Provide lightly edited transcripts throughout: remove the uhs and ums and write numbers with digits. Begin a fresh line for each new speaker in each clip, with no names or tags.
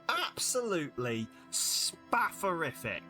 absolutely spafferific.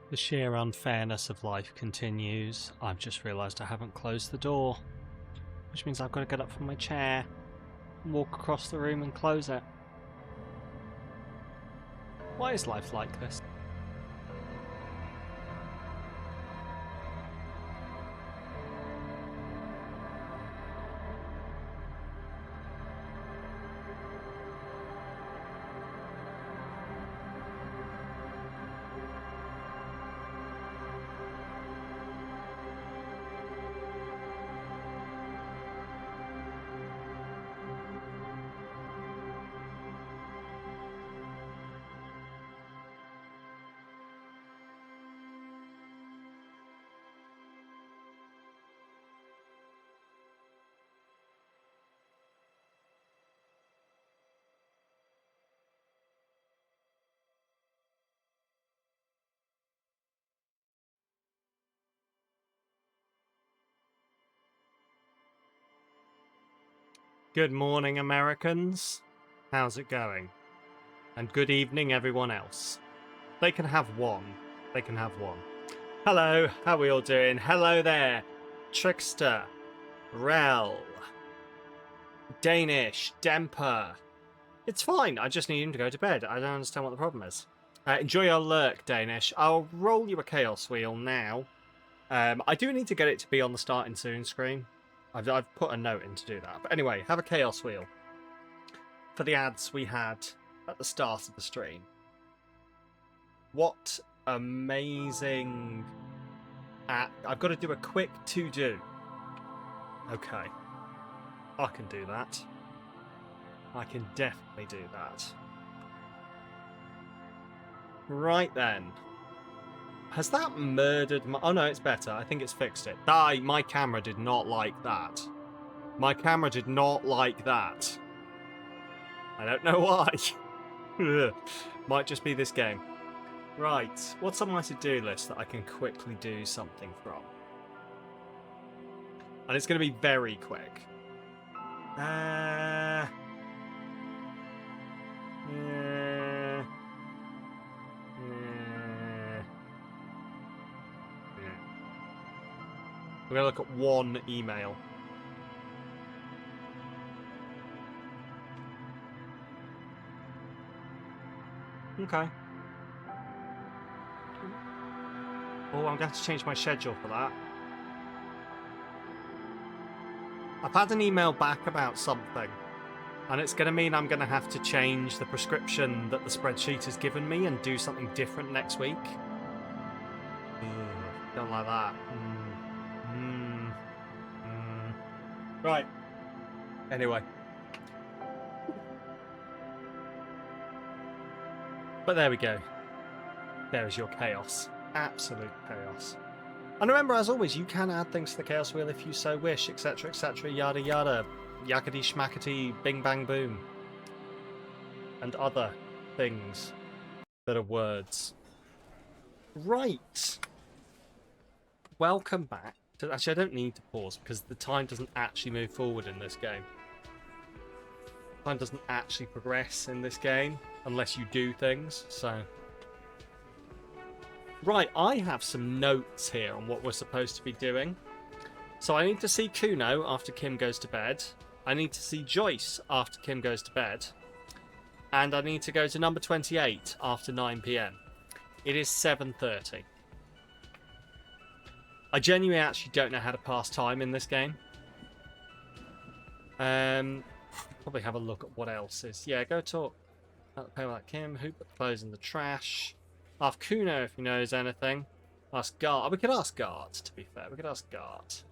The sheer unfairness of life continues. I've just realised I haven't closed the door, which means I've got to get up from my chair, walk across the room and close it. Why is life like this? Good morning, Americans. How's it going? And good evening, everyone else. They can have one. They can have one. Hello, how are we all doing? Hello there, Trickster, Rel, Danish, Demper. It's fine, I just need him to go to bed. I don't understand what the problem is. Enjoy your lurk, Danish. I'll roll you a Chaos Wheel now. I do need to get it to be on the starting soon screen. I've put a note in to do that. But anyway, have a Chaos Wheel for the ads we had at the start of the stream. What amazing... I've got to do a quick to-do. Okay. I can do that. I can definitely do that. Right then. Has that murdered my... Oh no, it's better. I think it's fixed it. My camera did not like that. My camera did not like that. I don't know why. Might just be this game. Right. What's on my to-do list that I can quickly do something from? And it's going to be very quick. We're going to look at one email. Okay. Oh, I'm going to have to change my schedule for that. I've had an email back about something, and it's going to mean I'm going to have to change the prescription that the spreadsheet has given me and do something different next week. Don't like that. Right. Anyway. But there we go. There is your chaos. Absolute chaos. And remember, as always, you can add things to the chaos wheel if you so wish, etc., etc., yada yada, yakety schmackety, bing bang boom, and other things that are words. Right. Welcome back. Actually, I don't need to pause because the time doesn't actually move forward in this game. Time doesn't actually progress in this game unless you do things, so... Right, I have some notes here on what we're supposed to be doing. So I need to see Kuno after Kim goes to bed. I need to see Joyce after Kim goes to bed. And I need to go to number 28 after 9 PM. It is 7:30. I genuinely actually don't know how to pass time in this game. Probably have a look at what else is. Yeah, go talk about the like Kim. Who put the clothes in the trash? Ask Kuno if he knows anything. Ask Gart. We could ask Gart, to be fair. We could ask Gart.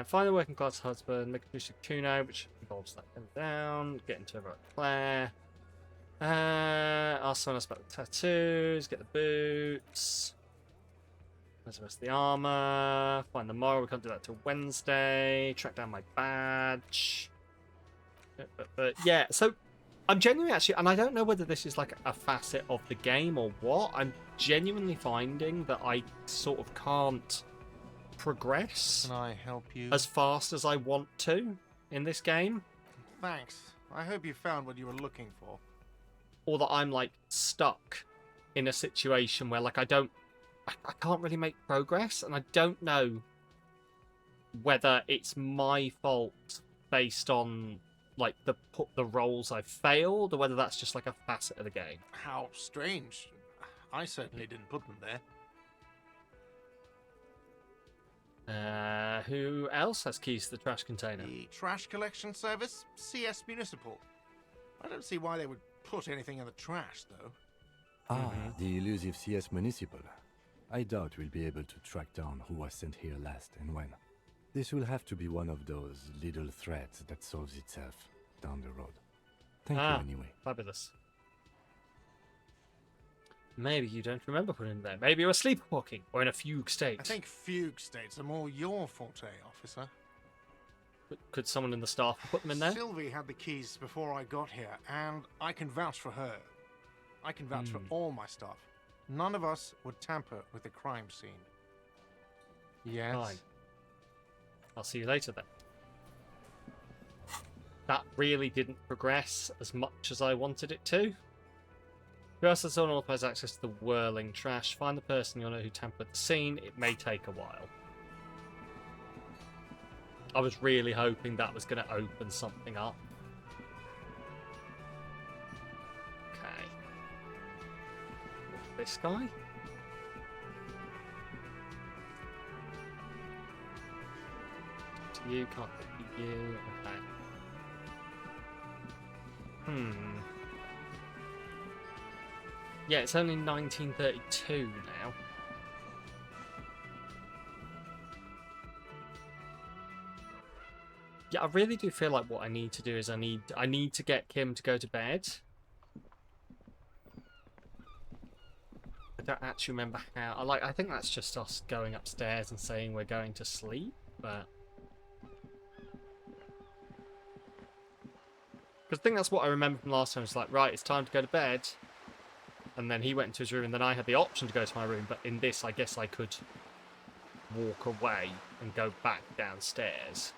Find the working class husband. Make a push to Kuno, which involves letting him down. Get into about Claire. Ask someone else about the tattoos. Get the boots. Where's the rest of the armor? Find the moral. We can't do that till Wednesday. Track down my badge. But yeah, so I'm genuinely actually, and I don't know whether this is like a facet of the game or what, I'm genuinely finding that I sort of can't progress
Can I help you?
as fast as I want to in this game.
Thanks. I hope you found what you were looking for.
Or that I'm like stuck in a situation where like I can't really make progress, and I don't know whether it's my fault based on like the roles I've failed, or whether that's just like a facet of the game.
How strange. I certainly didn't put them there.
Who else has keys to the trash container?
The trash collection service? CS Municipal. I don't see why they would put anything in the trash, though.
The elusive CS Municipal. I doubt we'll be able to track down who was sent here last and when. This will have to be one of those little threads that solves itself down the road. Thank you anyway.
Fabulous. Maybe you don't remember putting them there. Maybe you're sleepwalking or in a fugue state.
I think fugue states are more your forte, officer.
Could someone in the staff put them in there?
Sylvie had the keys before I got here, and I can vouch for her. I can vouch for all my staff. None of us would tamper with the crime scene. Yes.
Fine. I'll see you later then. That really didn't progress as much as I wanted it to. Who else has unauthorized access to the whirling trash? Find the person you'll know who tampered with the scene. It may take a while. I was really hoping that was going to open something up. Okay. This guy? You can't be you. Okay. Yeah, it's only 1932 now. Yeah, I really do feel like what I need to do is I need to get Kim to go to bed. I don't actually remember how. I think that's just us going upstairs and saying we're going to sleep, but because I think that's what I remember from last time. It's like, right, it's time to go to bed, and then he went into his room, and then I had the option to go to my room. But in this, I guess I could walk away and go back downstairs.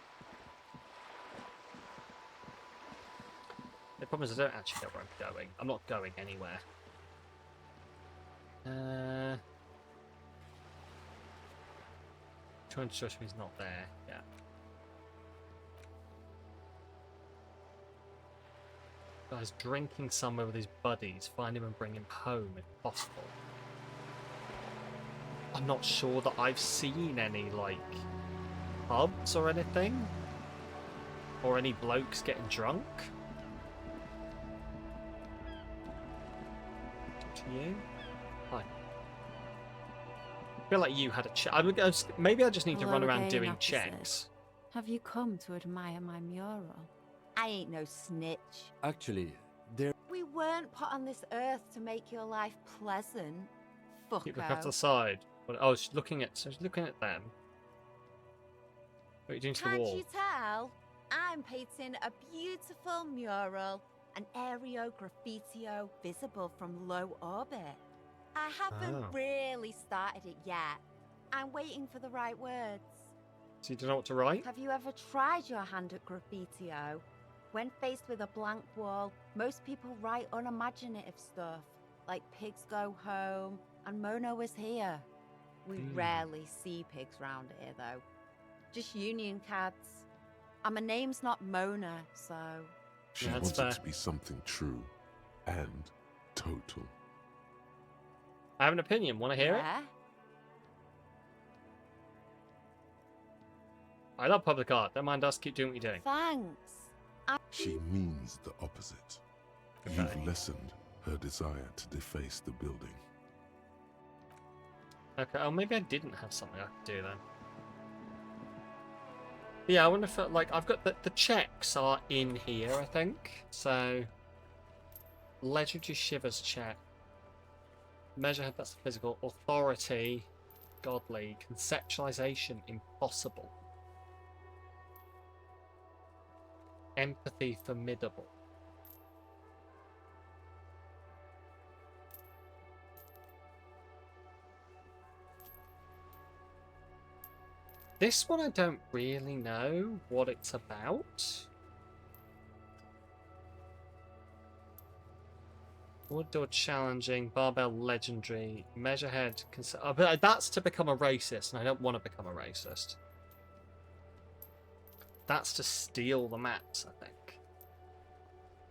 The problem is I don't actually know where I'm going. I'm not going anywhere. Trying to trust me he's not there. Yeah. Guy's drinking somewhere with his buddies. Find him and bring him home if possible. I'm not sure that I've seen any, like, pubs or anything. Or any blokes getting drunk. To you? Hi. I feel like you had a check. Maybe I just need to
Hello
run around
again,
doing
officer.
checks.
Have you come to admire my mural? I ain't no snitch.
Actually, there.
We weren't put on this earth to make your life pleasant.
Keep looking off to the
Fucko.
side. Oh, she's looking at them. What are you doing to the
Can't
wall?
you tell? I'm painting a beautiful mural, an aereo graffitio visible from low orbit. I haven't
Oh.
really started it yet. I'm waiting for the right words.
So you don't know what to write?
Have you ever tried your hand at graffitio? When faced with a blank wall, most people write unimaginative stuff, like pigs go home and Mona was here. We rarely see pigs round here, though. Just union cards. And my name's not Mona, so...
She
Yeah, that's
wants it
fair.
to be something true and total.
I have an opinion. Want to hear it?
Yeah?
I love public art. Don't mind us. Keep doing what you're doing.
Thanks.
She means the opposite.
Okay.
You've lessened her desire to deface the building.
Okay. Oh, maybe I didn't have something I could do then. Yeah, I wonder if like I've got the checks are in here. I think so. Legendary Shivers check. Measure head, that's the physical. Authority, godly. Conceptualization, impossible. Empathy, formidable. This one I don't really know what it's about. Wood door challenging, barbell legendary, measurehead. But that's to become a racist, and I don't want to become a racist. That's to steal the maps, I think.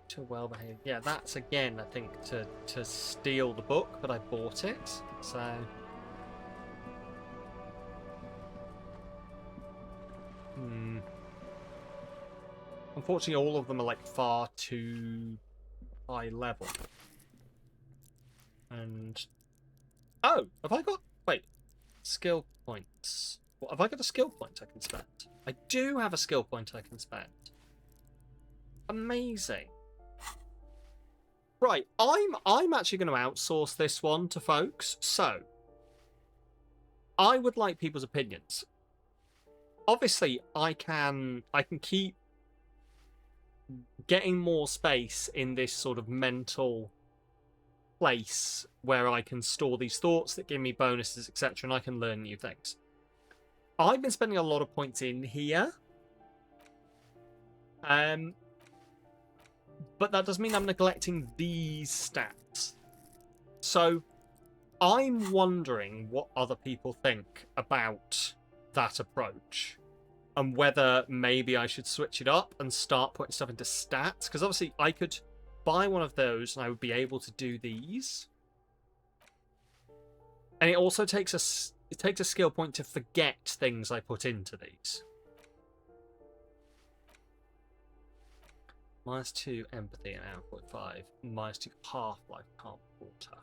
Too well behaved. Yeah, that's again, I think, to steal the book, but I bought it, so. Unfortunately, all of them are like far too high level. And oh, have I got skill points? What, have I got a skill point I can spend? I do have a skill point I can spend. Amazing. Right, I'm actually going to outsource this one to folks. So I would like people's opinions. Obviously, I can keep getting more space in this sort of mental place where I can store these thoughts that give me bonuses, etc., and I can learn new things. I've been spending a lot of points in here. But that does mean I'm neglecting these stats. So I'm wondering what other people think about that approach. And whether maybe I should switch it up and start putting stuff into stats. Because obviously I could buy one of those and I would be able to do these. And it also takes a skill point to forget things I put into these. -2 empathy and output 5. -2 half-life, calm water.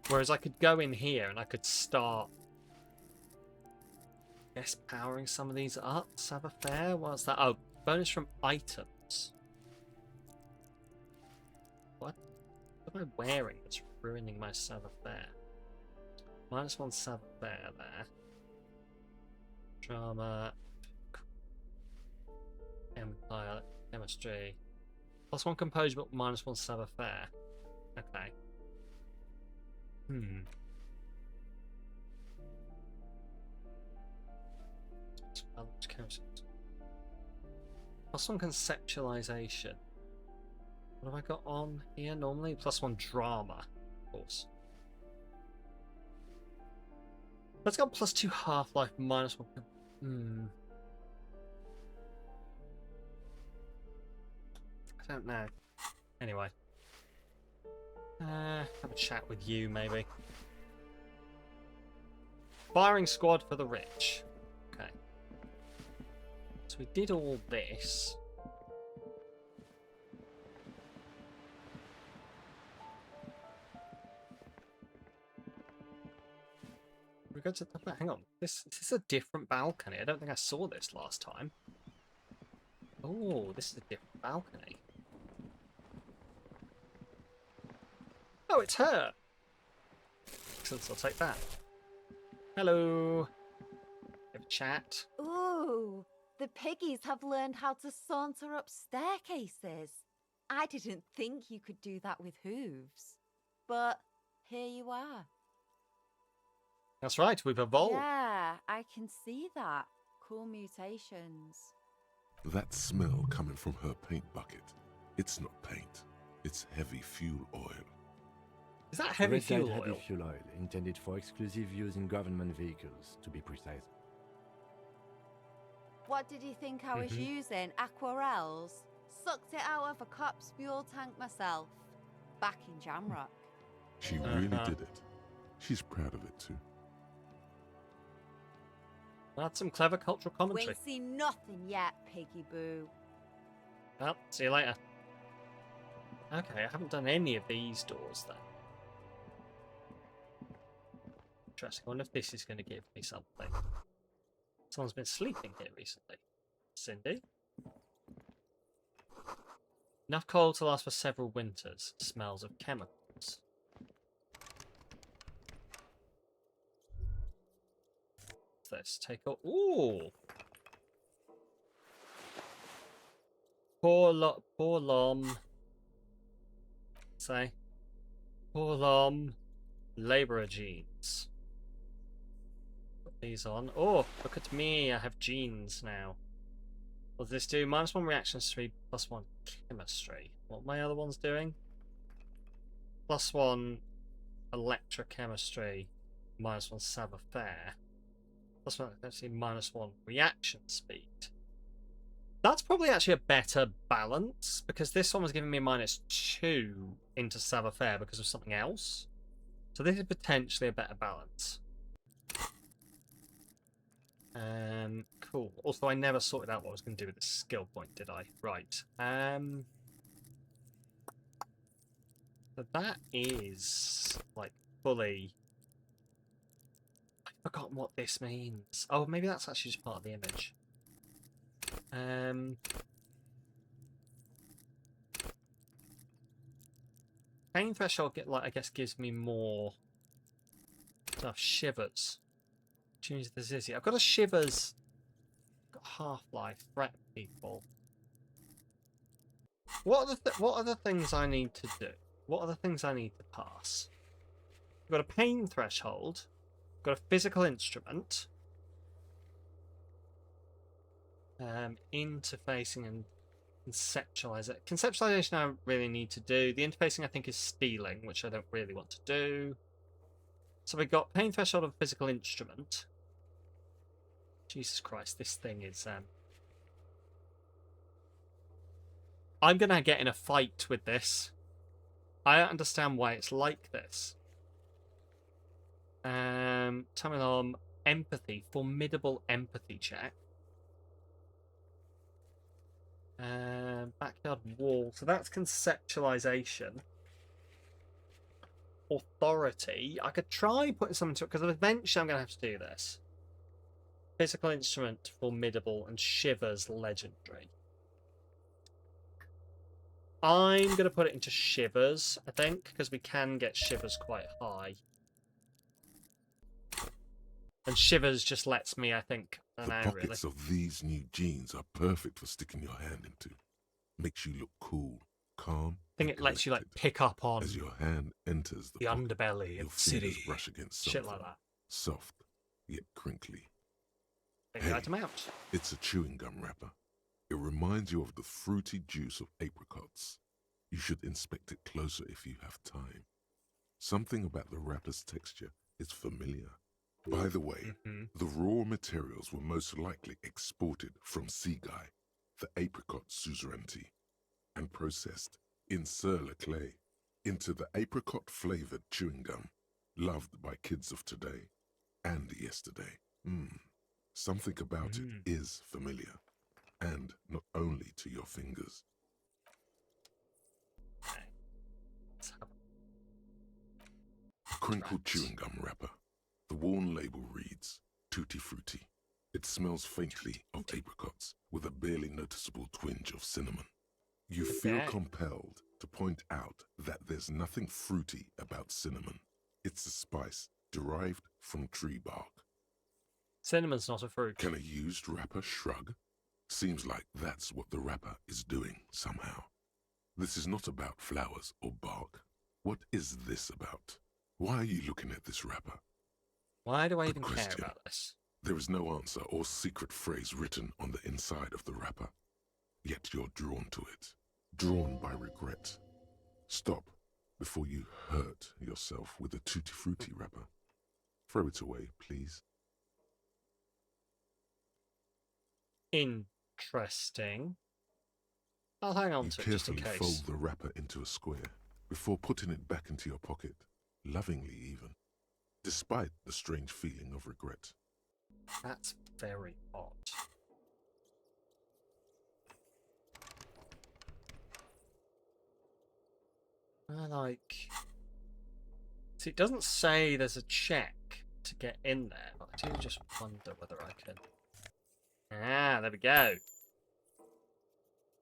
Whereas I could go in here and I could start, I guess, powering some of these up. Saboteur, what's that? Oh, bonus from items. What What am I wearing that's ruining my savoir-faire? -1 savoir-faire there. Drama. Empire. Chemistry. +1 composure, but -1 savoir-faire. Okay. +1 conceptualization. What have I got on here normally? +1 drama, of course. Let's go +2 half-life, -1. I don't know. Anyway. Have a chat with you, maybe. Firing squad for the rich. Okay. So we did all this. We go to the... Hang on. This is a different balcony. I don't think I saw this last time. Oh, this is a different balcony. Oh, it's her! Excellent, I'll take that. Hello! Have a chat.
Ooh, the piggies have learned how to saunter up staircases. I didn't think you could do that with hooves. But here you are.
That's right, we've evolved.
Yeah, I can see that. Cool mutations.
That smell coming from her paint bucket. It's not paint. It's heavy fuel oil.
Is that heavy
Red-dyed
fuel oil?
heavy fuel oil, intended for exclusive use in government vehicles, to be precise.
What did you think I was using? Aquarels? Sucked it out of a cop's fuel tank myself. Back in Jamrock.
She really did it. She's proud of it too.
That's some clever cultural
We
commentary.
ain't seen nothing yet, Piggy Boo.
Well, see you later. Okay, I haven't done any of these doors then. Interesting. I wonder if this is going to give me something. Someone's been sleeping here recently. Cindy? Enough coal to last for several winters. Smells of chemicals. What's this? Take a... Ooh! Poor Lom. Say. Poor Lom. Labourer jeans. Put these on. Oh, look at me. I have jeans now. What does this do? -1 reaction speed, +1 chemistry. What are my other ones doing? +1 electrochemistry, -1 savoir-faire. +1 actually -1 reaction speed. That's probably actually a better balance, because this one was giving me -2 into savoir-faire because of something else. So this is potentially a better balance. Cool. Also, I never sorted out what I was going to do with this skill point, did I? Right. So that is like fully... I've forgotten what this means. Oh, maybe that's actually just part of the image. Pain threshold, I guess, gives me more stuff. Shivers. Change the Zizzy. I've got a shivers. Got half-life. Threat people. What are the things I need to do? What are the things I need to pass? I've got a pain threshold. I've got a physical instrument. Interfacing and conceptualize it. Conceptualization I don't really need to do. The interfacing I think is stealing, which I don't really want to do. So we've got pain threshold of physical instrument. Jesus Christ, this thing is... I'm going to get in a fight with this. I don't understand why it's like this. Tamilom, empathy, formidable empathy check. Backyard wall, so that's conceptualization. Authority, I could try putting something to it, because eventually I'm going to have to do this. Physical instrument, formidable, and shivers, legendary. I'm going to put it into shivers, I think, because we can get shivers quite high. And shivers just lets me, I think,
The
really.
pockets of these new jeans are perfect for sticking your hand into. Makes you look cool, calm.
I think it lets you like
collected.
pick up on
As your hand enters
the
pocket,
underbelly
your
of the city,
fingers brush against
shit
something
like that.
soft yet crinkly.
Big
Hey.
item out.
It's a chewing gum wrapper. It reminds you of the fruity juice of apricots. You should inspect it closer if you have time. Something about the wrapper's texture is familiar. By the way, the raw materials were most likely exported from Seaguy, the apricot suzerainty, and processed in Surla clay into the apricot-flavored chewing gum, loved by kids of today and yesterday. Something about it is familiar, and not only to your fingers.
Okay. Let's have
Crinkled chewing gum wrapper. The worn label reads, Tutti Frutti. It smells faintly of apricots with a barely noticeable twinge of cinnamon. You feel
Okay.
compelled to point out that there's nothing fruity about cinnamon. It's a spice derived from tree bark.
Cinnamon's not a fruit.
Can a used wrapper shrug? Seems like that's what the wrapper is doing somehow. This is not about flowers or bark. What is this about? Why are you looking at this wrapper?
Why do I
Good
even care
question.
about this?
There is no answer or secret phrase written on the inside of the wrapper. Yet you're drawn to it. Drawn by regret. Stop before you hurt yourself with a Tutti Frutti wrapper. Throw it away, please.
Interesting. I'll hang on
You
to it just in
carefully
case.
fold the wrapper into a square before putting it back into your pocket, lovingly even, despite the strange feeling of regret.
That's very odd. I like... See, it doesn't say there's a check to get in there, but I do just wonder whether I can... Ah, there we go.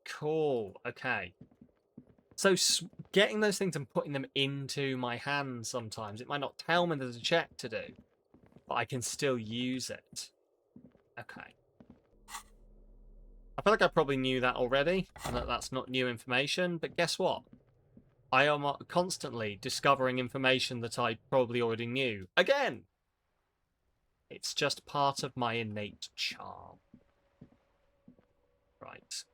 Cool, okay. So getting those things and putting them into my hand sometimes, it might not tell me there's a check to do, but I can still use it. Okay. I feel like I probably knew that already, and that's not new information, but guess what? I am constantly discovering information that I probably already knew. Again! It's just part of my innate charm. Right.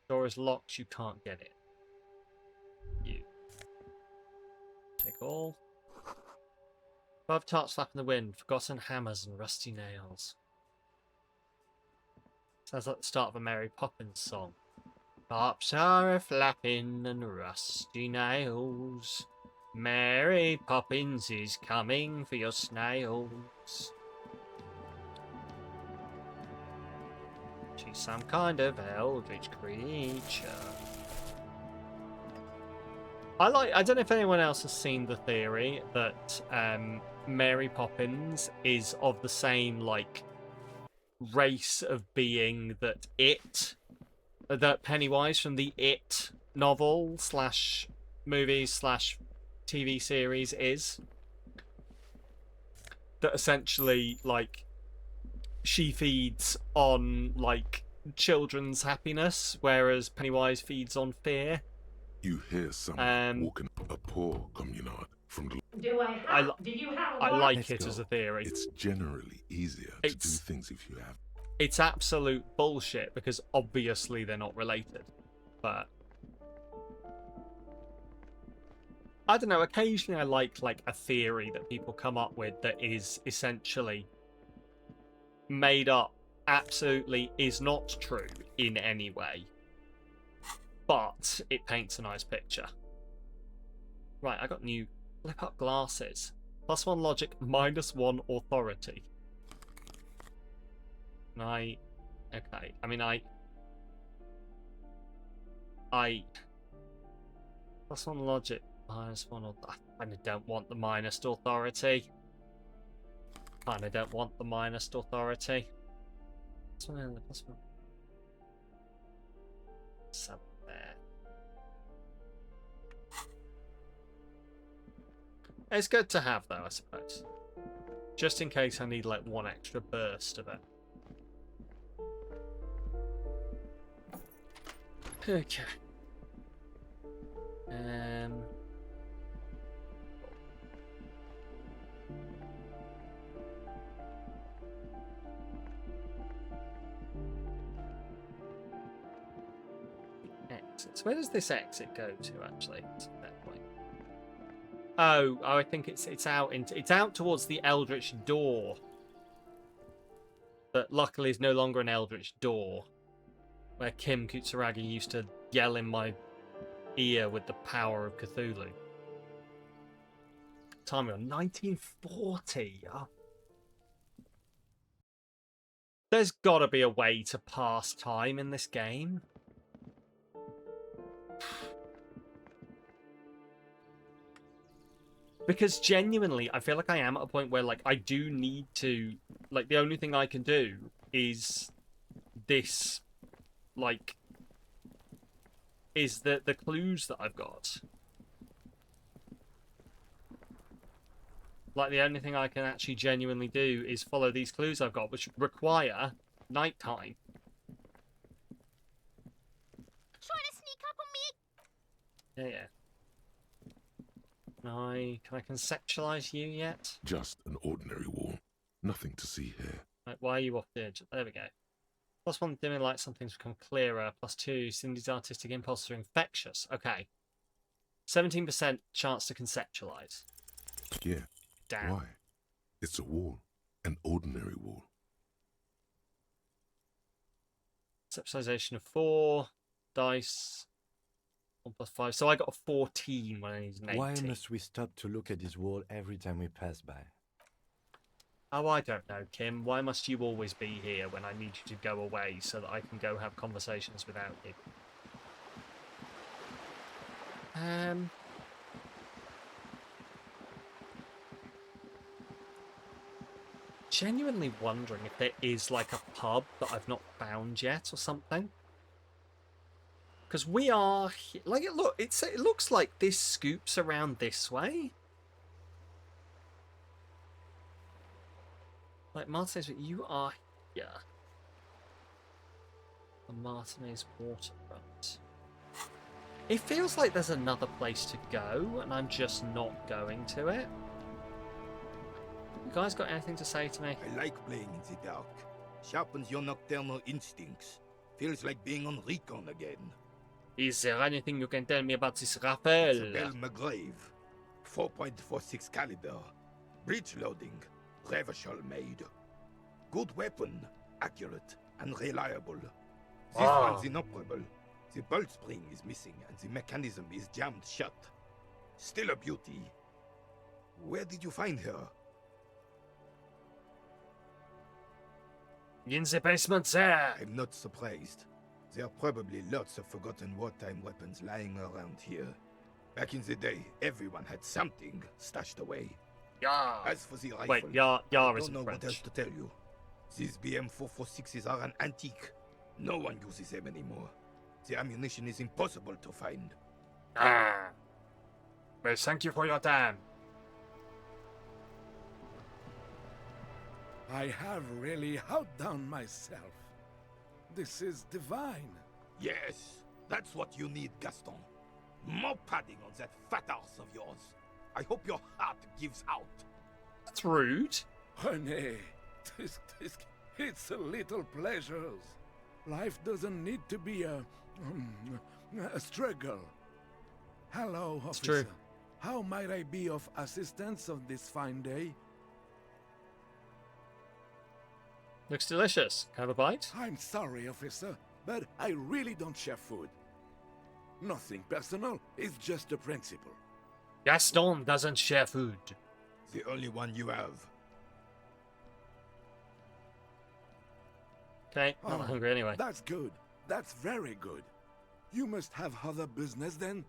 Door is locked, you can't get it. You. Take all. Above tarts flap in the wind, forgotten hammers and rusty nails. Sounds like the start of a Mary Poppins song. Tarts are a-flapping and rusty nails. Mary Poppins is coming for your snails. She's some kind of eldritch creature. I don't know if anyone else has seen the theory that Mary Poppins is of the same, like, race of being that Pennywise from the It novel slash movies slash TV series is. That essentially, like, she feeds on, like, children's happiness, whereas Pennywise feeds on fear.
You hear someone walking up a poor communard from the...
Do you have a
I
box?
like
Let's
it
go.
as a theory.
It's generally easier to do things if you have.
It's absolute bullshit, because obviously they're not related. But I don't know, occasionally I like a theory that people come up with that is essentially made up, absolutely is not true in any way, but it paints a nice picture. Right, I got new flip up glasses. +1 logic, -1 authority. Okay, I mean, I +1 logic, -1 I kind of don't want the minus authority. Kind of don't want the minus authority. +1. 7 there. It's good to have, though, I suppose. Just in case I need, like, one extra burst of it. Okay. Exits. Where does this exit go to, actually? That point. Oh, I think it's out towards the Eldritch door. That luckily is no longer an Eldritch door. Where Kim Kutsuragi used to yell in my ear with the power of Cthulhu. Time on 1940. Oh. There's gotta be a way to pass time in this game. Because genuinely, I feel like I am at a point where, like, I do need to, like, the only thing I can do is this, like, is the clues that I've got. Like, the only thing I can actually genuinely do is follow these clues I've got, which require nighttime.
Trying to sneak up on me?
Yeah. Can I conceptualize you yet?
Just an ordinary wall. Nothing to see here.
Right, why are you off the edge? There we go. +1 dimming light, some things become clearer. +2, Cindy's artistic impulses are infectious. Okay. 17% chance to conceptualize.
Yeah.
Damn.
Why? It's a wall. An ordinary wall.
Conceptualization of 4. Dice. 1+5. So I got a 14 when I needed an 18.
Why must we stop to look at this wall every time we pass by?
Oh, I don't know, Kim. Why must you always be here when I need you to go away so that I can go have conversations without you? Genuinely wondering if there is, like, a pub that I've not found yet or something. Because we are... Like, it looks like this scoops around this way. Like, Martinez, you are here. The Martinez waterfront. It feels like there's another place to go, and I'm just not going to it. You guys got anything to say to me?
I like playing in the dark. Sharpens your nocturnal instincts. Feels like being on recon again.
Is there anything you can tell me about this
It's
raffle?
a Bell McGrave. 4.46 caliber. Breech loading. Revachol made. Good weapon. Accurate and reliable. This one's inoperable. The bolt spring is missing and the mechanism is jammed shut. Still a beauty. Where did you find her?
In the basement there.
I'm not surprised. There are probably lots of forgotten wartime weapons lying around here. Back in the day, everyone had something stashed away.
Yeah.
As for the rifle,
Wait, Yar
I don't
isn't
know what else
French.
to tell you. These BM-446s are an antique. No one uses them anymore. The ammunition is impossible to find.
Ah. Well, thank you for your time.
I have really outdone myself. This is divine.
Yes, that's what you need, Gaston. More padding on that fat arse of yours. I hope your heart gives out.
That's rude.
Honey, it's a little pleasures. Life doesn't need to be a struggle. Hello, officer.
true.
How might I be of assistance on this fine day?
Looks delicious. Can I have a bite?
I'm sorry, officer, but I really don't share food. Nothing personal, it's just a principle.
Gaston doesn't share food.
The only one you have.
Okay, not hungry anyway.
That's good. That's very good. You must have other business then?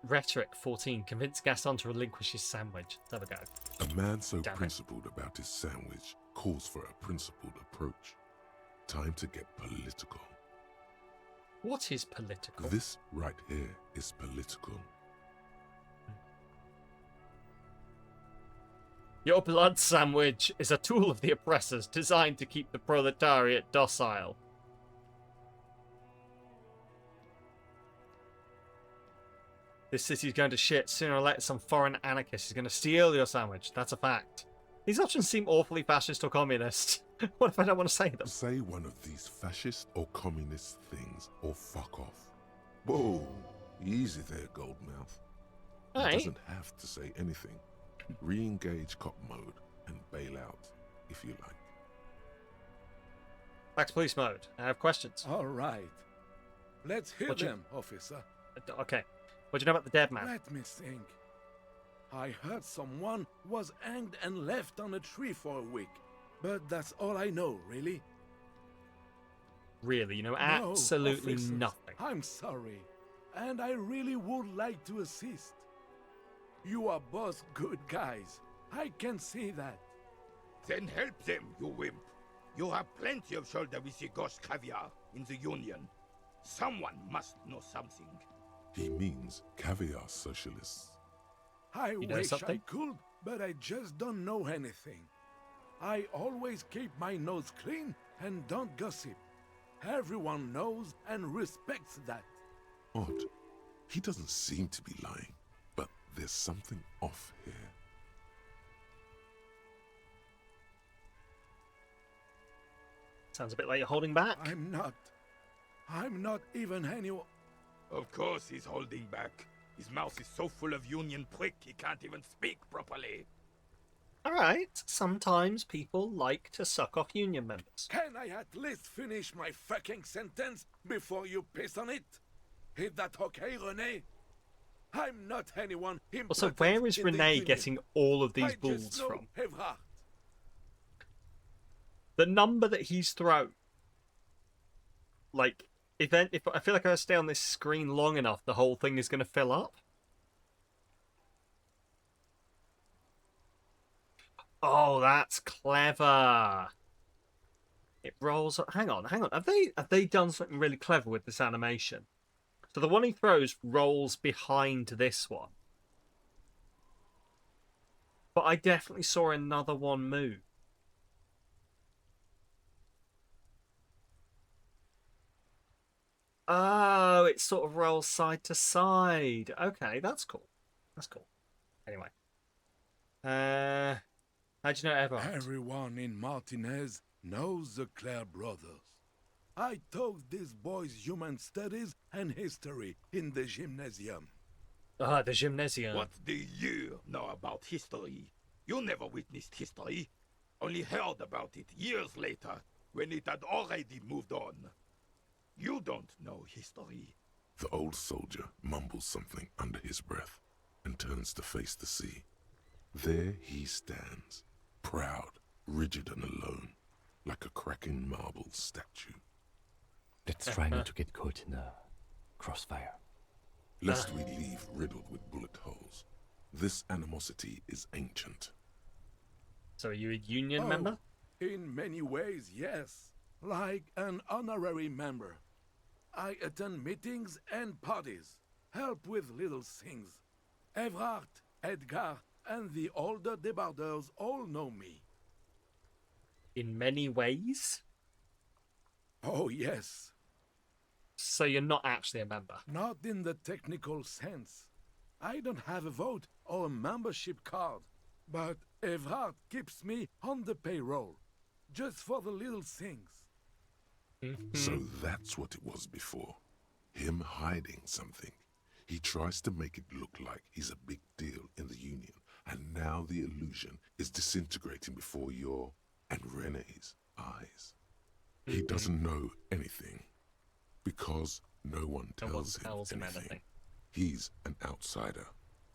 Rhetoric 14. Convince Gaston to relinquish his sandwich. There we go.
A man so
Damn it.
principled about his sandwich calls for a principled approach. Time to get political.
What is political?
This right here is political.
Your blood sandwich is a tool of the oppressors designed to keep the proletariat docile. This city's going to shit. Sooner or later, some foreign anarchist is going to steal your sandwich. That's a fact. These options seem awfully fascist or communist. What if I don't want to say them?
Say one of these fascist or communist things, or fuck off. Whoa, easy there, Goldmouth. He
Aye.
doesn't have to say anything. Re-engage cop mode and bail out, if you like.
Back to police mode. I have questions.
All right. Let's hear
What you-
them, officer.
Okay. What do you know about the dead man?
Let me think. I heard someone was hanged and left on a tree for a week. But that's all I know, really.
Really, you know
No,
absolutely
officers,
nothing.
I'm sorry. And I really would like to assist. You are both good guys. I can see that.
Then help them, you wimp. You have plenty of shoulder with the ghost caviar in the Union. Someone must know something.
He means caviar socialists.
I
know
wish I
something?
could, but I just don't know anything. I always keep my nose clean and don't gossip. Everyone knows and respects that.
Odd. He doesn't seem to be lying, but there's something off here.
Sounds a bit like you're holding back.
I'm not even anyone.
Of course he's holding back. His mouth is so full of Union prick he can't even speak properly.
Alright, sometimes people like to suck off union members.
Can I at least finish my fucking sentence before you piss on it? Is that okay, Renee? I'm not anyone
Also,
important
where is
in the
Renee
Union.
getting all of these
I
balls
just know
from?
Evrard.
The number that he's thrown. Like, if I feel like I stay on this screen long enough, the whole thing is going to fill up. Oh, that's clever. It rolls up. Hang on. Have they done something really clever with this animation? So the one he throws rolls behind this one. But I definitely saw another one move. Oh, it sort of rolls side to side. Okay, that's cool. That's cool. Anyway. How'd you know Everard?
Everyone in Martinez knows the Clare brothers. I taught these boys human studies and history in the gymnasium.
Ah, the gymnasium.
What do you know about history? You never witnessed history. Only heard about it years later, when it had already moved on. You don't know history.
The old soldier mumbles something under his breath and turns to face the sea. There he stands, proud, rigid and alone, like a cracking marble statue.
Let's try not to get caught in the crossfire.
Lest we leave riddled with bullet holes. This animosity is ancient.
So are you a union
Oh,
member?
In many ways, yes. Like an honorary member. I attend meetings and parties, help with little things. Evrard, Edgar, and the older debarders all know me.
In many ways?
Oh, yes.
So you're not actually a member?
Not in the technical sense. I don't have a vote or a membership card, but Evrard keeps me on the payroll, just for the little things.
So that's what it was before. Him hiding something. He tries to make it look like he's a big deal in the Union, and now the illusion is disintegrating before your and Renee's eyes. He doesn't know anything, because no one tells him anything. He's an outsider.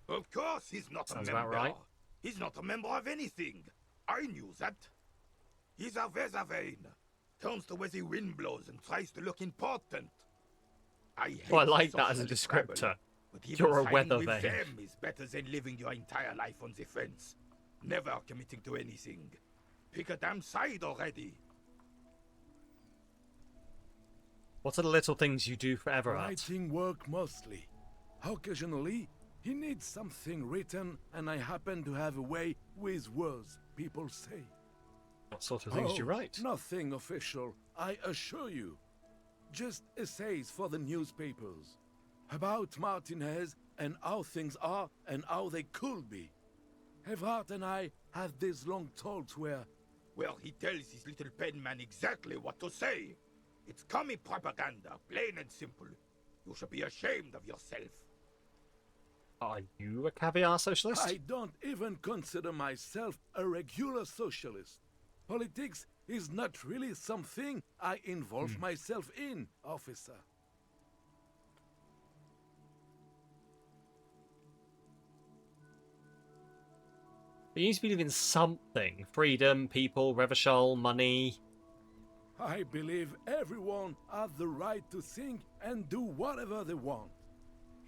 Of course he's not
Sounds
a
about
member.
right.
He's not a member of anything. I knew that. He's a Weathervane. Turns to where the wind blows and tries to look important. I hate
Well, I like that as a
socialist
descriptor.
rabble, but even
You're a
siding
weather
with
vane.
them is better than living your entire life on the fence. Never committing to anything. Pick a damn side already.
What are the little things you do for Everard?
Writing work mostly. Occasionally, he needs something written, and I happen to have a way with words, people say.
What sort of things do you write?
Nothing official, I assure you. Just essays for the newspapers. About Martinez and how things are and how they could be. Everard and I have these long talks where...
Well, he tells his little pen man exactly what to say. It's commie propaganda, plain and simple. You should be ashamed of yourself.
Are you a caviar socialist?
I don't even consider myself a regular socialist. Politics is not really something I involve myself in, officer.
You need to believe in something. Freedom, people, Revachol, money.
I believe everyone has the right to think and do whatever they want.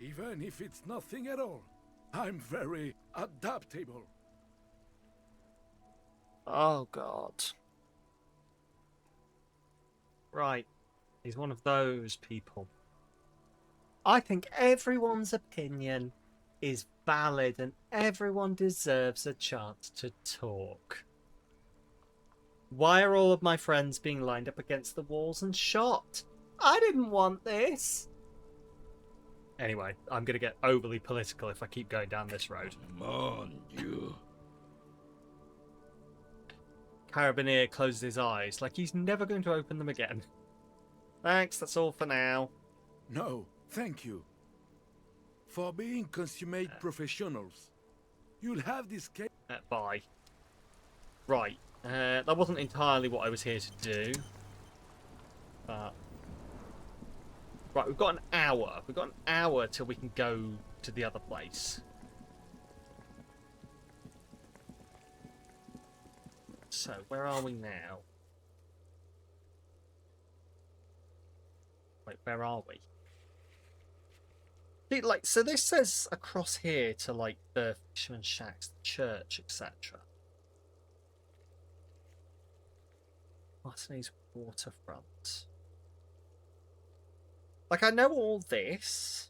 Even if it's nothing at all. I'm very adaptable.
Oh, God. Right. He's one of those people. I think everyone's opinion is valid and everyone deserves a chance to talk. Why are all of my friends being lined up against the walls and shot? I didn't want this. Anyway, I'm going to get overly political if I keep going down this road.
Mon Dieu.
Carabinier closes his eyes like he's never going to open them again. Thanks, that's all for now.
No, thank you. For being consummate professionals. You'll have this case.
Bye. Right. That wasn't entirely what I was here to do. Right, we've got an hour. We've got an hour till we can go to the other place. So, where are we now? Wait, where are we? See, like, so this says across here to, like, the fisherman's shacks, the church, etc. Martinez waterfront. Like, I know all this.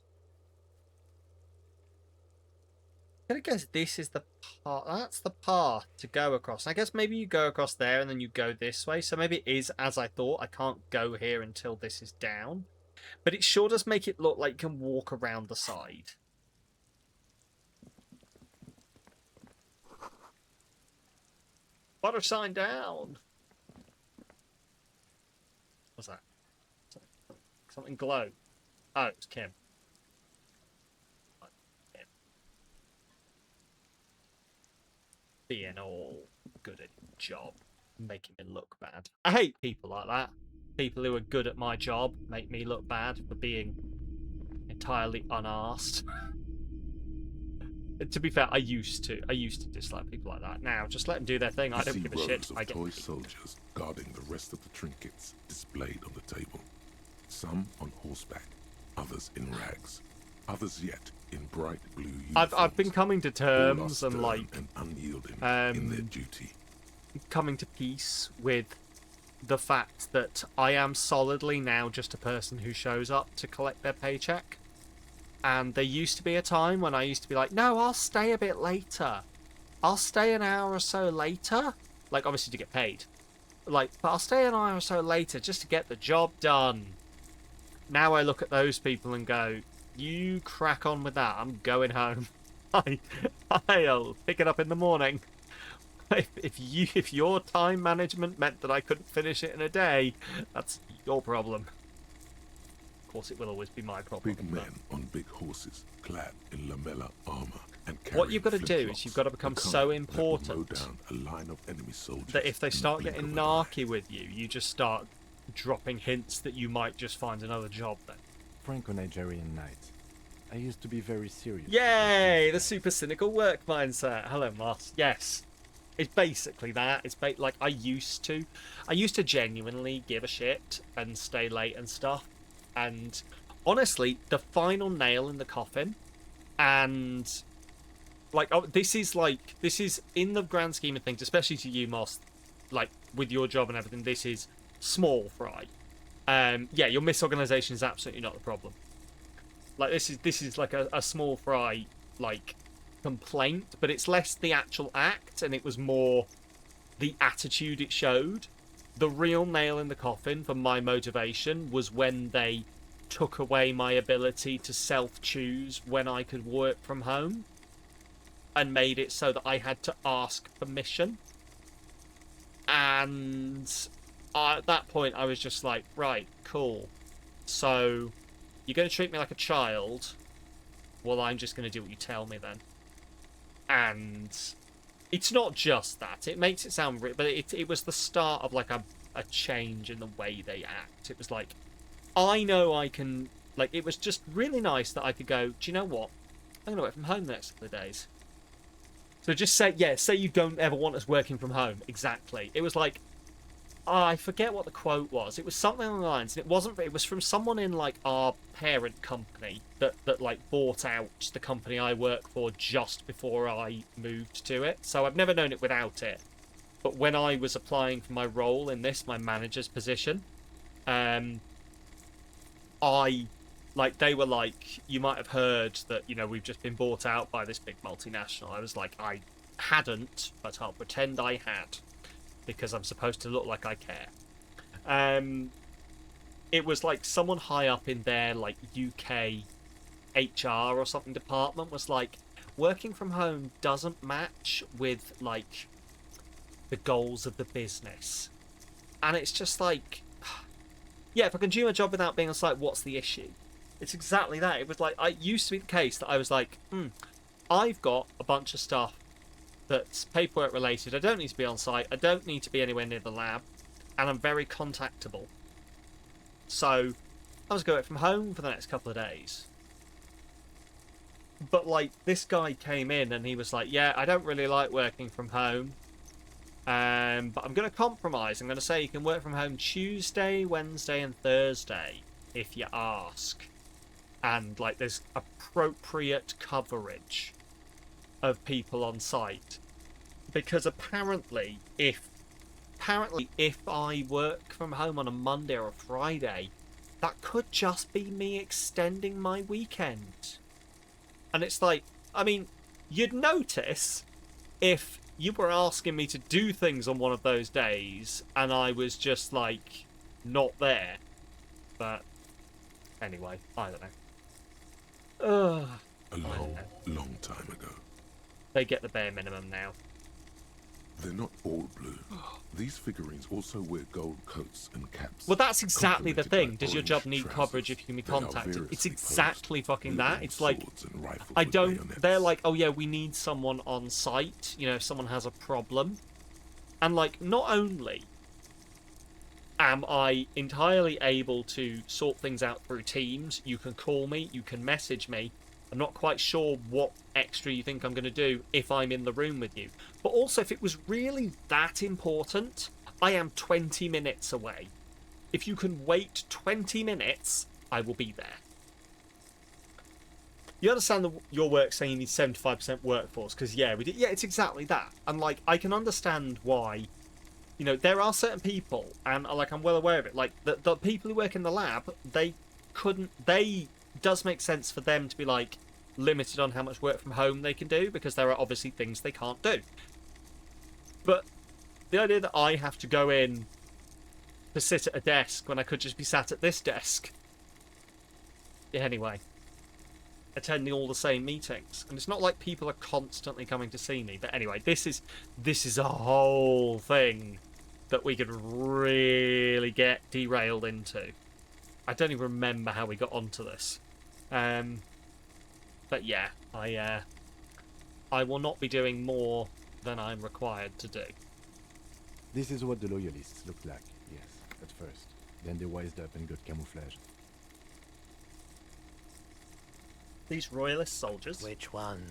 I'm gonna guess this is the path. That's the path to go across. I guess maybe you go across there and then you go this way. So maybe it is as I thought. I can't go here until this is down. But it sure does make it look like you can walk around the side. Water sign down. What's that? Something glow. Oh, it's Kim. Being all good at your job, making me look bad. I hate people like that. People who are good at my job make me look bad for being entirely unarsed. To be fair, I used to dislike people like that. Now, just let them do their thing. I don't give a shit.
I get toy soldiers guarding the rest of the trinkets displayed on the table. Some on horseback, others in rags, others yet in bright blue uniforms.
I've been coming to terms and like
and unyielding in their duty.
Coming to peace with the fact that I am solidly now just a person who shows up to collect their paycheck. And there used to be a time when I used to be like, no, I'll stay a bit later. I'll stay an hour or so later. Like, obviously to get paid. Like, but I'll stay an hour or so later just to get the job done. Now I look at those people and go, you crack on with that. I'm going home. I'll pick it up in the morning. If your time management meant that I couldn't finish it in a day, that's your problem. Of course, it will always be my problem.
Big men on big horses, clad in lamella armor, and
what you've got to do is you've got to become so important
down a line of enemy soldiers
that if they start getting narky with you, you just start dropping hints that you might just find another job then.
Franco-Nigerian knight. I used to be very serious.
Yay! The super cynical work mindset. Hello, Moss. Yes. It's basically that. It's like I used to genuinely give a shit and stay late and stuff. And honestly, the final nail in the coffin, and like, oh, this is in the grand scheme of things, especially to you, Moss, like with your job and everything, this is small fry. Yeah, your misorganization is absolutely not the problem. Like, this is like a small fry, like, complaint, but it's less the actual act, and it was more the attitude it showed. The real nail in the coffin for my motivation was when they took away my ability to self-choose when I could work from home, and made it so that I had to ask permission. And at that point, I was just like, right, cool. So, you're going to treat me like a child? Well, I'm just going to do what you tell me then. And it's not just that. It makes it sound... but it was the start of, like, a change in the way they act. It was like, I know I can... Like, it was just really nice that I could go, do you know what? I'm going to work from home the next couple of days. So just say, yeah, say you don't ever want us working from home. Exactly. It was like, I forget what the quote was. It was something along the lines, and it was from someone in, like, our parent company that like, bought out the company I work for just before I moved to it. So I've never known it without it. But when I was applying for my role in this, my manager's position, they were like, you might have heard that, you know, we've just been bought out by this big multinational. I was like, I hadn't, but I'll pretend I had, because I'm supposed to look like I care. It was like someone high up in their, like, UK HR or something department was like, working from home doesn't match with, like, the goals of the business. And it's just like, yeah, if I can do my job without being on site, what's the issue? It's exactly that. It was like, it used to be the case that I was like, I've got a bunch of stuff that's paperwork related. I don't need to be on site. I don't need to be anywhere near the lab. And I'm very contactable. So I was going from home for the next couple of days. But, like, this guy came in and he was like, yeah, I don't really like working from home. But I'm going to compromise. I'm going to say you can work from home Tuesday, Wednesday, and Thursday if you ask. And, like, there's appropriate coverage of people on site. Because apparently if I work from home on a Monday or a Friday, that could just be me extending my weekend. And it's like, I mean, you'd notice if you were asking me to do things on one of those days and I was just, like, not there. But anyway, I don't know.
A long time ago.
They get the bare minimum now.
They're not all blue. These figurines also wear gold coats and caps.
Well, that's exactly the thing.
complemented by
Does your
orange
job need
trousers.
coverage if you can be
They are
contacted? It's
variously
exactly
posed,
fucking that.
wielding
It's like,
swords and rifles
I
with
don't...
bayonets.
They're like, oh yeah, we need someone on site. You know, if someone has a problem. And, like, not only am I entirely able to sort things out through Teams, you can call me, you can message me. I'm not quite sure what extra you think I'm going to do if I'm in the room with you. But also, if it was really that important, I am 20 minutes away. If you can wait 20 minutes, I will be there. You understand your work saying you need 75% workforce, because, yeah, we did. Yeah, it's exactly that. And, like, I can understand why, you know, there are certain people, and, like, I'm well aware of it, like, the people who work in the lab, does make sense for them to be, like, limited on how much work from home they can do, because there are obviously things they can't do. But the idea that I have to go in to sit at a desk when I could just be sat at this desk. Yeah, anyway. Attending all the same meetings. And it's not like people are constantly coming to see me. But anyway, this is a whole thing that we could really get derailed into. I don't even remember how we got onto this. But yeah, I will not be doing more than I'm required to do.
This is what the loyalists looked like, yes, at first. Then they wised up and got camouflage.
These royalist soldiers?
Which ones?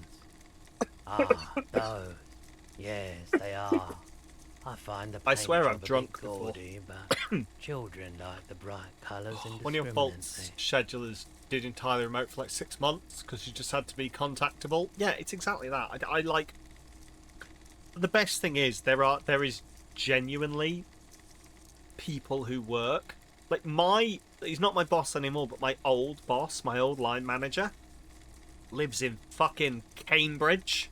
Ah, those. Yes, they are. I find the
I swear
paint
I've
job a
drunk
bit
before.
gaudy, but children like the bright colours and
One of your faults, schedulers did entirely remote for like 6 months because you just had to be contactable. Yeah, it's exactly that. I like... The best thing is there is genuinely people who work Like, he's not my boss anymore, but my old boss, my old line manager, lives in fucking Cambridge.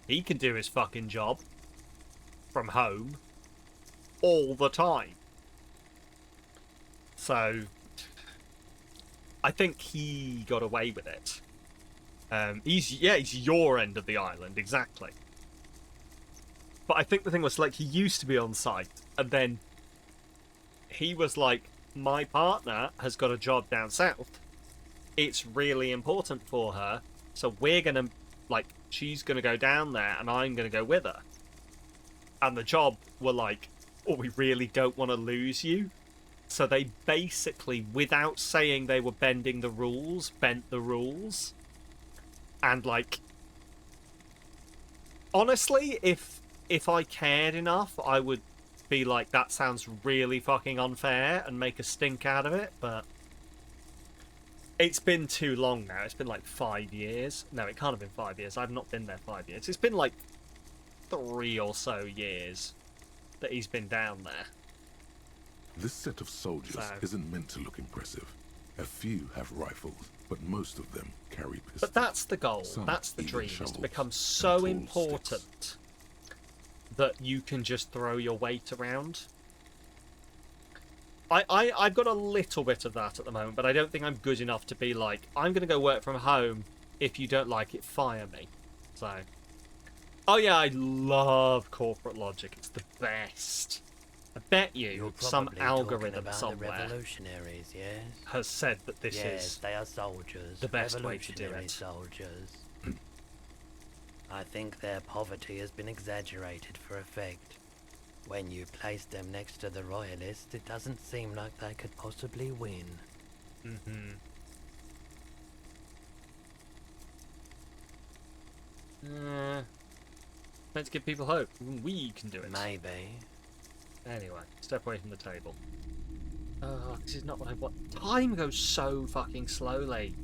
He can do his fucking job from home all the time. So, I think he got away with it. He's your end of the island, exactly. But I think the thing was, like, he used to be on site, and then he was like, my partner has got a job down south. It's really important for her, so we're gonna, like, she's gonna go down there, and I'm gonna go with her. And the job were like, oh, we really don't want to lose you. So they basically, without saying they were bending the rules, bent the rules. And, like, honestly, if I cared enough, I would be like, that sounds really fucking unfair, and make a stink out of it, but it's been too long now. It's been like 5 years. No, it can't have been 5 years. I've not been there 5 years. It's been like 3 or so years that he's been down there.
This set of soldiers isn't meant to look impressive. A few have rifles, but most of them carry pistols.
But that's the goal. That's the dream, is to become so important that you can just throw your weight around. I've got a little bit of that at the moment, but I don't think I'm good enough to be like, I'm going to go work from home. If you don't like it, fire me. So, oh yeah, I love corporate logic. It's the best. I bet you some algorithm somewhere
the revolutionaries, yes?
has said that this is
they are soldiers.
The best way to do it.
Soldiers. I think their poverty has been exaggerated for effect. When you place them next to the royalists, it doesn't seem like they could possibly win.
Let's give people hope. We can do it.
Maybe.
Anyway, step away from the table. Oh, this is not what I want. Time goes so fucking slowly.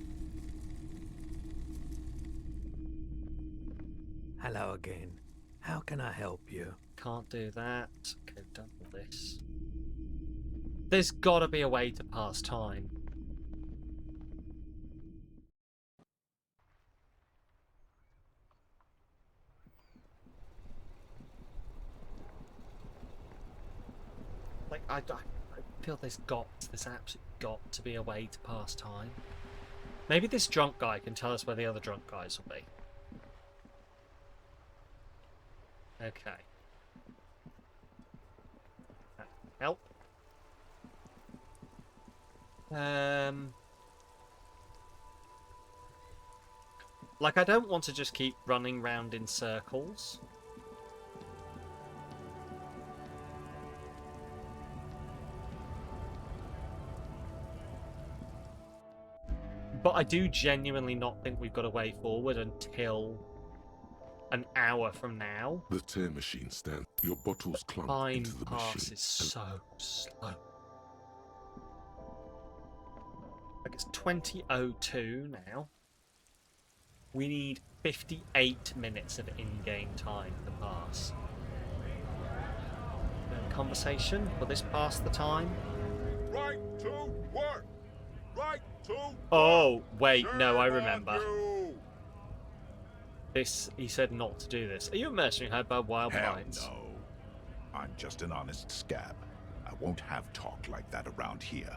Hello again. How can I help you?
Can't do that. Go double this. There's gotta be a way to pass time. Like, I feel there's absolutely got to be a way to pass time. Maybe this drunk guy can tell us where the other drunk guys will be. Okay. Help. Like, I don't want to just keep running round in circles. But I do genuinely not think we've got a way forward until an hour from now.
The tear machine stands. Your bottles clunk
Time
into the machine.
passes so slow. Like, it's 20:02 now. We need 58 minutes of in-game time to pass. Conversation? Will this pass the time?
Right to work. Right to work.
Oh, wait, no, I remember. This, he said not to do this. Are you a mercenary hired by Wild Minds?
Hell no. I'm just an honest scab. I won't have talk like that around here.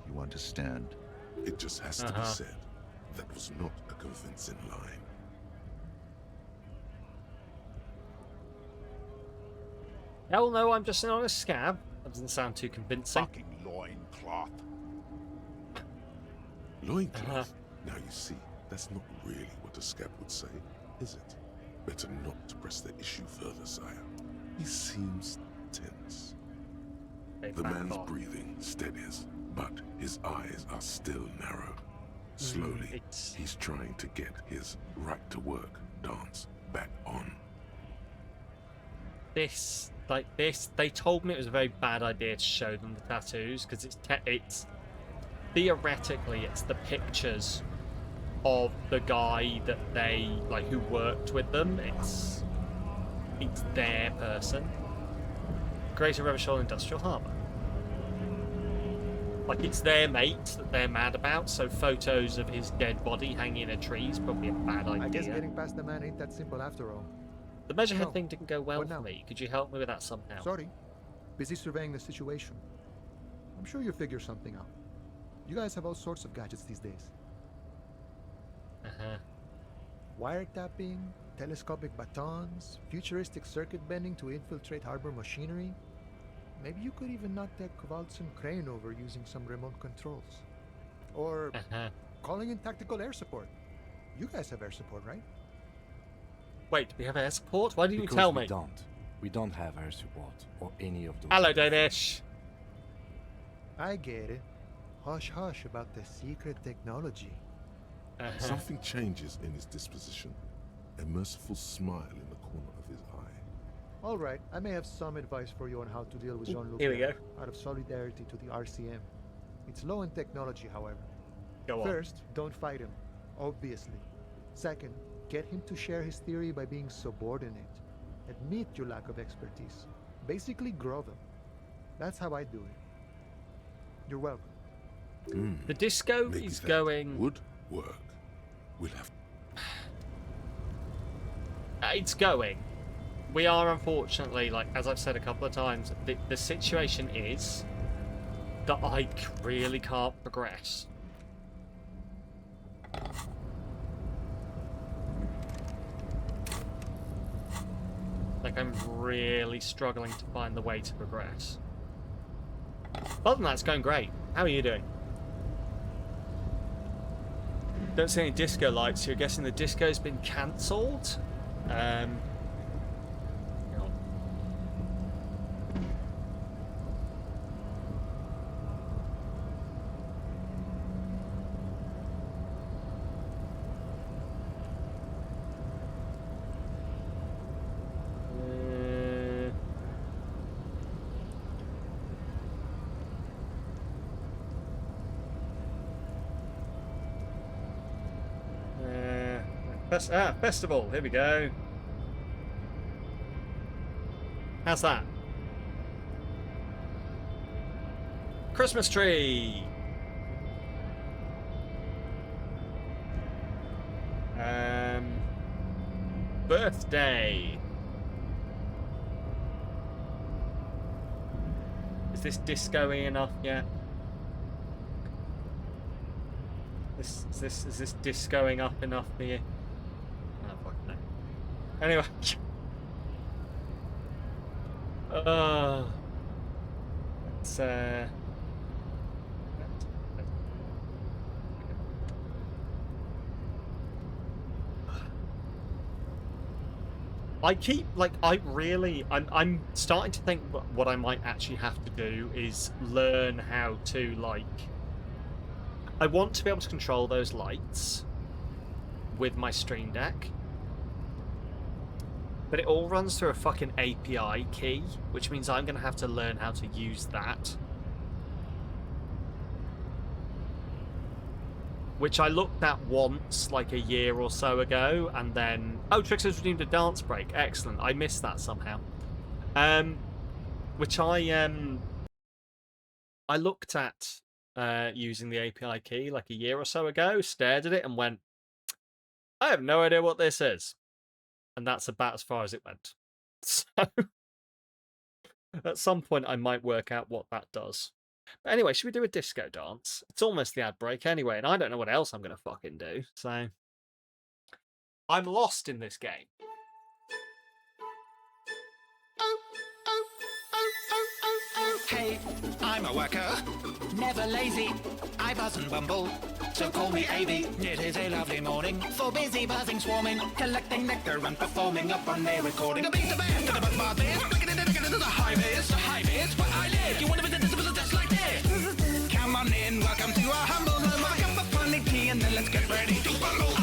You understand?
It just has to be said. That was not a convincing line.
Hell no, I'm just an honest scab. That doesn't sound too convincing.
Fucking loincloth.
Loincloth? Now you see, that's not really what a scab would say, is it? Better not to press the issue further, sire. He seems tense. The man's breathing steadies, but his eyes are still narrowed. Slowly, he's trying to get his right-to-work dance back on.
This, they told me it was a very bad idea to show them the tattoos, because it's theoretically, it's the pictures of the guy that they, like, who worked with them. It's their person. Greater Revachol Industrial Harbour. Like, it's their mate that they're mad about, so photos of his dead body hanging in a tree is probably a bad idea.
I guess getting past the man ain't that simple after all.
The measurehead
So,
thing didn't go well
what
for
now?
me. Could you help me with that somehow?
Sorry. Busy surveying the situation. I'm sure you'll figure something out. You guys have all sorts of gadgets these days.
Uh-huh.
Wiretapping, telescopic batons, futuristic circuit bending to infiltrate harbor machinery. Maybe you could even knock that Kowalson crane over using some remote controls. Or calling in tactical air support. You guys have air support, right?
Wait, do we have air support? Why didn't you
Because
tell
we
me?
don't. We don't have air support or any of those.
Hello,
other
Danish.
I get it. Hush hush about the secret technology.
Something changes in his disposition. A merciful smile in the corner of his eye.
All right, I may have some advice for you on how to deal with Jean-Luc
Here we go.
out of solidarity to the RCM. It's low in technology, however.
Go on.
First, don't fight him, obviously. Second, get him to share his theory by being subordinate. Admit your lack of expertise. Basically, grow them. That's how I do it. You're welcome.
The disco
Maybe
is
that
going...
would work. We'll have...
It's going. We are, unfortunately, like, as I've said a couple of times, the situation is that I really can't progress. Like, I'm really struggling to find the way to progress. Other than that, it's going great. How are you doing? Don't see any disco lights, so you're guessing the disco's been cancelled? Hang on. Festival, here we go. How's that? Christmas tree! Birthday! Is this disco-y enough yet? Is this discoing up enough for you? Oh, fuck no. Anyway. Let's, I keep, like, I'm starting to think what I might actually have to do is learn how to, like, I want to be able to control those lights with my Stream Deck. But it all runs through a fucking API key, which means I'm going to have to learn how to use that. Which I looked at once, like a year or so ago, and then... Oh, Trix has redeemed a dance break. Excellent. I missed that somehow. Which I looked at using the API key like a year or so ago, stared at it and went, I have no idea what this is. And that's about as far as it went. So, at some point I might work out what that does. But anyway, should we do a disco dance? It's almost the ad break anyway, and I don't know what else I'm going to fucking do, so... I'm lost in this game.
Hey, I'm a worker, never lazy. I buzz and bumble, so call me AB. It is a lovely morning for busy buzzing, swarming, collecting nectar and performing up on their recording. The beat the band, to the buzz bar this, breaking it into the high vis. The high vis, where I live. You want to visit this with a test like this? Come on in, welcome to our humble home. A cup of funny tea and then let's get ready to bubble.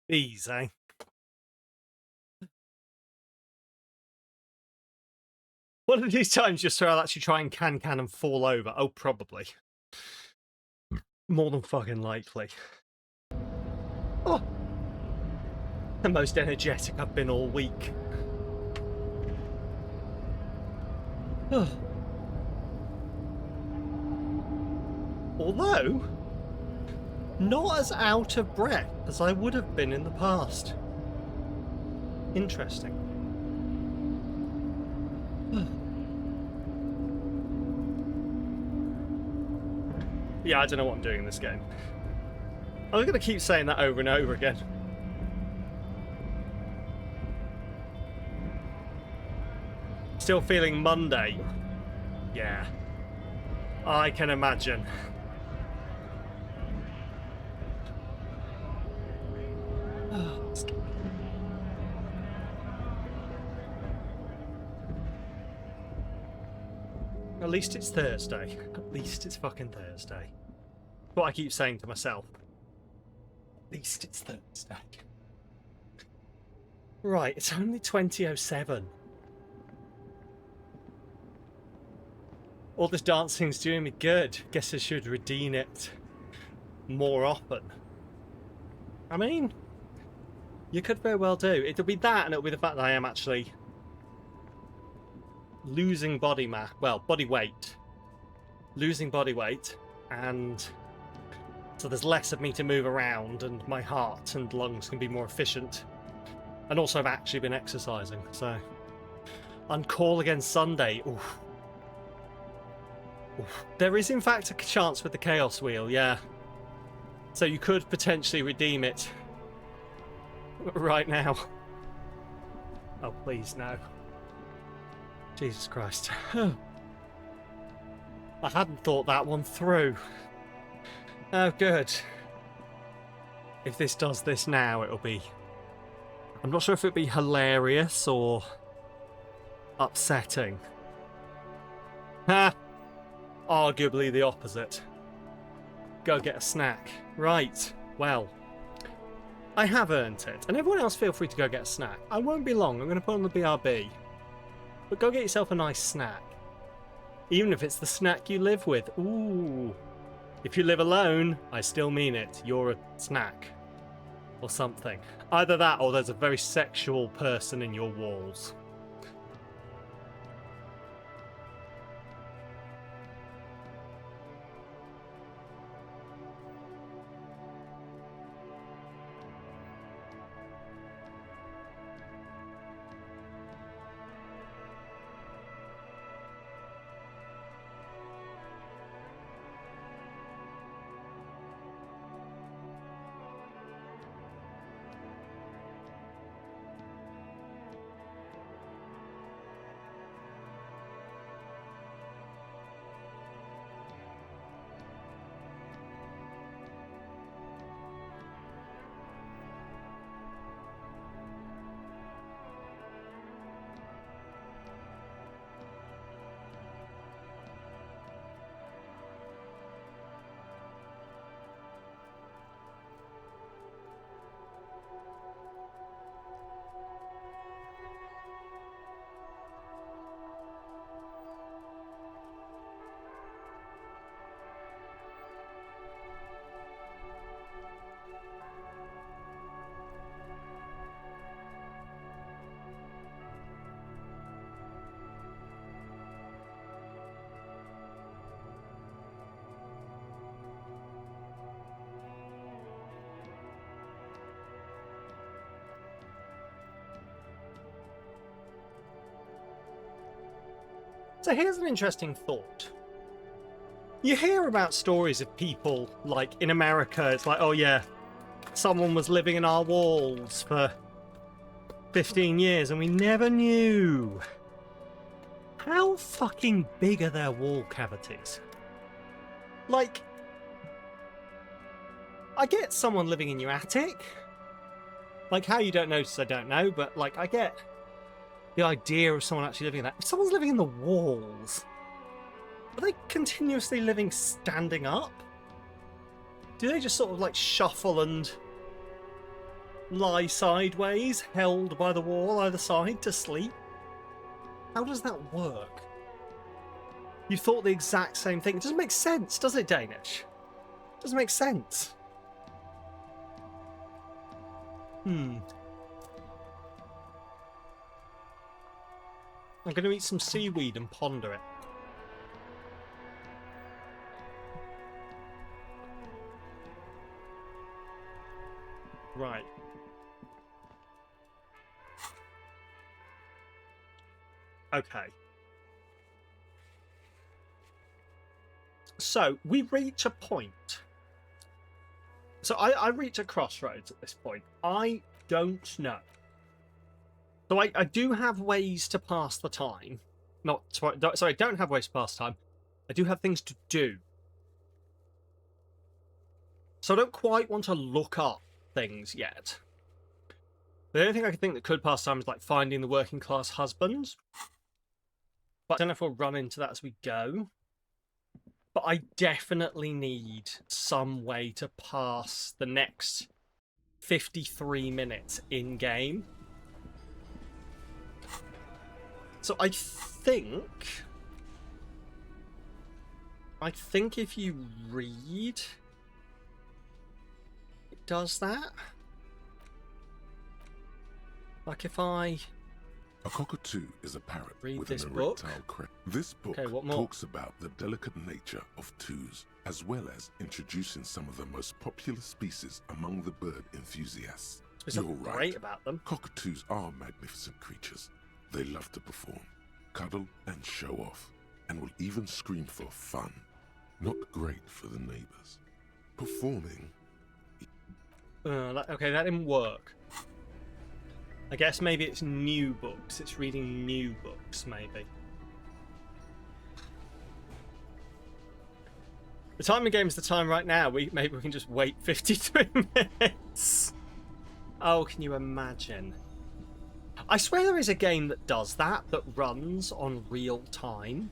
Bees, eh? One of these times just so I'll actually try and can and fall over. Oh, probably. More than fucking likely. Oh! The most energetic I've been all week. Oh. Although, not as out of breath as I would have been in the past. Interesting. Yeah, I don't know what I'm doing in this game. I'm going to keep saying that over and over again. Still feeling Monday? Yeah. I can imagine. At least it's Thursday. At least it's fucking Thursday. What I keep saying to myself. At least it's Thursday. Right, it's only 20:07. All this dancing's doing me good. Guess I should redeem it more often. I mean, you could very well do. It'll be that, and it'll be the fact that I am actually losing body mass, well, body weight. Losing body weight, and so there's less of me to move around, and my heart and lungs can be more efficient. And also I've actually been exercising, so... On call again Sunday, oof. Oof. There is in fact a chance with the Chaos Wheel, yeah. So you could potentially redeem it right now. Oh, please, no. Jesus Christ. I hadn't thought that one through. Oh, good. If this does this now, it'll be... I'm not sure if it'll be hilarious or upsetting. Ha! Arguably the opposite. Go get a snack. Right, well. I have earned it. And everyone else feel free to go get a snack. I won't be long. I'm going to put on the BRB. But go get yourself a nice snack. Even if it's the snack you live with. Ooh. If you live alone, I still mean it. You're a snack. Or something. Either that or there's a very sexual person in your walls. So here's an interesting thought. You hear about stories of people, like in America, it's like, oh yeah, someone was living in our walls for 15 years and we never knew. How fucking big are their wall cavities? Like, I get someone living in your attic. Like, how you don't notice, I don't know, but like, I get the idea of someone actually living in that. If someone's living in the walls, are they continuously living standing up? Do they just sort of like shuffle and lie sideways, held by the wall either side to sleep? How does that work? You thought the exact same thing. It doesn't make sense, does it, Danish? It doesn't make sense. I'm going to eat some seaweed and ponder it. Right. Okay. So, we reach a point. So, I reach a crossroads at this point. I don't know. So, I do have ways to pass the time. Sorry, I don't have ways to pass the time. I do have things to do. So, I don't quite want to look up things yet. The only thing I can think that could pass time is like finding the working class husband. But I don't know if we'll run into that as we go. But I definitely need some way to pass the next 53 minutes in-game. So I think if you read, it does that. Like if I...
A cockatoo is a parrot
read
with
this
an
book.
erectile crest. This book talks about the delicate nature of twos, as well as introducing some of the most popular species among the bird enthusiasts.
You're right. Great about them.
Cockatoos are magnificent creatures. They love to perform, cuddle and show off, and will even scream for fun. Not great for the neighbors. Performing...
okay, that didn't work. I guess maybe it's new books. It's reading new books, maybe. The time in game is the time right now. Maybe we can just wait 53 minutes. Oh, can you imagine? I swear there is a game that does that runs on real time.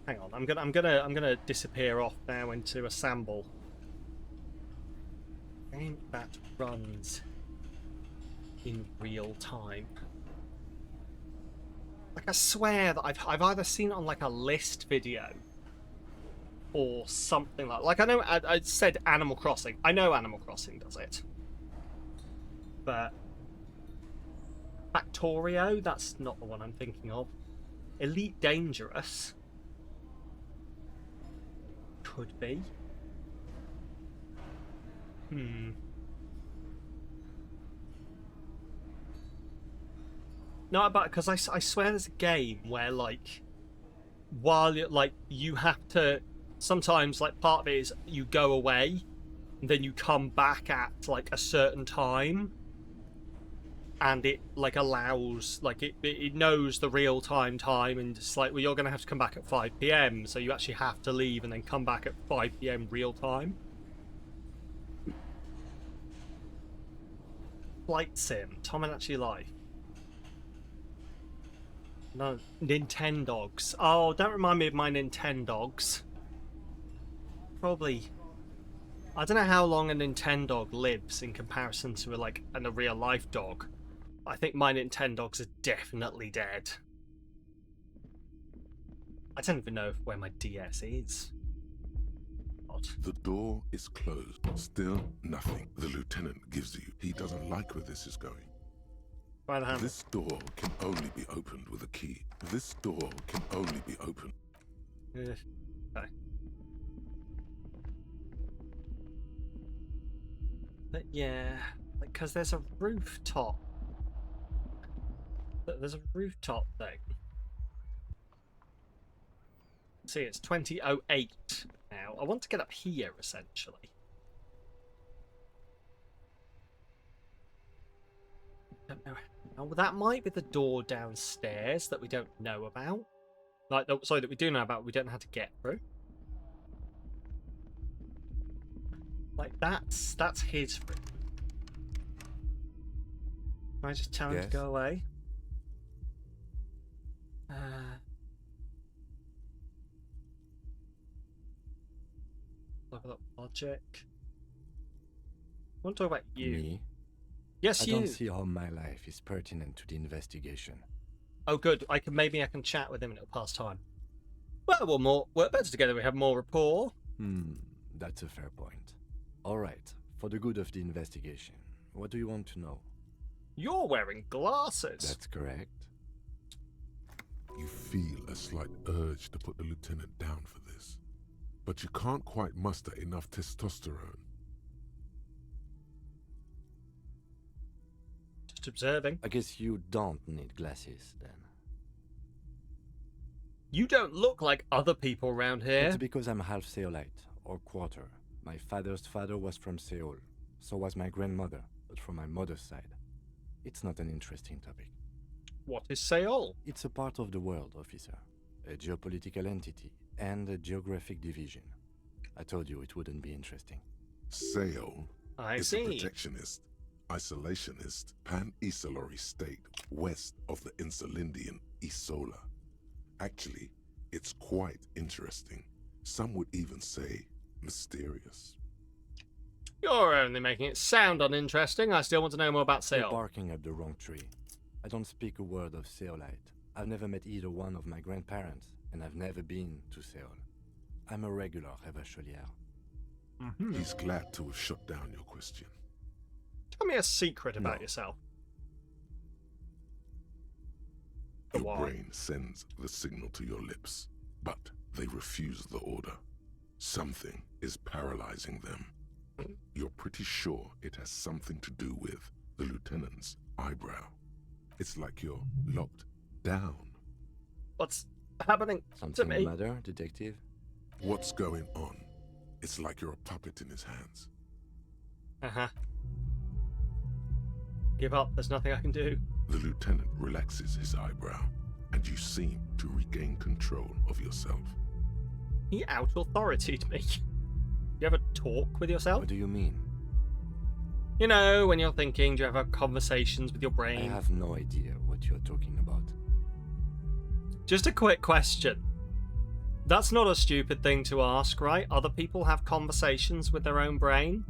Hang on, I'm gonna disappear off now into a sample. Game that runs in real time. Like I swear that I've either seen it on like a list video or something like I know I said Animal Crossing. I know Animal Crossing does it. But Factorio, that's not the one I'm thinking of. Elite Dangerous could be. No, but because I swear there's a game where like while you have to sometimes like part of it is you go away and then you come back at like a certain time and it like allows like it knows the real time and it's like, well, you're gonna have to come back at 5 PM, so you actually have to leave and then come back at 5 PM real time. Flight Sim, Tom and Actually Life. No, Nintendogs. Oh, don't remind me of my Nintendogs. Probably. I don't know how long a Nintendog lives in comparison to a real life dog. I think my Nintendogs are definitely dead. I don't even know where my DS is. What?
The door is closed. Still nothing. The lieutenant gives you. He doesn't like where this is going.
By the hand.
This door can only be opened with a key. This door can only be opened.
Okay. But yeah, because there's a rooftop. There's a rooftop thing. See, it's 20:08 now. I want to get up here, essentially. Don't know. Oh, that might be the door downstairs that we don't know about. Sorry, that we do know about, we don't know how to get through. Like, that's his room. Can I just tell him to go away? Level up logic. want to talk about you.
Me?
Yes,
I
you.
don't see how my life is pertinent to the investigation.
Oh, good. Maybe I can chat with him and it'll pass time. Well, we'll work better together. We have more rapport.
That's a fair point. All right, for the good of the investigation, what do you want to know?
You're wearing glasses.
That's correct.
You feel a slight urge to put the lieutenant down for this, but you can't quite muster enough testosterone.
Just observing.
I guess you don't need glasses, then.
You don't look like other people around here.
It's because I'm half Seolite, or quarter. My father's father was from Seoul. So was my grandmother, but from my mother's side. It's not an interesting topic.
What is Seoul?
It's a part of the world, officer. A geopolitical entity, and a geographic division. I told you it wouldn't be interesting.
Seoul is
see.
a protectionist, isolationist, pan-Isolari state west of the Insulindian Isola. Actually, it's quite interesting. Some would even say mysterious.
You're only making it sound uninteresting. I still want to know more about
You're
Seoul.
barking up the wrong tree. I don't speak a word of Seolite. I've never met either one of my grandparents, and I've never been to Seoul. I'm a regular Revacholier.
He's glad to have shut down your question.
Tell me a secret about
No.
yourself.
Your
Why?
brain sends the signal to your lips, but they refuse the order. Something is paralyzing them. You're pretty sure it has something to do with the lieutenant's eyebrow. It's like you're locked down.
What's happening
Something
to
the
me?
matter, detective?
What's going on? It's like you're a puppet in his hands.
Give up. There's nothing I can do.
The lieutenant relaxes his eyebrow, and you seem to regain control of yourself.
He out-authoritied me. You ever talk with yourself?
What do you mean?
You know, when you're thinking, do you ever have conversations with your
I
brain?
have no idea what you're talking about.
Just a quick question. That's not a stupid thing to ask, right? Other people have conversations with their own brain?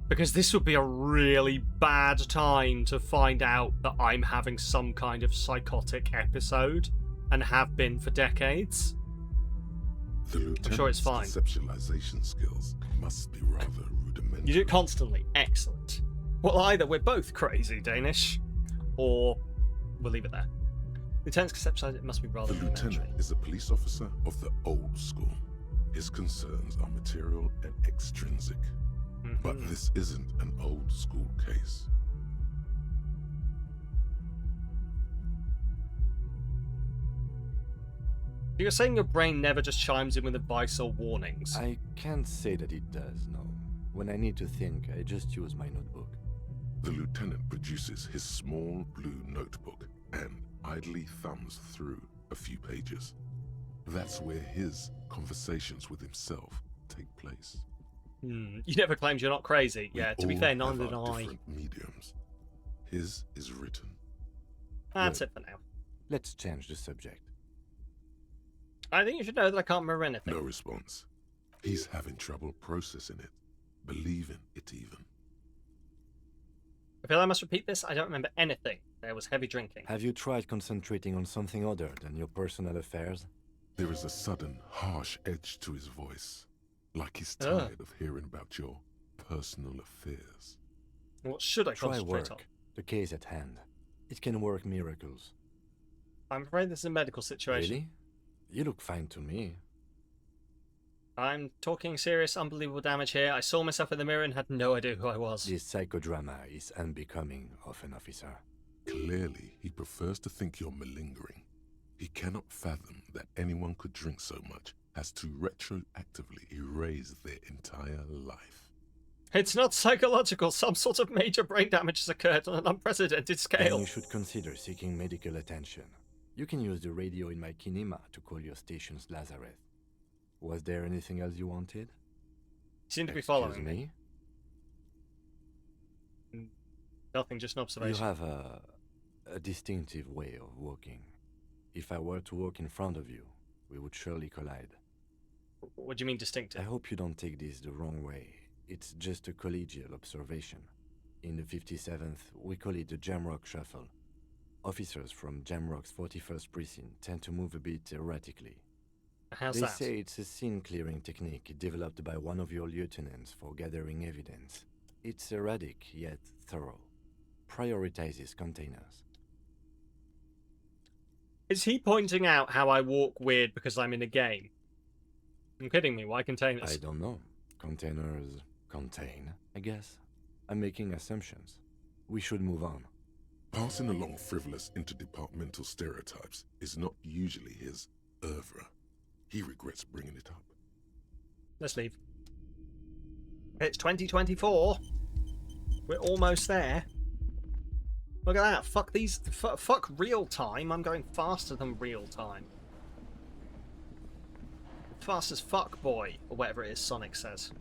Because this would be a really bad time to find out that I'm having some kind of psychotic episode, and have been for decades.
The lieutenant's
sure it's fine.
conceptualization skills must be rather rudimentary.
You do it constantly. Excellent. Well, either we're both crazy, Danish, or we'll leave it there. Lieutenant's conceptualization must be rather
The
rudimentary.
lieutenant is a police officer of the old school. His concerns are material and extrinsic. But this isn't an old school case.
You're saying your brain never just chimes in with advice or warnings?
I can't say that it does, no. When I need to think, I just use my notebook.
The lieutenant produces his small blue notebook and idly thumbs through a few pages. That's where his conversations with himself take place.
You never claimed you're not crazy.
We
Yeah, to be
all
fair,
have
neither did
our
I.
different mediums. His is written.
That's it for now.
Let's change the subject.
I think you should know that I can't remember anything.
No response. He's having trouble processing it, believing it even.
I feel I must repeat this. I don't remember anything. There was heavy drinking.
Have you tried concentrating on something other than your personal affairs?
There is a sudden, harsh edge to his voice, like he's tired of hearing about your personal affairs.
What should I
Try
concentrate on?
work. The case at hand. It can work miracles.
I'm afraid this is a medical situation.
Really? You look fine to me.
I'm talking serious, unbelievable damage here. I saw myself in the mirror and had no idea who I was.
This psychodrama is unbecoming of an officer.
Clearly, he prefers to think you're malingering. He cannot fathom that anyone could drink so much as to retroactively erase their entire life.
It's not psychological. Some sort of major brain damage has occurred on an unprecedented
Then
scale.
you should consider seeking medical attention. You can use the radio in my kinema to call your station's Lazareth. Was there anything else you wanted?
You seem to be
Excuse
following me. Nothing, just an
You
observation.
have a distinctive way of walking. If I were to walk in front of you, we would surely collide.
What do you mean distinctive?
I hope you don't take this the wrong way. It's just a collegial observation. In the 57th, we call it the Jamrock Shuffle. Officers from Jamrock's 41st Precinct tend to move a bit erratically.
How's
They
that?
say it's a scene-clearing technique developed by one of your lieutenants for gathering evidence. It's erratic, yet thorough. Prioritizes containers.
Is he pointing out how I walk weird because I'm in a game? You're kidding me, why containers?
I don't know. Containers contain, I guess. I'm making assumptions. We should move on.
Passing along frivolous interdepartmental stereotypes is not usually his oeuvre. He regrets bringing it up.
Let's leave. It's 2024. We're almost there. Look at that. Fuck these. Fuck real time. I'm going faster than real time. Fast as fuck, boy. Or whatever it is Sonic says.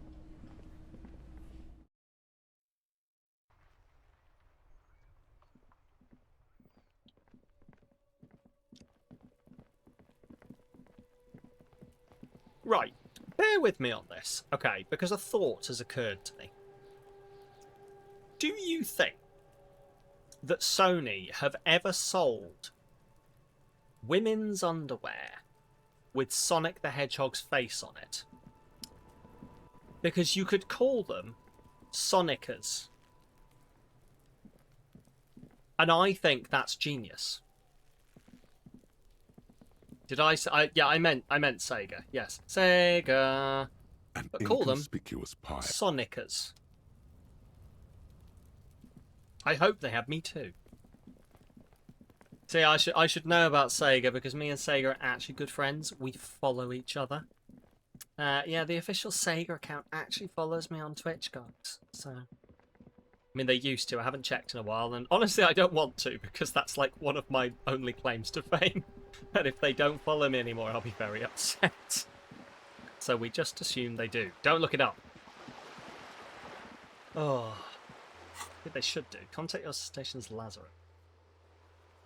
Right. Bear with me on this. Okay, because a thought has occurred to me. Do you think that Sony have ever sold women's underwear with Sonic the Hedgehog's face on it? Because you could call them Sonicers. And I think that's genius. Did I say? Yeah, I meant Sega. Yes, Sega. But call them Sonicers. I hope they have me too. See, I should know about Sega because me and Sega are actually good friends. We follow each other. Yeah, the official Sega account actually follows me on Twitch, guys. So, I mean, they used to. I haven't checked in a while, and honestly, I don't want to because that's like one of my only claims to fame. And if they don't follow me anymore, I'll be very upset. So we just assume they do. Don't look it up. Oh, I think they should do. Contact your station's Lazarus.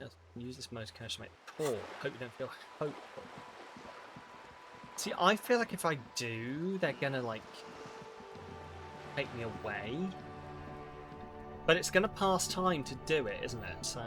Yes, use this most cash to make call. Hope you don't feel hopeful. See, I feel like if I do, they're gonna like take me away. But it's gonna pass time to do it, isn't it? So.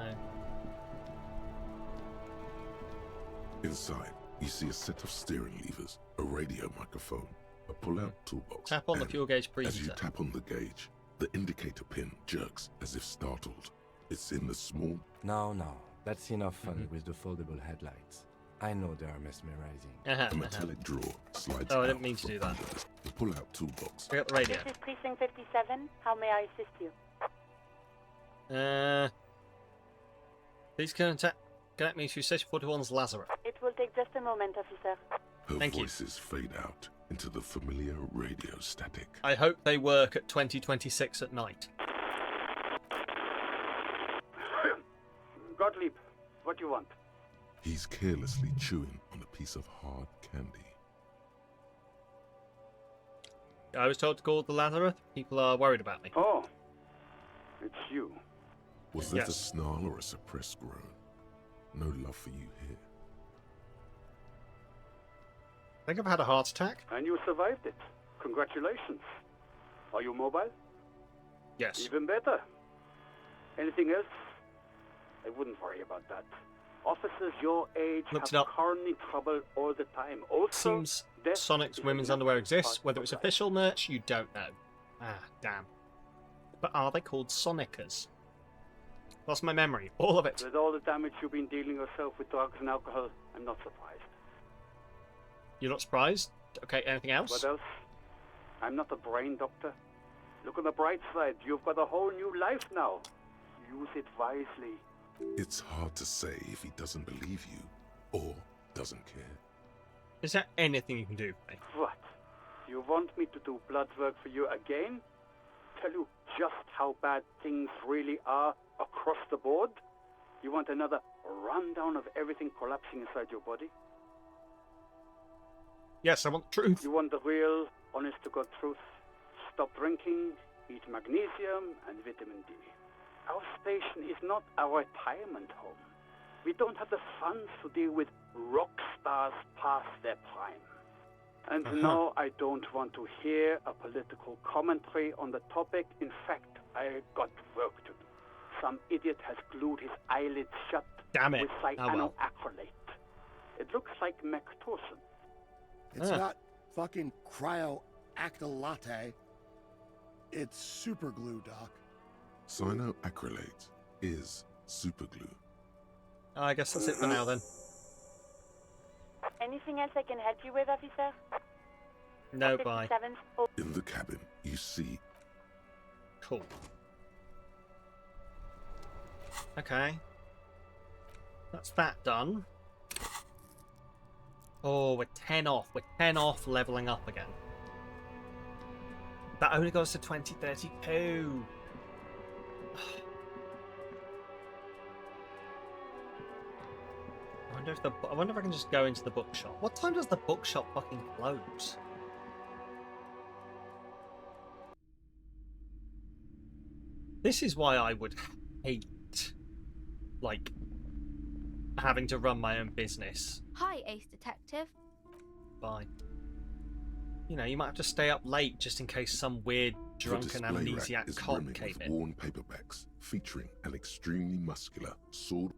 Inside, you see a set of steering levers, a radio microphone, a pull-out toolbox.
Tap on the fuel gauge preheater.
As you tap on the gauge, the indicator pin jerks as if startled. It's in the small...
No, that's enough fun with the foldable headlights. I know they are mesmerizing.
A metallic drawer slides
I
out
didn't mean to do that.
The pull-out toolbox.
I got the radio.
This is Precinct 57. How may I assist you?
Please connect me to Station 41's Lazarus.
It will take just a moment, officer.
Her voices fade out into the familiar radio static.
I hope they work at 2026 at night.
Gottlieb, what do you want?
He's carelessly chewing on a piece of hard candy.
I was told to call the Lazarus. People are worried about me.
Oh, it's you.
Was that a snarl or a suppressed groan? No love for you here.
I think I've had a heart attack.
And you survived it. Congratulations. Are you mobile?
Yes.
Even better. Anything else? I wouldn't worry about that. Officers your age have coronary trouble all the time. Also,
seems Sonic's women's underwear exists. Whether it's official merch, you don't know. Ah, damn. But are they called Sonicers? Lost my memory. All of it.
With all the damage you've been dealing yourself with drugs and alcohol, I'm not surprised.
You're not surprised? Okay, anything else?
What else? I'm not a brain doctor. Look on the bright side. You've got a whole new life now. Use it wisely.
It's hard to say if he doesn't believe you or doesn't care.
Is there anything you can do for me?
What? You want me to do blood work for you again? Tell you just how bad things really are across the board? You want another rundown of everything collapsing inside your body?
Yes, I want the truth.
You want the real, honest-to-God truth? Stop drinking, eat magnesium and vitamin D. Our station is not a retirement home. We don't have the funds to deal with rock stars past their prime. And no, I don't want to hear a political commentary on the topic. In fact, I got work to do. Some idiot has glued his eyelids shut with cyanoacrylate. It looks like Mactorson.
It's not fucking cryoacrylate. It's super glue, Doc.
Cyanoacrylate is superglue.
I guess that's it for now then.
Anything else I can help you with, officer?
No, bye.
In the cabin, you see.
Cool. Okay. That's that done. Oh, we're 10 off. We're 10 off leveling up again. That only goes to 2032. I wonder if I can just go into the bookshop. What time does the bookshop fucking close? This is why I would hate, like, having to run my own business.
Hi, Ace Detective.
Bye. You know, you might have to stay up late just in case some weird drunken amnesiac cop came in.
Worn paperbacks featuring an extremely muscular sword.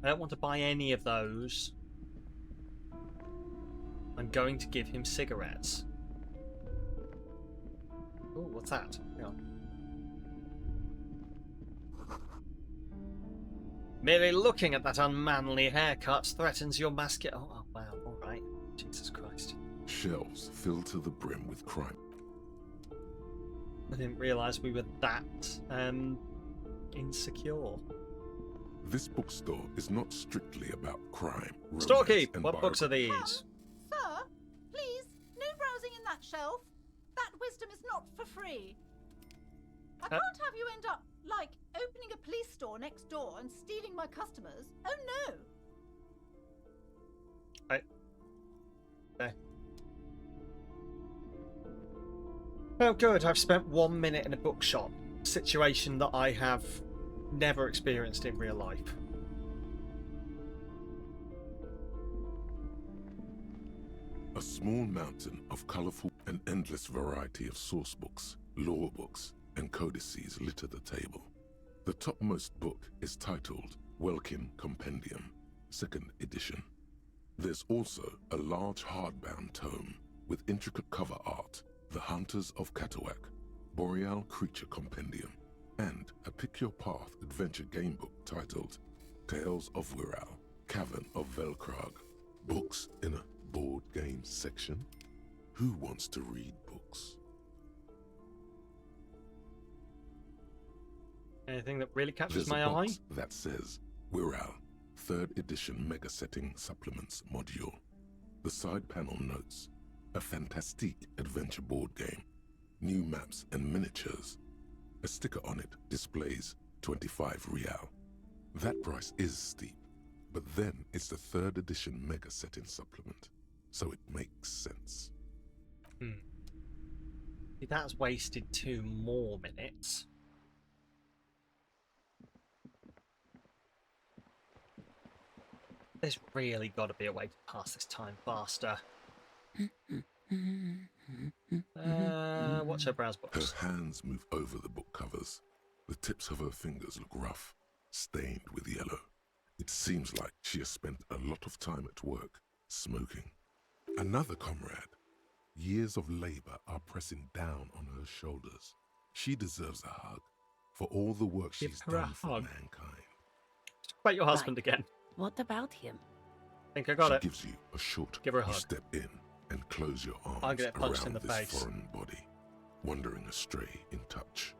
I don't want to buy any of those. I'm going to give him cigarettes. Oh, what's that? Hang on. Merely looking at that unmanly haircut threatens your masculine. Oh, wow, alright. Jesus Christ.
Shelves filled to the brim with crime.
I didn't realise we were that, insecure.
This bookstore is not strictly about crime.
Storekeep, what books are these?
Sir, please, no browsing in that shelf. That wisdom is not for free. I can't have you end up, like, opening a police store next door and stealing my customers. Oh, no.
Okay. Oh, good. I've spent 1 minute in a bookshop. Situation that I have never experienced in real life.
A small mountain of colourful and endless variety of source books, law books, and codices litter the table. The topmost book is titled Welkin Compendium, 2nd edition. There's also a large hardbound tome with intricate cover art, The Hunters of Catawak, Boreal Creature Compendium, and a Pick Your Path adventure game book titled Tales of Wirral, Cavern of Velkrag. Books in a board game section? Who wants to read books?
Anything that really catches
There's
my
a
eye?
box that says Wirral, 3rd edition Mega Setting Supplements Module. The side panel notes, a fantastique adventure board game, new maps and miniatures. A sticker on it displays 25 real. That price is steep, but then it's the 3rd edition Mega Setting Supplement, so it makes sense.
See, that's wasted 2 more minutes. There's really got to be a way to pass this time faster. Watch her browse books.
Her hands move over the book covers. The tips of her fingers look rough, stained with yellow. It seems like she has spent a lot of time at work, smoking. Another comrade. Years of labor are pressing down on her shoulders. She deserves a hug for all the work she's done for mankind.
Talk about your husband again.
What about him?
Think I got it.
She gives you a short.
Give her a hug.
You step in and close your
I'll
arms
get punched
around
in the
this
face.
foreign body, wandering astray in touch.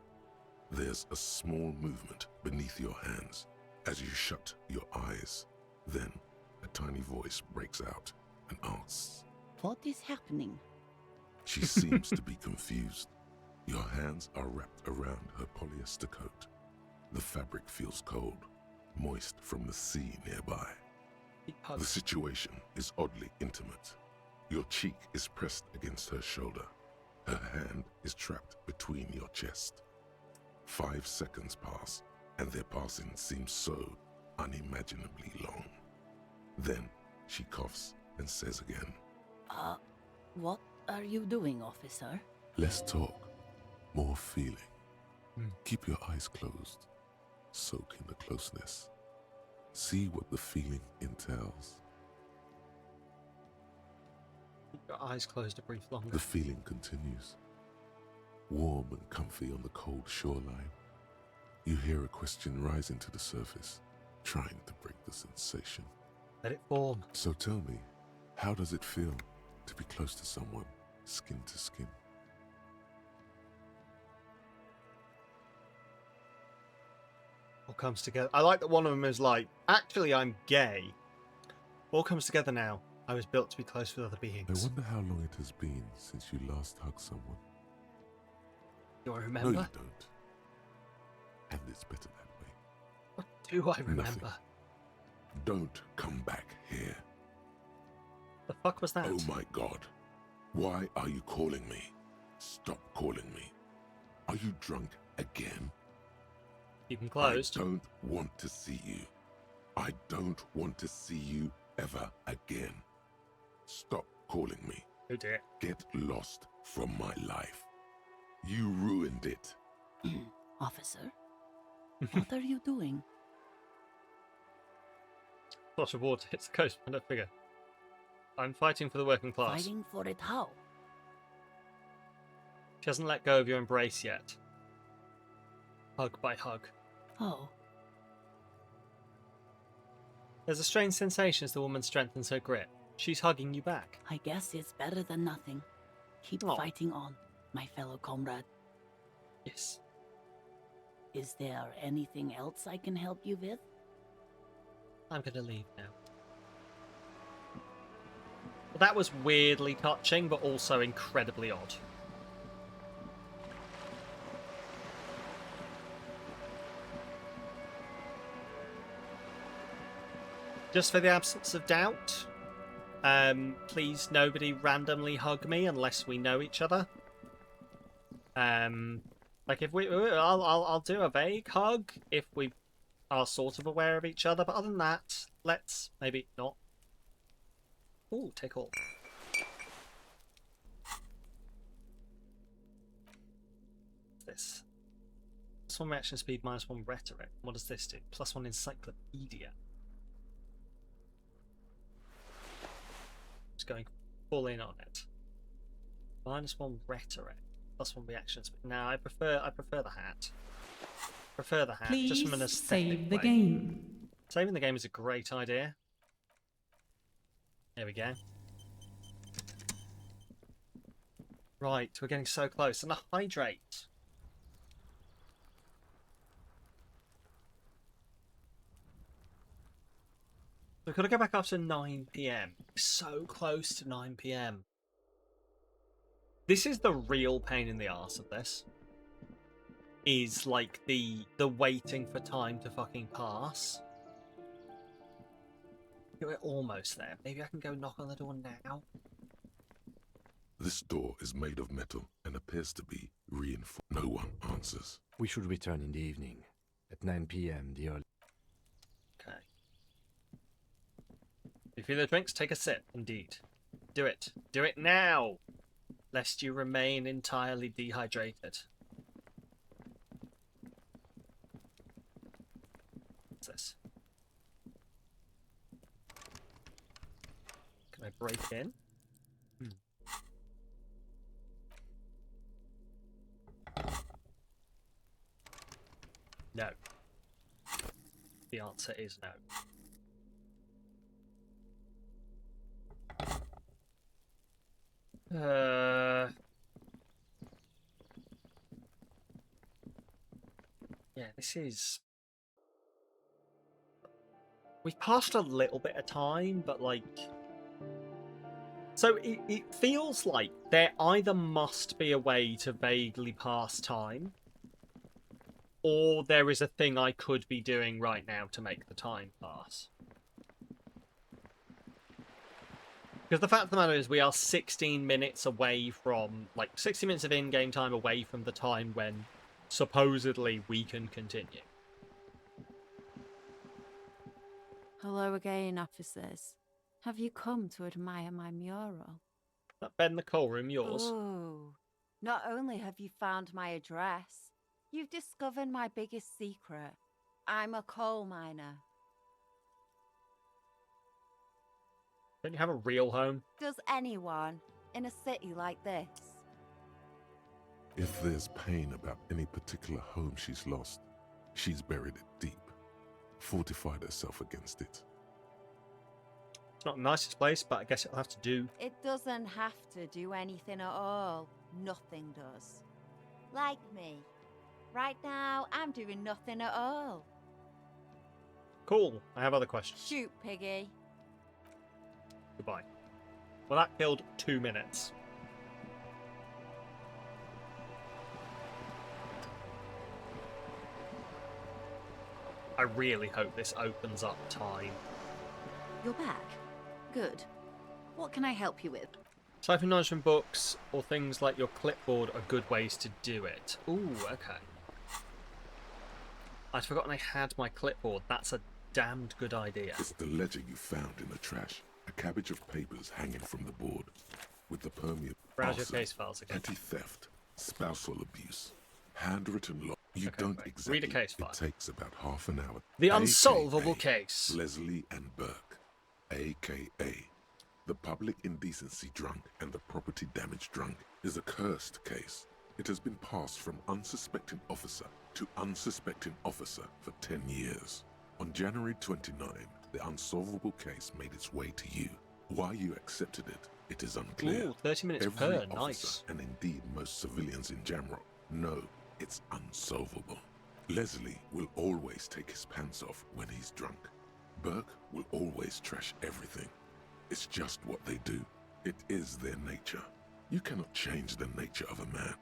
There's a small movement beneath your hands as you shut your eyes. Then a tiny voice breaks out and asks,
What is happening?
She seems to be confused. Your hands are wrapped around her polyester coat. The fabric feels cold, moist from the sea nearby. The situation is oddly intimate. Your cheek is pressed against her shoulder. Her hand is trapped between your chest. 5 seconds pass, and their passing seems so unimaginably long. Then she coughs and says again,
What are you doing, officer?
Less talk, more feeling. Keep your eyes closed. Soak in the closeness. See what the feeling entails.
Keep your eyes closed a brief longer.
The feeling continues. Warm and comfy on the cold shoreline. You hear a question rising to the surface, trying to break the sensation.
Let it form.
So tell me, how does it feel to be close to someone, skin to skin?
All comes together. I like that one of them is like, actually, I'm gay. All comes together now. I was built to be close with other beings.
I wonder how long it has been since you last hugged someone.
Do I remember?
No, you don't. And it's better that way.
What do I remember?
Nothing. Don't come back here.
The fuck was that?
Oh my God. Why are you calling me? Stop calling me. Are you drunk again?
Keep them closed.
I don't want to see you. I don't want to see you ever again. Stop calling me.
Oh dear.
Get lost from my life. You ruined it.
Officer, what are you doing?
Flash of water hits the coast. I don't figure. I'm fighting for the working class.
Fighting for it how?
She hasn't let go of your embrace yet. Hug by hug.
Oh.
There's a strange sensation as the woman strengthens her grip. She's hugging you back.
I guess it's better than nothing. Keep fighting on, my fellow comrade.
Yes.
Is there anything else I can help you with?
I'm gonna leave now. Well, that was weirdly touching, but also incredibly odd. Just for the absence of doubt, please nobody randomly hug me unless we know each other. Like if I'll do a vague hug if we are sort of aware of each other, but other than that, let's maybe not. Ooh, take all. This. +1 reaction speed, -1 rhetoric. What does this do? +1 encyclopedia. Just going full in on it. -1 rhetoric. +1 reaction speed. No, I prefer the hat. Prefer the hat.
Please
just from an aesthetic
save the
way.
game.
Saving the game is a great idea. There we go. Right, we're getting so close. And a hydrate. We've got to go back up to 9 PM. So close to 9 PM. This is the real pain in the arse of this. Is like the waiting for time to fucking pass. We're almost there. Maybe I can go knock on the door now.
This door is made of metal and appears to be reinforced. No one answers.
We should return in the evening. At 9 PM, the early...
Okay. If you feel the drinks, take a sip. Indeed. Do it. Do it now! Lest you remain entirely dehydrated. What's this? Can I break in? No. The answer is no. Yeah, this is... We've passed a little bit of time, but like... So it feels like there either must be a way to vaguely pass time, or there is a thing I could be doing right now to make the time pass. Because the fact of the matter is we are 16 minutes away from, like, 60 minutes of in-game time away from the time when supposedly we can continue.
Hello again, officers. Have you come to admire my mural?
That bed in the coal room yours?
Ooh. Not only have you found my address, you've discovered my biggest secret. I'm a coal miner.
Don't you have a real home?
Does anyone in a city like this?
If there's pain about any particular home she's lost, she's buried it deep, fortified herself against it.
It's not the nicest place, but I guess it'll have to do.
It doesn't have to do anything at all. Nothing does. Like me. Right now, I'm doing nothing at all.
Cool. I have other questions.
Shoot, piggy.
Goodbye. Well, that killed 2 minutes. I really hope this opens up time.
You're back. Good. What can I help you with?
Typing knowledge from books or things like your clipboard are good ways to do it. Ooh, okay. I'd forgotten I had my clipboard. That's a damned good idea.
It's the ledger you found in the trash. A cabbage of papers hanging from the board. With the permeable
Browse your case files again.
petty theft, spousal abuse, handwritten law. You don't exactly.
Read a case file.
It takes about half an hour.
The unsolvable case.
Leslie and Burke, a.k.a. The public indecency drunk and the property damage drunk, is a cursed case. It has been passed from unsuspecting officer to unsuspecting officer for 10 years. On January 29, the unsolvable case made its way to you. Why you accepted it is unclear.
Ooh, 30 minutes
Every
per,
officer,
nice.
and indeed most civilians in general, know it's unsolvable. Leslie will always take his pants off when he's drunk. Burke will always trash everything. It's just what they do. It is their nature. You cannot change the nature of a man.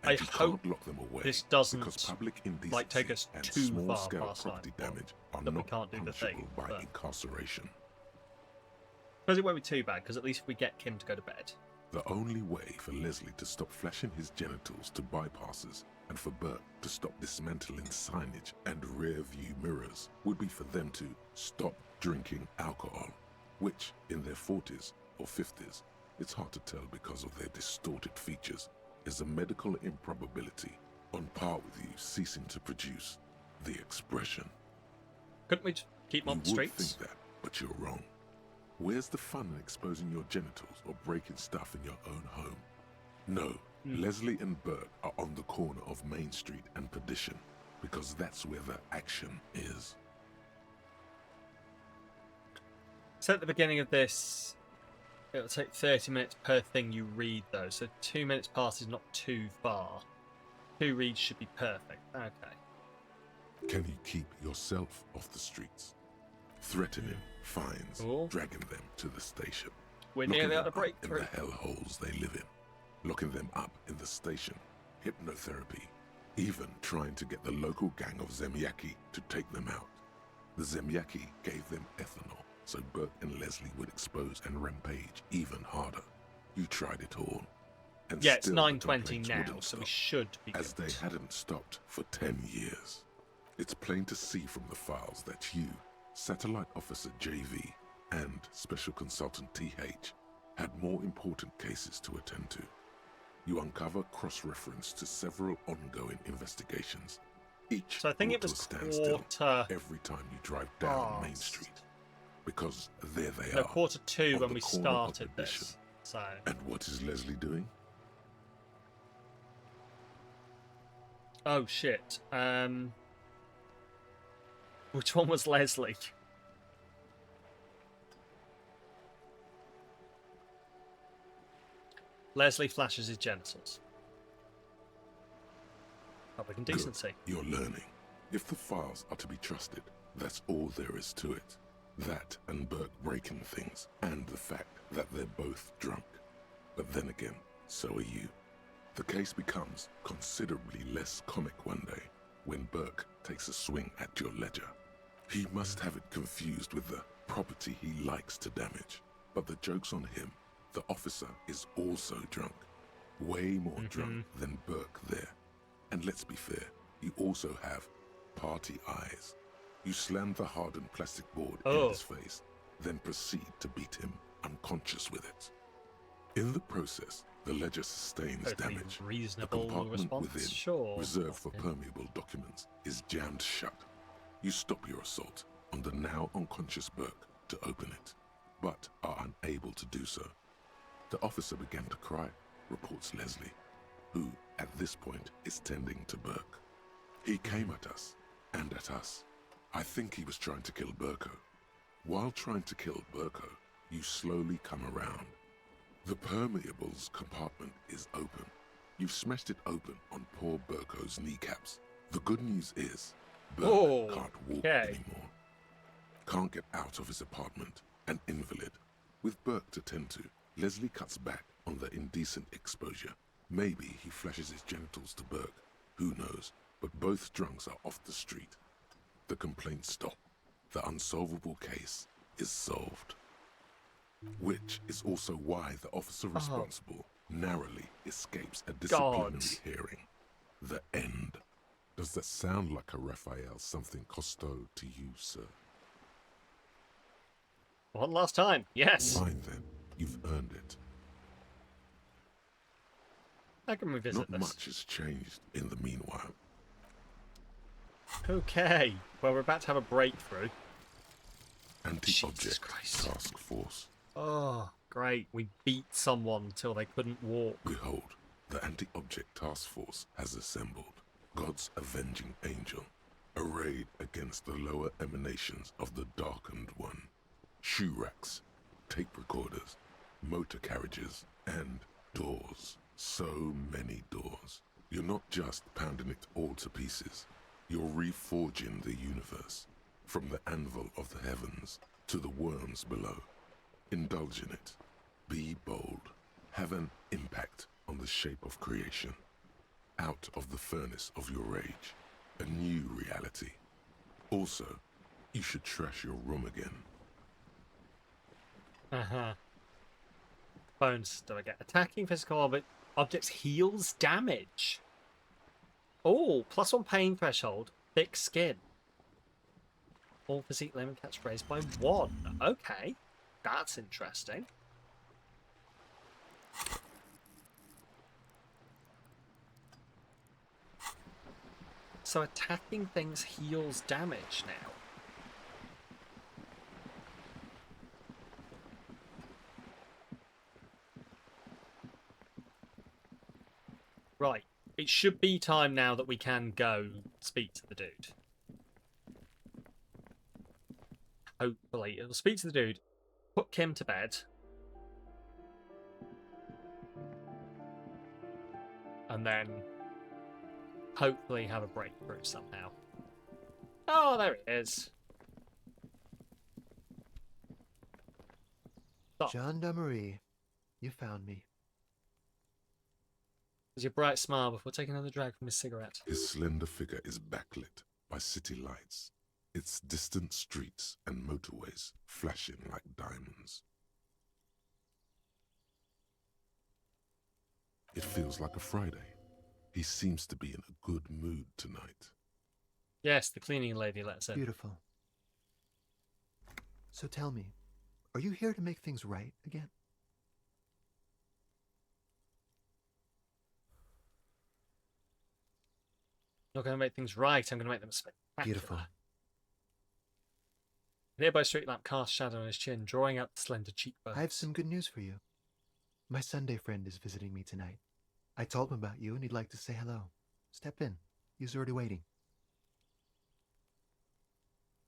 And
I
you
hope
can't lock them away
this doesn't
because public indecency
like take us
and
too far
small-scale
past
property
that
damage are
that we
not
can't do the
punishable
thing,
by
but-
incarceration.
Suppose it won't be too bad, because at least if we get Kim to go to bed.
The only way for Leslie to stop flashing his genitals to bypasses and for Burke to stop dismantling signage and rear-view mirrors would be for them to stop drinking alcohol, which, in their 40s or 50s, it's hard to tell because of their distorted features, is a medical improbability on par with you ceasing to produce the expression.
Couldn't we just keep them on the
You would
streets?
think that, but you're wrong. Where's the fun in exposing your genitals or breaking stuff in your own home? No, Leslie and Burke are on the corner of Main Street and Perdition, because that's where the action is.
So at the beginning of this, it'll take 30 minutes per thing you read, though. So 2 minutes past is not too far. 2 reads should be perfect. Okay.
Can you keep yourself off the streets? Threatening fines, dragging them to the station.
We're
locking
nearly
them
at a
up in
breakthrough.
the hellholes they live in. Locking them up in the station. Hypnotherapy. Even trying to get the local gang of Zemyaki to take them out. The Zemyaki gave them ethanol, so Burke and Leslie would expose and rampage even harder. You tried it all. And
Yeah, it's
still the
9:20
complaints
now,
wouldn't
so we
stop,
should be
as
good.
they hadn't stopped for 10 years. It's plain to see from the files that you, Satellite Officer JV, and Special Consultant TH had more important cases to attend to. You uncover cross-reference to several ongoing investigations, each
So I think
brought
it
to
was
a standstill
quarter
every time you drive down Main
past.
Street, because there they
No,
are.
quarter 2
on
when
the
we
corner of
started
Perdition.
this. So
And what is Leslie doing?
oh shit. Which one was Leslie? Leslie flashes his genitals. Public indecency.
Good. You're learning. If the files are to be trusted, that's all there is to it. That and Burke breaking things, and the fact that they're both drunk. But then again, so are you. The case becomes considerably less comic one day when Burke takes a swing at your ledger. He must have it confused with the property he likes to damage. But the joke's on him. The officer is also drunk. Way more drunk than Burke there. And let's be fair, you also have party eyes. You slam the hardened plastic board in his face, then proceed to beat him unconscious with it. In the process, the ledger sustains
Hopefully
damage.
reasonable
the compartment
response,
within,
sure.
reserved for permeable documents, is jammed shut. You stop your assault on the now unconscious Burke to open it, but are unable to do so. The officer began to cry, reports Leslie, who, at this point, is tending to Burke. He came at us, and at us. I think he was trying to kill Burko. While trying to kill Burko, you slowly come around. The permeables compartment is open. You've smashed it open on poor Burko's kneecaps. The good news is, Burke can't walk anymore. Can't get out of his apartment, an invalid. With Burke to tend to, Leslie cuts back on the indecent exposure. Maybe he flashes his genitals to Burke, who knows, but both drunks are off the street. The complaints stop. The unsolvable case is solved. Which is also why the officer responsible narrowly escapes a disciplinary hearing. The end. Does that sound like a Raphael something Costo to you, sir?
One last time, yes.
Fine then, you've earned it.
I can revisit
Not
this.
much has changed in the meanwhile.
Okay, well, we're about to have a breakthrough.
Anti-object task force.
Oh, great. We beat someone till they couldn't walk.
Behold, the anti-object task force has assembled. God's avenging angel, arrayed against the lower emanations of the darkened one. Shoe racks, tape recorders, motor carriages, and doors. So many doors. You're not just pounding it all to pieces. You're reforging the universe, from the anvil of the heavens to the worms below. Indulge in it. Be bold. Have an impact on the shape of creation. Out of the furnace of your rage. A new reality. Also, you should trash your room again.
Bones, do I get? Attacking physical objects heals damage. Oh, +1 pain threshold. Thick skin. All physique limit catch raised by 1. Okay. That's interesting. So attacking things heals damage now. Right. It should be time now that we can go speak to the dude. Hopefully. It'll speak to the dude, put Kim to bed, and then hopefully have a breakthrough somehow. Oh, there it is. Stop.
Gendarmerie, you found me.
There's your bright smile before taking another drag from his cigarette.
His slender figure is backlit by city lights, its distant streets and motorways flashing like diamonds. It feels like a Friday. He seems to be in a good mood tonight.
Yes, the cleaning lady lets in.
Beautiful. So tell me, are you here to make things right again?
I'm not going to make things right, I'm going to make them spectacular.
Beautiful.
A nearby street lamp casts shadow on his chin, drawing out the slender cheekbones.
I have some good news for you. My Sunday friend is visiting me tonight. I told him about you and he'd like to say hello. Step in. He's already waiting.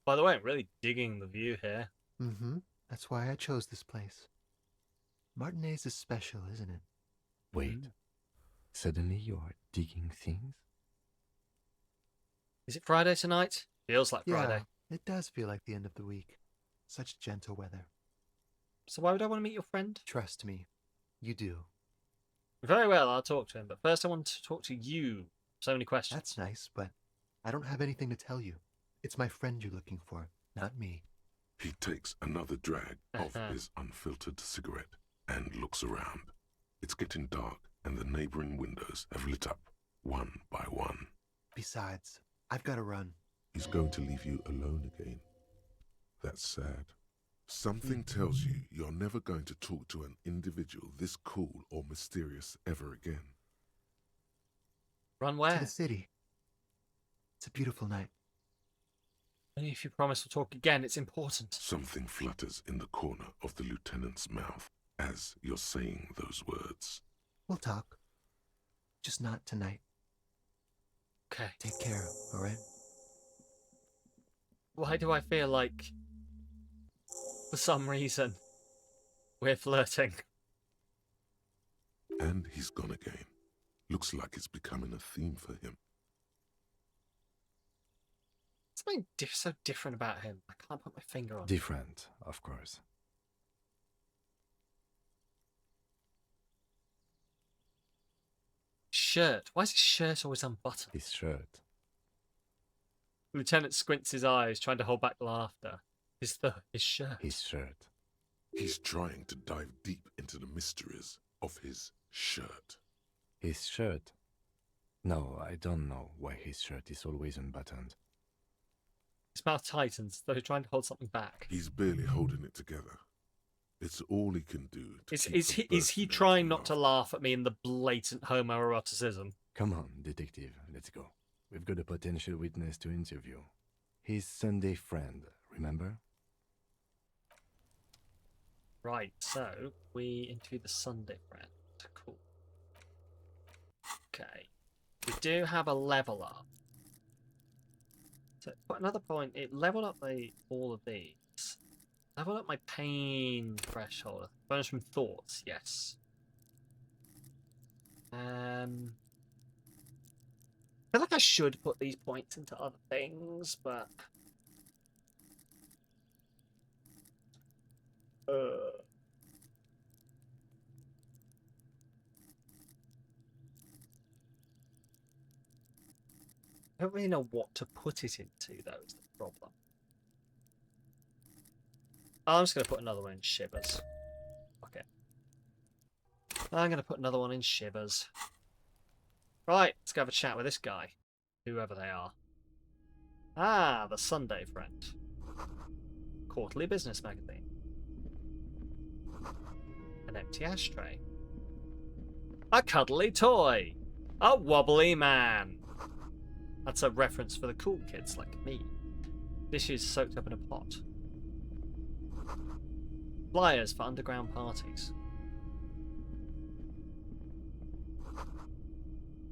By the way, I'm really digging the view here.
Mm-hmm. That's why I chose this place. Martinez is special, isn't it?
Wait. Suddenly you are digging things?
Is it Friday tonight? Feels like Friday.
Yeah, it does feel like the end of the week. Such gentle weather.
So why would I want to meet your friend?
Trust me, you do.
Very well, I'll talk to him. But first I want to talk to you. So many questions.
That's nice, but I don't have anything to tell you. It's my friend you're looking for, not me.
He takes another drag of his unfiltered cigarette and looks around. It's getting dark and the neighboring windows have lit up, one by one.
Besides, I've got to run.
He's going to leave you alone again. That's sad. Something tells you you're never going to talk to an individual this cool or mysterious ever again.
Run where?
To the city. It's a beautiful night.
Only if you promise we'll talk again, it's important.
Something flutters in the corner of the lieutenant's mouth as you're saying those words.
We'll talk. Just not tonight.
Okay.
Take care, alright?
Why do I feel like, for some reason, we're flirting?
And he's gone again. Looks like it's becoming a theme for him.
Something so different about him. I can't put my finger on it.
Different, of course.
Shirt. Why is his shirt always unbuttoned?
His shirt.
Lieutenant squints his eyes, trying to hold back laughter. His shirt.
His shirt.
He's trying to dive deep into the mysteries of his shirt.
His shirt? No, I don't know why his shirt is always unbuttoned.
His mouth tightens, though he's trying to hold something back.
He's barely holding it together. It's all he can do.
Is he trying not to laugh at me in the blatant homoeroticism?
Come on, detective, let's go. We've got a potential witness to interview. His Sunday friend, remember?
Right, so we interview the Sunday friend. Cool. Okay. We do have a level up. So, but another point, it leveled up all of these. Leveled up my pain threshold. Bonus from thoughts, yes. I feel like I should put these points into other things, but I don't really know what to put it into, though, is the problem. I'm just going to put another one in Shivers. Okay. I'm going to put another one in Shivers. Right, let's go have a chat with this guy. Whoever they are. Ah, the Sunday Friend. Quarterly business magazine. An empty ashtray. A cuddly toy. A wobbly man. That's a reference for the cool kids like me. Dishes soaked up in a pot. Flyers for underground parties.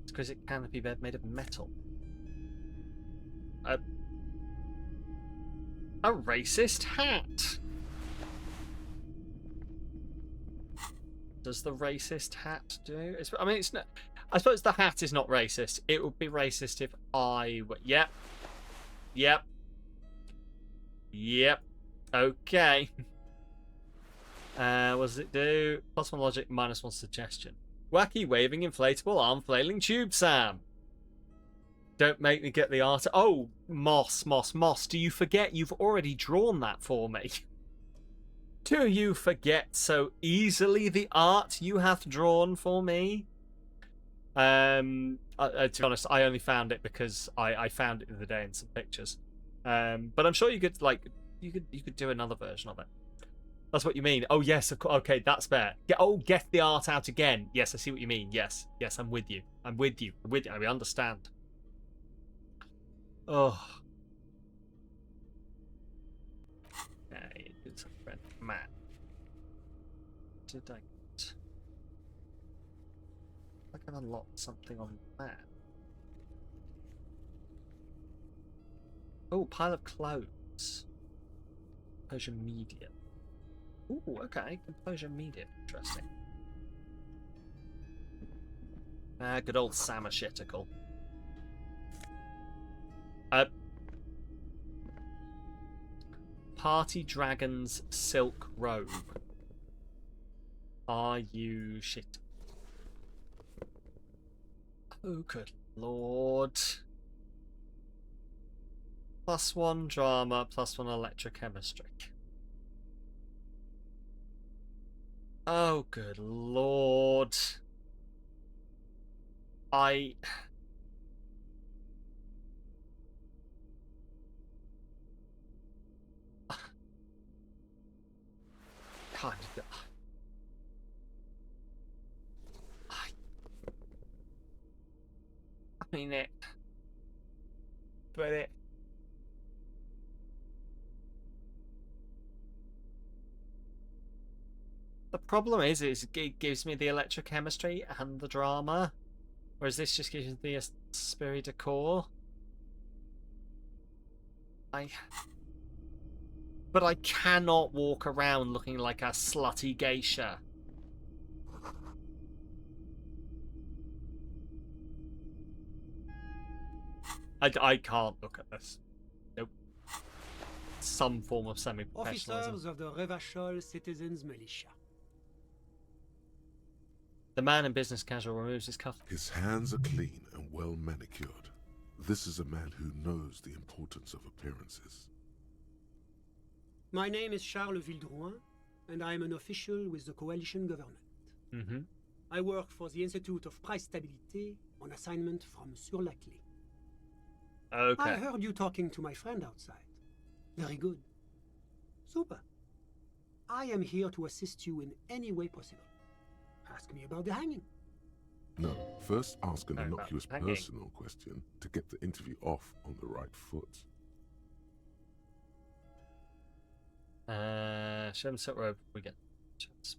It's because it canopy bed made of metal. A racist hat. Does the racist hat do? I mean, it's not. I suppose the hat is not racist. It would be racist if I were. Yep. Yep. Yep. Okay. What does it do? Plus one logic, minus one suggestion. Wacky waving inflatable arm flailing tube Sam. Don't make me get the art. Oh, Moss. Do you forget you've already drawn that for me? Do you forget so easily the art you hath drawn for me? To be honest, I only found it because I found it the other day in some pictures. But I'm sure you could you could do another version of it. That's what you mean. Oh yes, of course. Okay, that's fair. Get the art out again. Yes, I see what you mean. Yes, I'm with you. I'm with you. I understand. Oh. Okay, good friend Matt. Did I get? I can unlock something on that. Oh, pile of clothes. Composure medium. Ooh, okay. Composure medium. Interesting. Good old Samalytical. Party Dragon's silk robe. Are you shit? Oh, good lord. Plus one drama, plus one electrochemistry. Oh, good lord. mean it. But it. The problem is it gives me the electrochemistry and the drama, whereas this just gives me the esprit de corps. But I cannot walk around looking like a slutty geisha. I can't look at this. Nope. Some form of semi-professionalism.
Officers of the Revachol Citizens Militia.
The man in business casual removes his cuff.
His hands are clean and well manicured. This is a man who knows the importance of appearances.
My name is Charles Vildrouin, and I am an official with the coalition government.
Mm-hmm.
I work for the Institute of Price Stabilité on assignment from Sur-la-Clé.
Okay.
I heard you talking to my friend outside. Very good. Super. I am here to assist you in any way possible. Ask me about the hanging.
No, first ask an
No,
innocuous
about hanging.
personal question to get the interview off on the right foot.
Show him sit rope. We get chance.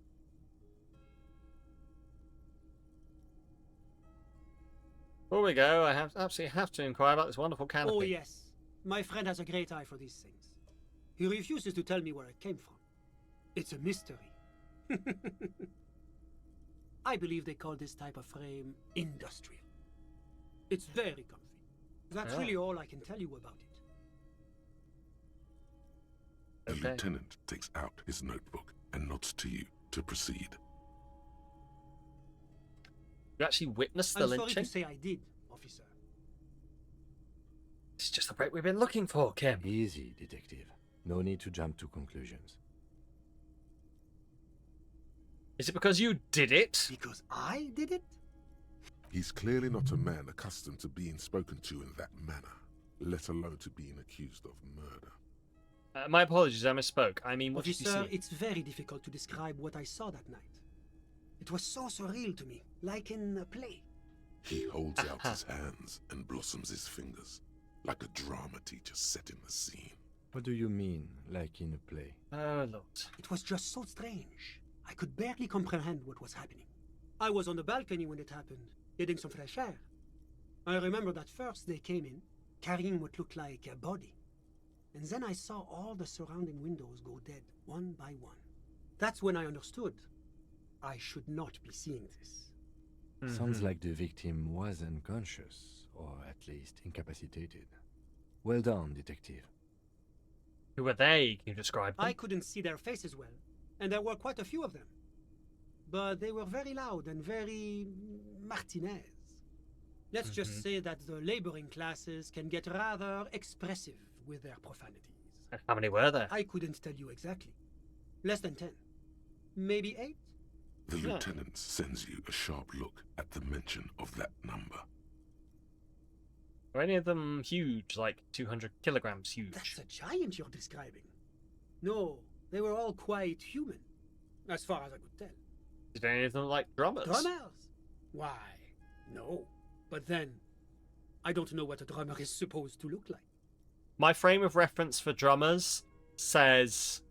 Before we go, I absolutely have to inquire about this wonderful canopy.
Oh yes, my friend has a great eye for these things. He refuses to tell me where it came from. It's a mystery. I believe they call this type of frame industrial. It's very comfy. That's really all I can tell you about it.
The lieutenant takes out his notebook and nods to you to proceed.
You actually witnessed the
I'm sorry
lynching?
to say I did, officer.
It's just the break we've been looking for, Kim.
Easy, detective. No need to jump to conclusions.
Is it because you did it?
Because I did it?
He's clearly not a man accustomed to being spoken to in that manner, let alone to being accused of murder.
My apologies, I misspoke. I mean, what did you
Officer,
see?
it's very difficult to describe what I saw that night. It was so surreal to me, like in a play.
He holds out his hands and blossoms his fingers, like a drama teacher setting the scene.
What do you mean, like in a play?
Oh, Lord.
It was just so strange. I could barely comprehend what was happening. I was on the balcony when it happened, getting some fresh air. I remember that first they came in, carrying what looked like a body. And then I saw all the surrounding windows go dead, one by one. That's when I understood. I should not be seeing this.
Sounds like the victim was unconscious, or at least incapacitated. Well done, detective.
Who were they? Can you describe them?
I couldn't see their faces well, and there were quite a few of them. But they were very loud and very Martinez. Let's just say that the laboring classes can get rather expressive with their profanities.
How many were there?
I couldn't tell you exactly. Less than 10. Maybe 8?
The lieutenant sends you a sharp look at the mention of that number.
Were any of them huge, like 200 kilograms huge?
That's a giant you're describing. No, they were all quite human, as far as I could tell.
Did any of them like drummers?
Drummers? Why, no. But then, I don't know what a drummer is supposed to look like.
My frame of reference for drummers says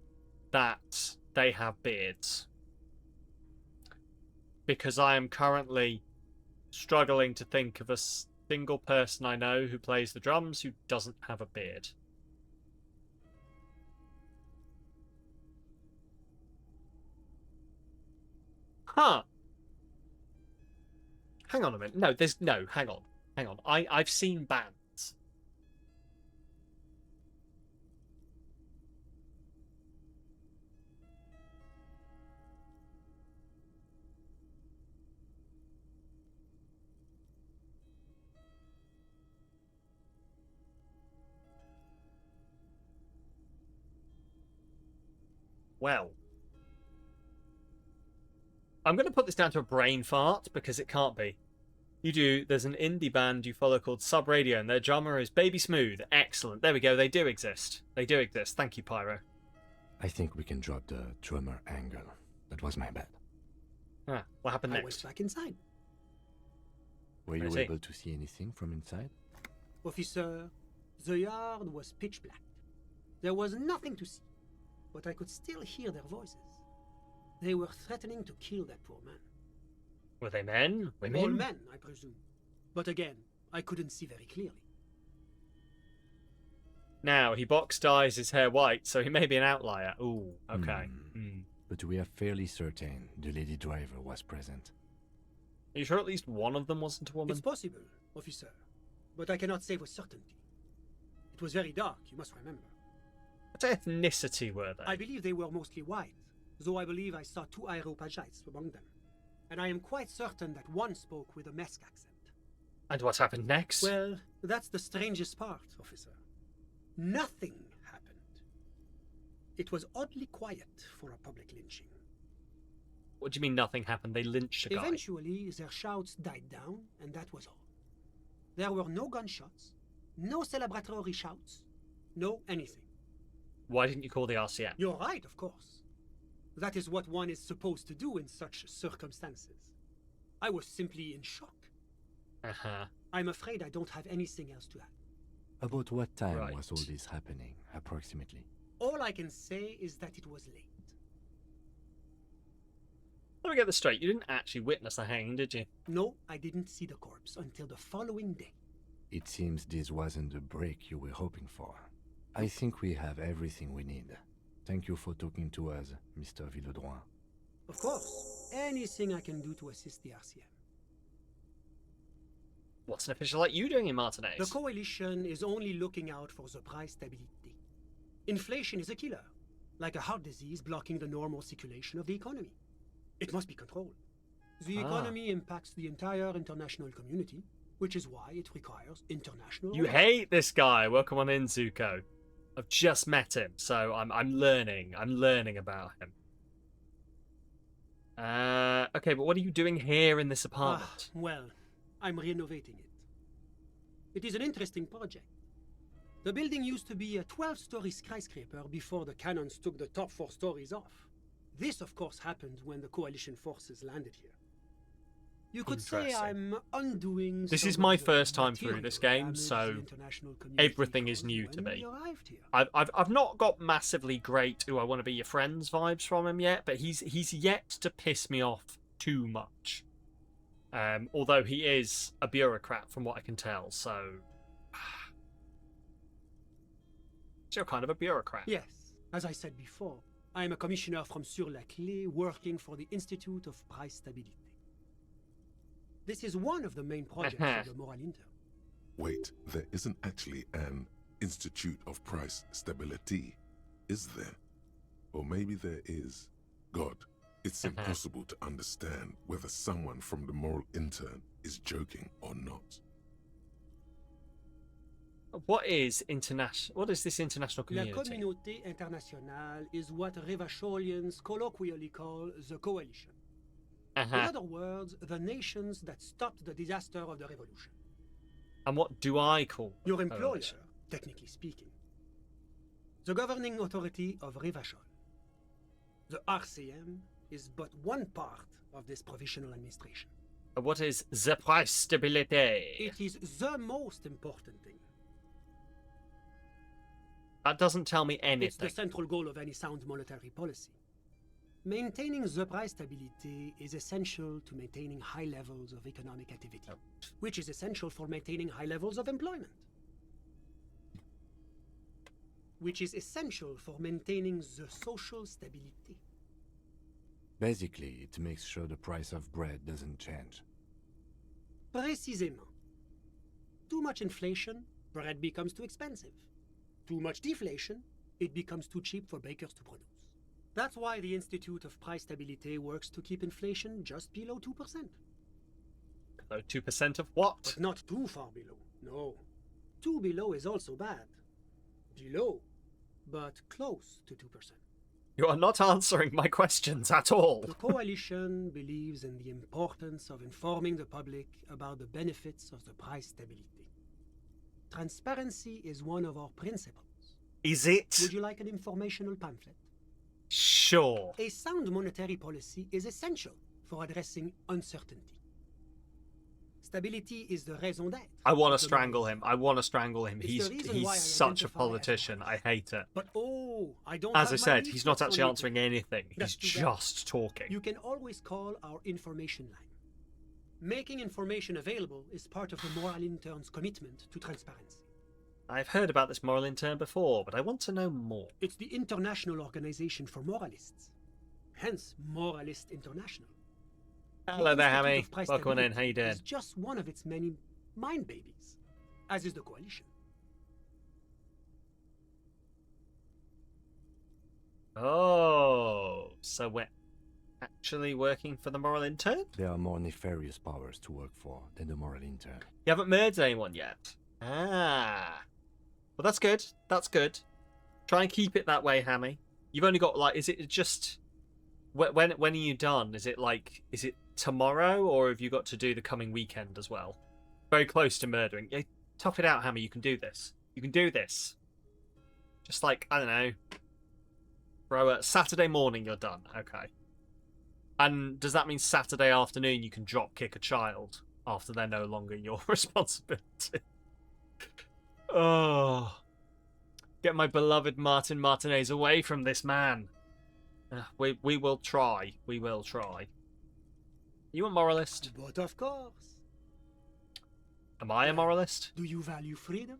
that they have beards. Because I am currently struggling to think of a single person I know who plays the drums who doesn't have a beard. Huh. Hang on a minute. Hang on. I've seen bands. Well, I'm going to put this down to a brain fart because it can't be. There's an indie band you follow called Sub Radio, and their drummer is Baby Smooth. Excellent. There we go. They do exist. Thank you, Pyro.
I think we can drop the drummer angle. That was my bad.
What happened
I
next?
went back inside.
Were you able to see anything from inside?
Officer, the yard was pitch black. There was nothing to see, but I could still hear their voices. They were threatening to kill that poor man.
Were they men? Women?
All men, I presume. But again, I couldn't see very clearly.
Now, he box dyes his hair white, so he may be an outlier. Ooh, okay.
But we are fairly certain the lady driver was present.
Are you sure at least one of them wasn't a woman?
It's possible, officer, but I cannot say with certainty. It was very dark, you must remember.
What ethnicity were they?
I believe they were mostly white, though I believe I saw 2 Areopagites among them. And I am quite certain that one spoke with a Mesk accent.
And what happened next?
Well, that's the strangest part, officer. Nothing happened. It was oddly quiet for a public lynching.
What do you mean nothing happened? They lynched a guy?
Eventually, their shouts died down, and that was all. There were no gunshots, no celebratory shouts, no anything.
Why didn't you call the RCM?
You're right, of course. That is what one is supposed to do in such circumstances. I was simply in shock. I'm afraid I don't have anything else to add.
About what time was all this happening, approximately?
All I can say is that it was late.
Let me get this straight. You didn't actually witness the hanging, did you?
No, I didn't see the corpse until the following day.
It seems this wasn't the break you were hoping for. I think we have everything we need. Thank you for talking to us, Mr. Villedroit.
Of course. Anything I can do to assist the RCM.
What's an official like you doing in Martinez?
The coalition is only looking out for the price stability. Inflation is a killer, like a heart disease blocking the normal circulation of the economy. It must be controlled. The economy impacts the entire international community, which is why it requires international...
You hate this guy. Welcome on in, Zuko. I've just met him, so I'm learning. I'm learning about him. Okay, but what are you doing here in this apartment?
Well, I'm renovating it. It is an interesting project. The building used to be a 12-story skyscraper before the cannons took the top 4 stories off. This, of course, happened when the coalition forces landed here. You could say I'm undoing...
This is my first time through this game, so everything is new to me. I've not got massively great "ooh, I want to be your friends" vibes from him yet, but he's yet to piss me off too much. Although he is a bureaucrat from what I can tell, so... So you're kind of a bureaucrat.
Yes, as I said before, I am a commissioner from Sur-la-Clé working for the Institute of Price Stabilité. This is one of the main projects of the Moral Inter.
Wait, there isn't actually an Institute of Price Stability, is there? Or maybe there is. God, it's impossible to understand whether someone from the Moral Intern is joking or not.
What is international? What is this international community?
La Communauté Internationale is what Revacholians colloquially call the coalition. In other words, the nations that stopped the disaster of the revolution.
And what do I call
your employer, technically speaking? The governing authority of Revachol. The RCM is but one part of this provisional administration.
What is the price stability?
It is the most important thing.
That doesn't tell me anything.
It's the central goal of any sound monetary policy. Maintaining the price stability is essential to maintaining high levels of economic activity, which is essential for maintaining high levels of employment, which is essential for maintaining the social stability.
Basically, it makes sure the price of bread doesn't change.
Précisément. Too much inflation, bread becomes too expensive. Too much deflation, it becomes too cheap for bakers to produce. That's why the Institute of Price Stabilité works to keep inflation just below 2%.
Below 2% of what?
But not too far below, no. Too below is also bad. Below, but close to 2%.
You are not answering my questions at all.
The coalition believes in the importance of informing the public about the benefits of the price stability. Transparency is one of our principles.
Is it?
Would you like an informational pamphlet?
Sure.
A sound monetary policy is essential for addressing uncertainty. Stability is the raison d'être.
I want to strangle him. I want to strangle him.
It's the reason
He's
why I
such a
identify
politician. I hate it.
But I don't
As
have
I
my
said, he's not
leaflets
actually
on me.
answering anything.
That's
He's
too bad.
just talking.
You can always call our information line. Making information available is part of the Moral Intern's commitment to transparency.
I've heard about this moral intern before, but I want to know more.
It's the International Organization for Moralists. Hence, Moralist International.
Hello
The
there,
Institute
Hammy.
of Price
Welcome on in.
Stability
How you doing?
is just one of its many mind babies, as is the Coalition.
Oh, so we're actually working for the moral intern?
There are more nefarious powers to work for than the moral intern.
You haven't murdered anyone yet? Ah. Well, that's good. That's good. Try and keep it that way, Hammy. You've only got, like, is it just... When are you done? Is it tomorrow, or have you got to do the coming weekend as well? Very close to murdering. Yeah, tough it out, Hammy. You can do this. You can do this. Just like, I don't know. Bro, Saturday morning you're done. Okay. And does that mean Saturday afternoon you can drop kick a child after they're no longer your responsibility? Oh. Get my beloved Martin Martinez away from this man. We will try. We will try. You a moralist?
But of course.
Am I a moralist?
Do you value freedom?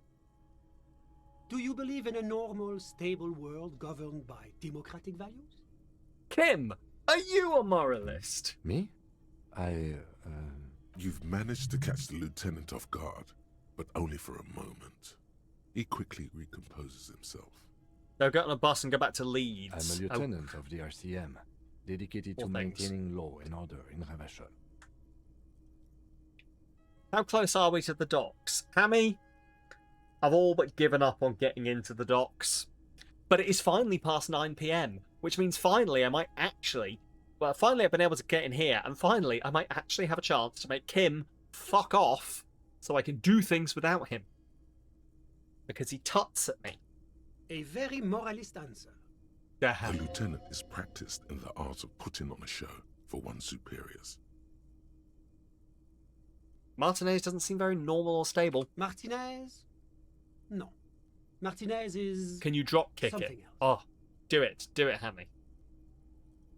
Do you believe in a normal, stable world governed by democratic values?
Kim, are you a moralist?
Me?
You've managed to catch the lieutenant off guard, but only for a moment. He quickly recomposes himself.
They'll get on a bus and go back to Leeds.
I'm a lieutenant of the RCM, dedicated to maintaining law and order in Ravachol.
How close are we to the docks? Hammy, I've all but given up on getting into the docks. But it is finally past 9 PM, which means finally I might actually... Well, finally I've been able to get in here, and finally I might actually have a chance to make Kim fuck off so I can do things without him. Because he tuts at me.
A very moralist answer.
The lieutenant is practiced in the art of putting on a show for one's superiors.
Martinez doesn't seem very normal or stable.
Martinez? No. Martinez is...
Can you drop kick
something
it?
else.
Oh, do it. Do it, Hammy.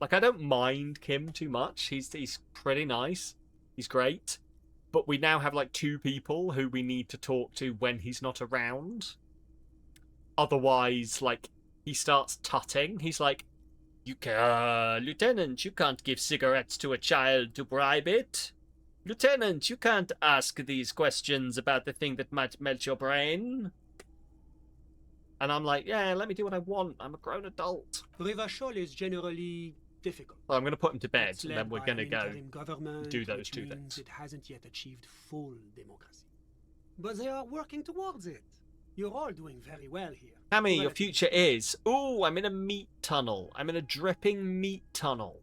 Like, I don't mind Kim too much. He's pretty nice. He's great. But we now have, like, 2 people who we need to talk to when he's not around. Otherwise, like, he starts tutting. He's like, Lieutenant, you can't give cigarettes to a child to bribe it. Lieutenant, you can't ask these questions about the thing that might melt your brain. And I'm like, yeah, let me do what I want. I'm a grown adult.
Ravachol is generally difficult.
Well, I'm going to put him to bed,
It's
and
led
then we're
by
going to
an
go
interim government,
do those
which
2
means
things.
It hasn't yet achieved full democracy. But they are working towards it. You're all doing very well here.
Hammy, your future is... Ooh, I'm in a meat tunnel. I'm in a dripping meat tunnel.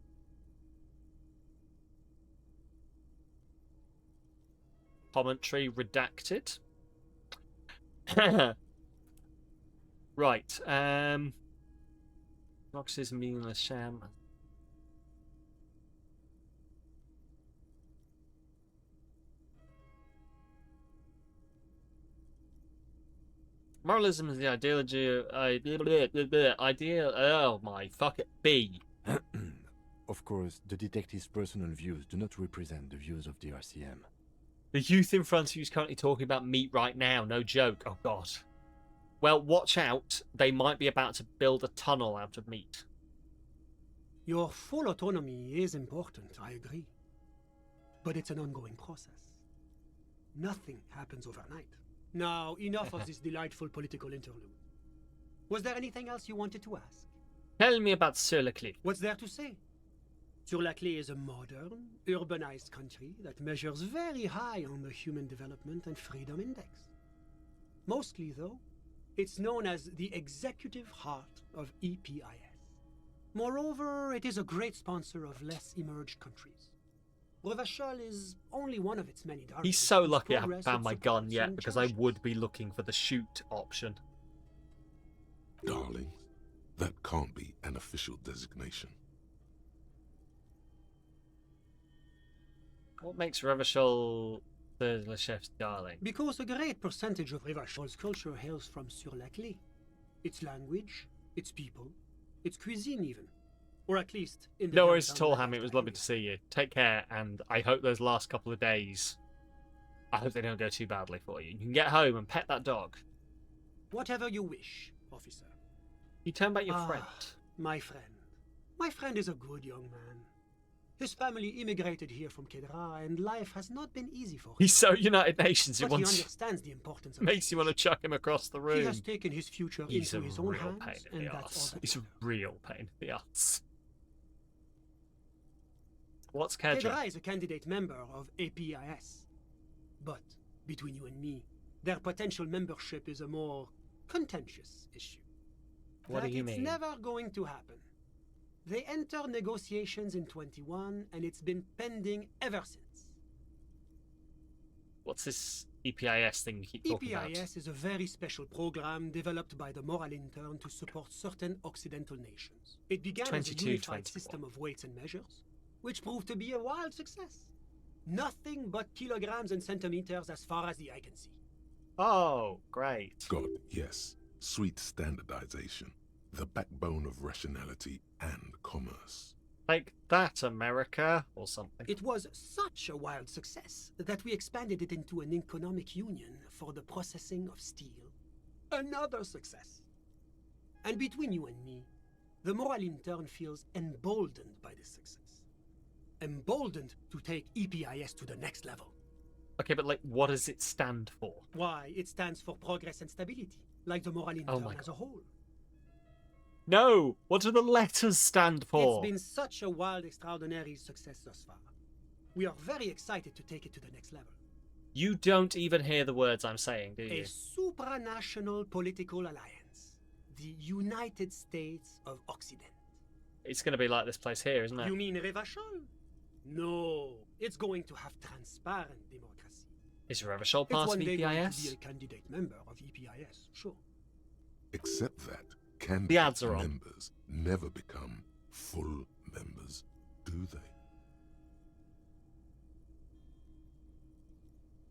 Commentary redacted. Right. Roxy's meaningless sham. Moralism is the ideology. Ideal. Oh my fuck it. B.
Of course, the detective's personal views do not represent the views of the RCM.
The youth in front of you is currently talking about meat right now. No joke. Oh god. Well, watch out. They might be about to build a tunnel out of meat.
Your full autonomy is important, I agree. But it's an ongoing process. Nothing happens overnight. Now, enough of this delightful political interlude. Was there anything else you wanted to ask?
Tell me about Sur-le-Cliff.
What's there to say? Sur-le-Cliff is a modern, urbanized country that measures very high on the Human Development and Freedom Index. Mostly, though, it's known as the executive heart of EPIS. Moreover, it is a great sponsor of less emerged countries. Ravachol is only one of its many darlings.
He's so lucky I haven't found my gun yet, because I would be looking for the shoot option.
Darling, that can't be an official designation.
What makes Ravachol The chef's darling.
Because a great percentage of Revachol's culture hails from Sur-la-Clé. Its language, its people, its cuisine even. Or at least in the
No worries at
downtown
all,
area.
Hammy. It was lovely to see you. Take care, and I hope those last couple of days, I hope they don't go too badly for you. You can get home and pet that dog.
Whatever you wish, officer.
You turn back your friend.
My friend. My friend is a good young man. His family immigrated here from Kedra, and life has not been easy for him.
He's so United Nations,
But he understands the importance of
makes you want to chuck him across the room.
He has taken his future
He's
into
a
his own
real
hands,
pain in
and
the
that's all
arse.
that
He's a real pain in the arse. What's Kedra?
Kedra is a candidate member of APIS. But, between you and me, their potential membership is a more contentious issue.
What do you
It's
mean?
never going to happen. They entered negotiations in 21, and it's been pending ever since.
What's this EPIS thing you keep talking about?
EPIS is a very special program developed by the Moral Intern to support certain Occidental nations. It began as a
22,
unified
24.
system of weights and measures, which proved to be a wild success. Nothing but kilograms and centimeters as far as the eye can see.
Oh, great.
God, yes. Sweet standardization. The backbone of rationality and commerce.
Like that, America, or something.
It was such a wild success that we expanded it into an economic union for the processing of steel. Another success. And between you and me, the Moral Intern feels emboldened by this success. Emboldened to take EPIS to the next level.
Okay, but like, what does it stand for?
Why, it stands for progress and stability, like the Moral Intern as a whole.
No! What do the letters stand for?
It's been such a wild, extraordinary success thus far. We are very excited to take it to the next level.
You don't even hear the words I'm saying, do you?
A supranational political alliance. The United States of Occident.
It's going to be like this place here, isn't it?
You mean Revachol? No, it's going to have transparent democracy.
Is Revachol
It's
part
one
of
day going to
EPIS?
be a candidate member of EPIS, sure.
Except that candidate
The ads are on.
members never become full members, do they?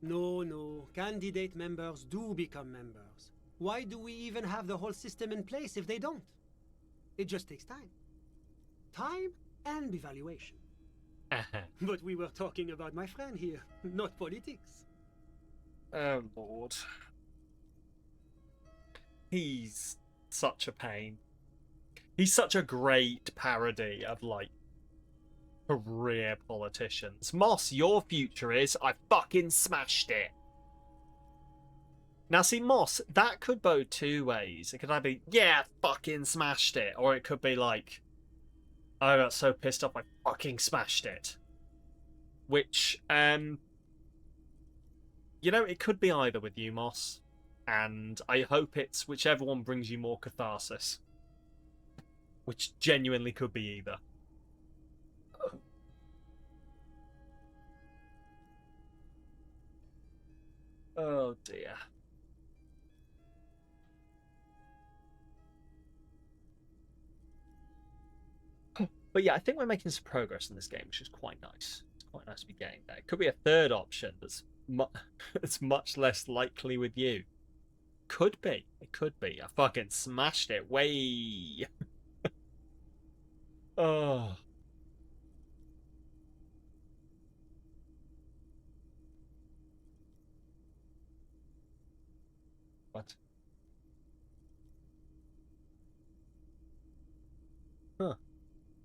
No, candidate members do become members. Why do we even have the whole system in place if they don't? It just takes time. Time and evaluation. But we were talking about my friend here, not politics.
Oh, Lord. He's such a pain. He's such a great parody of, like, career politicians. Moss, your future is, I fucking smashed it. Now, see, Moss, that could go two ways. It could either be, yeah, fucking smashed it, or it could be like, I got so pissed off I fucking smashed it. Which, you know, it could be either with you, Moss. And I hope it's whichever one brings you more catharsis. Which genuinely could be either. Oh dear. But yeah, I think we're making some progress in this game, which is quite nice. It's quite nice to be getting there. It could be a third option that's it's much less likely with you. Could be. It could be. I fucking smashed it. Way. Oh. What? Huh.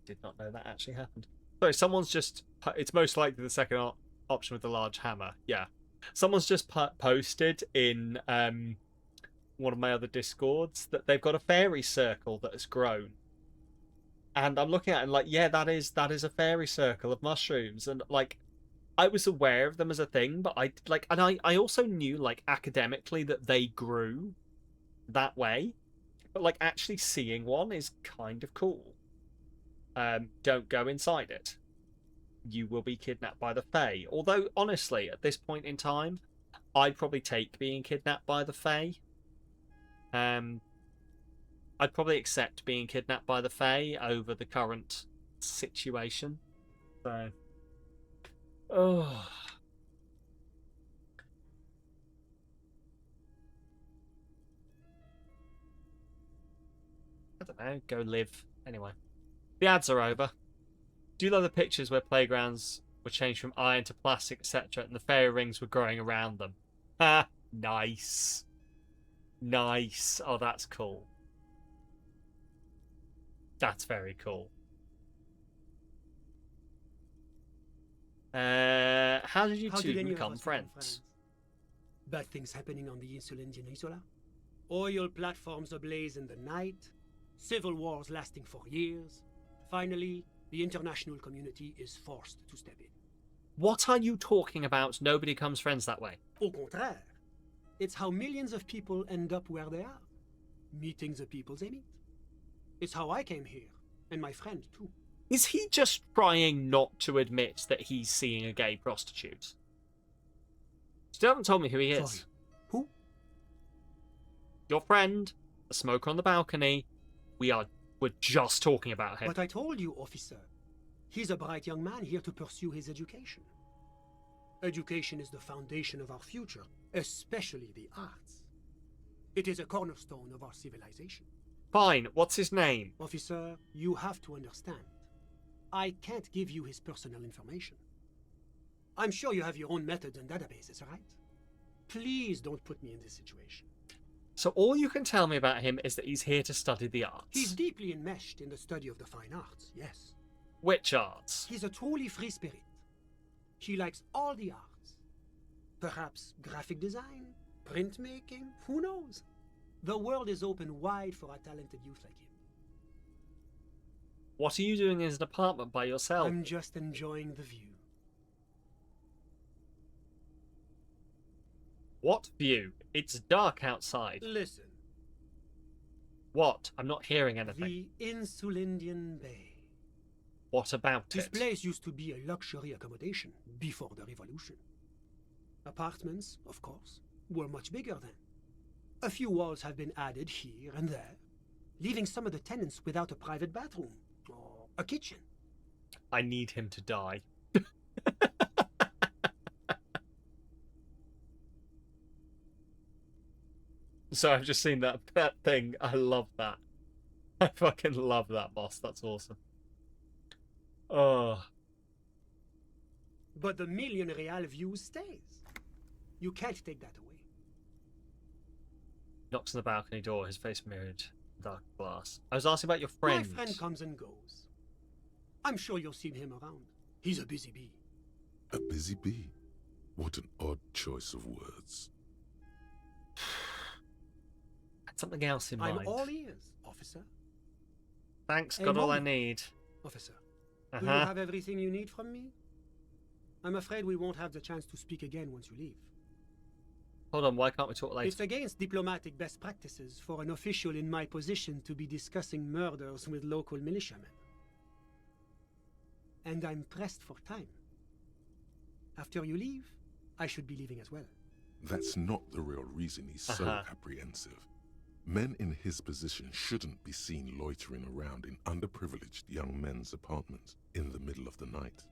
Did not know that actually happened. Sorry, someone's just... It's most likely the second option with the large hammer. Yeah. Someone's just posted in one of my other Discords that they've got a fairy circle that has grown. And I'm looking at it and like, yeah, that is a fairy circle of mushrooms. And like, I was aware of them as a thing, but I also knew like academically that they grew that way. But like actually seeing one is kind of cool. Don't go inside it. You will be kidnapped by the Fae. Although, honestly, at this point in time, I'd probably take being kidnapped by the Fae. I'd probably accept being kidnapped by the Fae over the current situation. So, oh. don't know, go live. Anyway. The ads are over. Do you love the pictures where playgrounds were changed from iron to plastic, etc., and the fairy rings were growing around them? Ha! Nice. Nice. Oh, that's cool. That's very cool. How did you two become friends?
Bad things happening on the Insulindian Isola. Oil platforms ablaze in the night. Civil wars lasting for years. Finally, the international community is forced to step in.
What are you talking about? Nobody becomes friends that way.
Au contraire. It's how millions of people end up where they are. Meeting the people they meet. It's how I came here. And my friend, too.
Is he just trying not to admit that he's seeing a gay prostitute? Still haven't told me who he is.
Sorry. Who?
Your friend, the smoker on the balcony. We're just talking about him.
But I told you, officer. He's a bright young man here to pursue his education. Education is the foundation of our future, especially the arts. It is a cornerstone of our civilization.
Fine, what's his name?
Officer, you have to understand. I can't give you his personal information. I'm sure you have your own methods and databases, right? Please don't put me in this situation.
So all you can tell me about him is that he's here to study the arts.
He's deeply enmeshed in the study of the fine arts, yes.
Which arts?
He's a truly free spirit. He likes all the arts. Perhaps graphic design, printmaking, who knows? The world is open wide for a talented youth like him.
What are you doing in his apartment by yourself?
I'm just enjoying the view.
What view? It's dark outside.
Listen.
What? I'm not hearing anything.
The Insulindian Bay.
What about
This
it?
place used to be a luxury accommodation before the revolution. Apartments, of course, were much bigger then. A few walls have been added here and there, leaving some of the tenants without a private bathroom or a kitchen.
I need him to die. So I've just seen that thing. I love that. I fucking love that, boss. That's awesome. Oh.
But the million real view stays. You can't take that away.
Knocks on the balcony door, his face mirrored dark glass. I was asking about your friend.
My friend comes and goes. I'm sure you'll see him around. He's a busy bee.
A busy bee? What an odd choice of words.
Had something else in mind.
I'm all ears, officer.
Thanks,
Hey,
got all I
Mom.
need.
Officer, do you
Uh-huh.
have everything you need from me? I'm afraid we won't have the chance to speak again once you leave.
Hold on, why can't we talk later?
It's against diplomatic best practices for an official in my position to be discussing murders with local militiamen. And I'm pressed for time. After you leave, I should be leaving as well.
That's not the real reason he's so apprehensive. Men in his position shouldn't be seen loitering around in underprivileged young men's apartments in the middle of the night.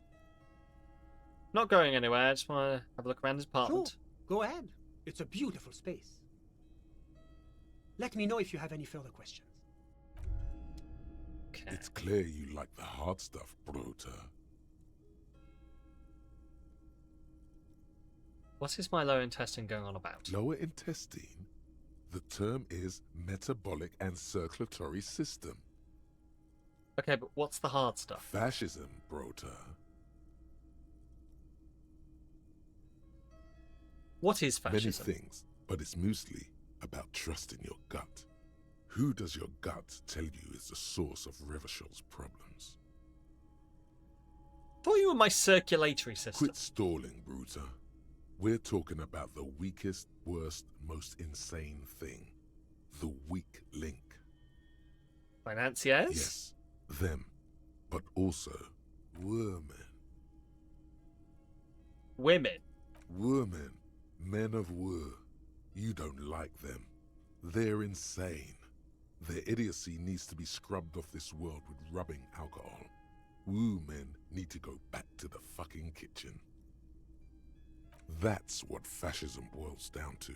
Not going anywhere, I just want to have a look around his apartment.
Sure, go ahead. It's a beautiful space. Let me know if you have any further questions.
Okay.
It's clear you like the hard stuff, Bruta.
What is my lower intestine going on about?
Lower intestine? The term is metabolic and circulatory system.
Okay, but what's the hard stuff?
Fascism, Bruta.
What is fascism?
Many things, but it's mostly about trusting your gut. Who does your gut tell you is the source of Revishol's problems?
I thought you were my circulatory system.
Quit stalling, Bruta. We're talking about the weakest, worst, most insane thing. The weak link.
Financiers?
Yes, them. But also, women.
Women?
Women. Men of war. You don't like them. They're insane. Their idiocy needs to be scrubbed off this world with rubbing alcohol. Woo men need to go back to the fucking kitchen. That's what fascism boils down to.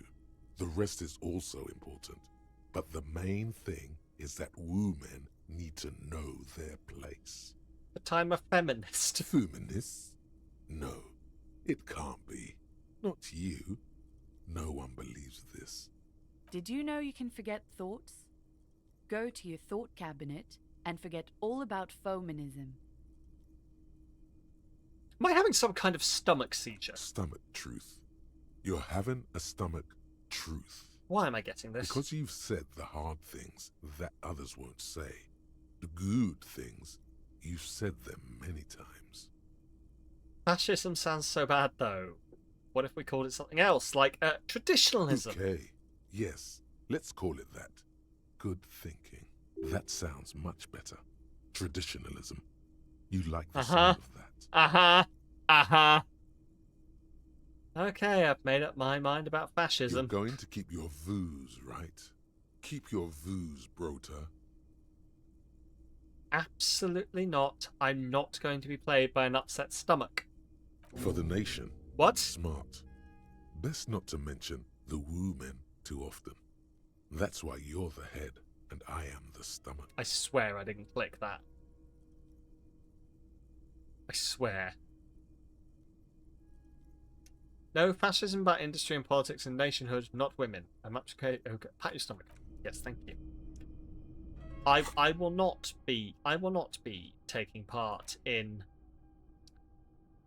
The rest is also important. But the main thing is that women need to know their place.
But I'm a feminist.
Feminist? No, it can't be. Not you. No one believes this.
Did you know you can forget thoughts? Go to your thought cabinet and forget all about feminism.
Am I having some kind of stomach seizure?
Stomach truth. You're having a stomach truth.
Why am I getting this?
Because you've said the hard things that others won't say. The good things, you've said them many times.
Fascism sounds so bad, though. What if we called it something else, like traditionalism?
Okay, yes, let's call it that. Good thinking. That sounds much better. Traditionalism. You like the sound of that.
Okay, I've made up my mind about fascism.
You're going to keep your views, right? Keep your views, Brota.
Absolutely not. I'm not going to be played by an upset stomach.
For the nation.
What?
Smart. Best not to mention the women too often. That's why you're the head and I am the stomach.
I swear I didn't click that. I swear. No, fascism about industry and politics and nationhood, not women. I'm much okay. Pat your stomach. Yes, thank you. I will not be taking part in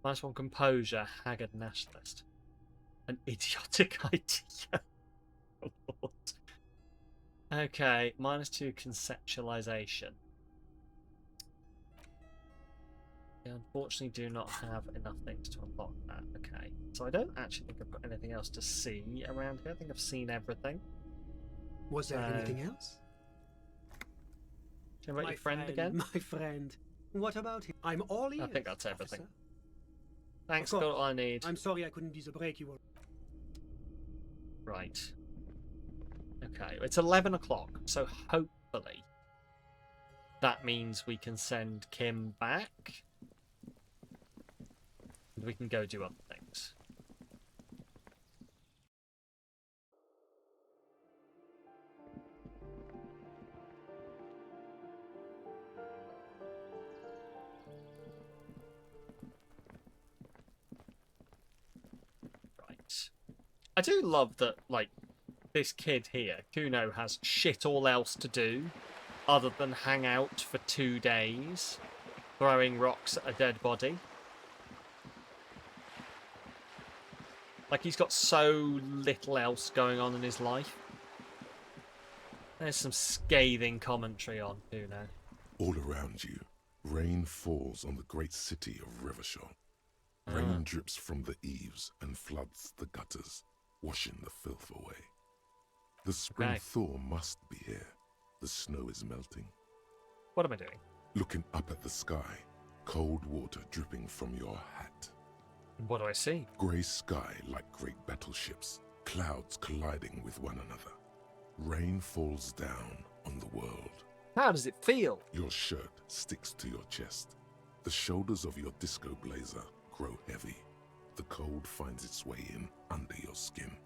-1 composure, haggard nationalist. An idiotic idea. Oh, Lord. Okay, -2 conceptualization. I unfortunately do not have enough things to unlock that. Okay, so I don't actually think I've got anything else to see around here. I think I've seen everything.
Was there anything else?
Do you invite your friend again?
My friend. What about him? I'm all ears.
I think that's everything.
Officer.
Thanks, got all I need.
I'm sorry I couldn't be the break you were.
Right. Okay, it's 11 o'clock, so hopefully that means we can send Kim back. And we can go do other things. Right. I do love that, like, this kid here, Kuno, has shit all else to do other than hang out for 2 days, throwing rocks at a dead body. Like, he's got so little else going on in his life. There's some scathing commentary on Kuno.
All around you, rain falls on the great city of Revachol. Rain drips from the eaves and floods the gutters, washing the filth away. The spring thaw must be here. The snow is melting.
What am I doing?
Looking up at the sky, cold water dripping from your hat.
What do I see?
Grey sky like great battleships, clouds colliding with one another. Rain falls down on the world.
How does it feel?
Your shirt sticks to your chest. The shoulders of your disco blazer grow heavy. The cold finds its way in under your skin.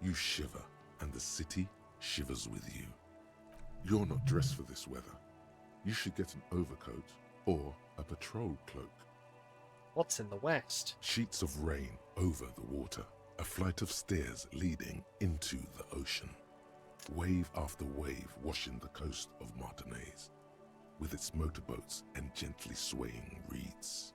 You shiver, and the city shivers with you. You're not dressed for this weather. You should get an overcoat or a patrol cloak.
What's in the west?
Sheets of rain over the water, a flight of stairs leading into the ocean. Wave after wave washing the coast of Martinaise, with its motorboats and gently swaying reeds.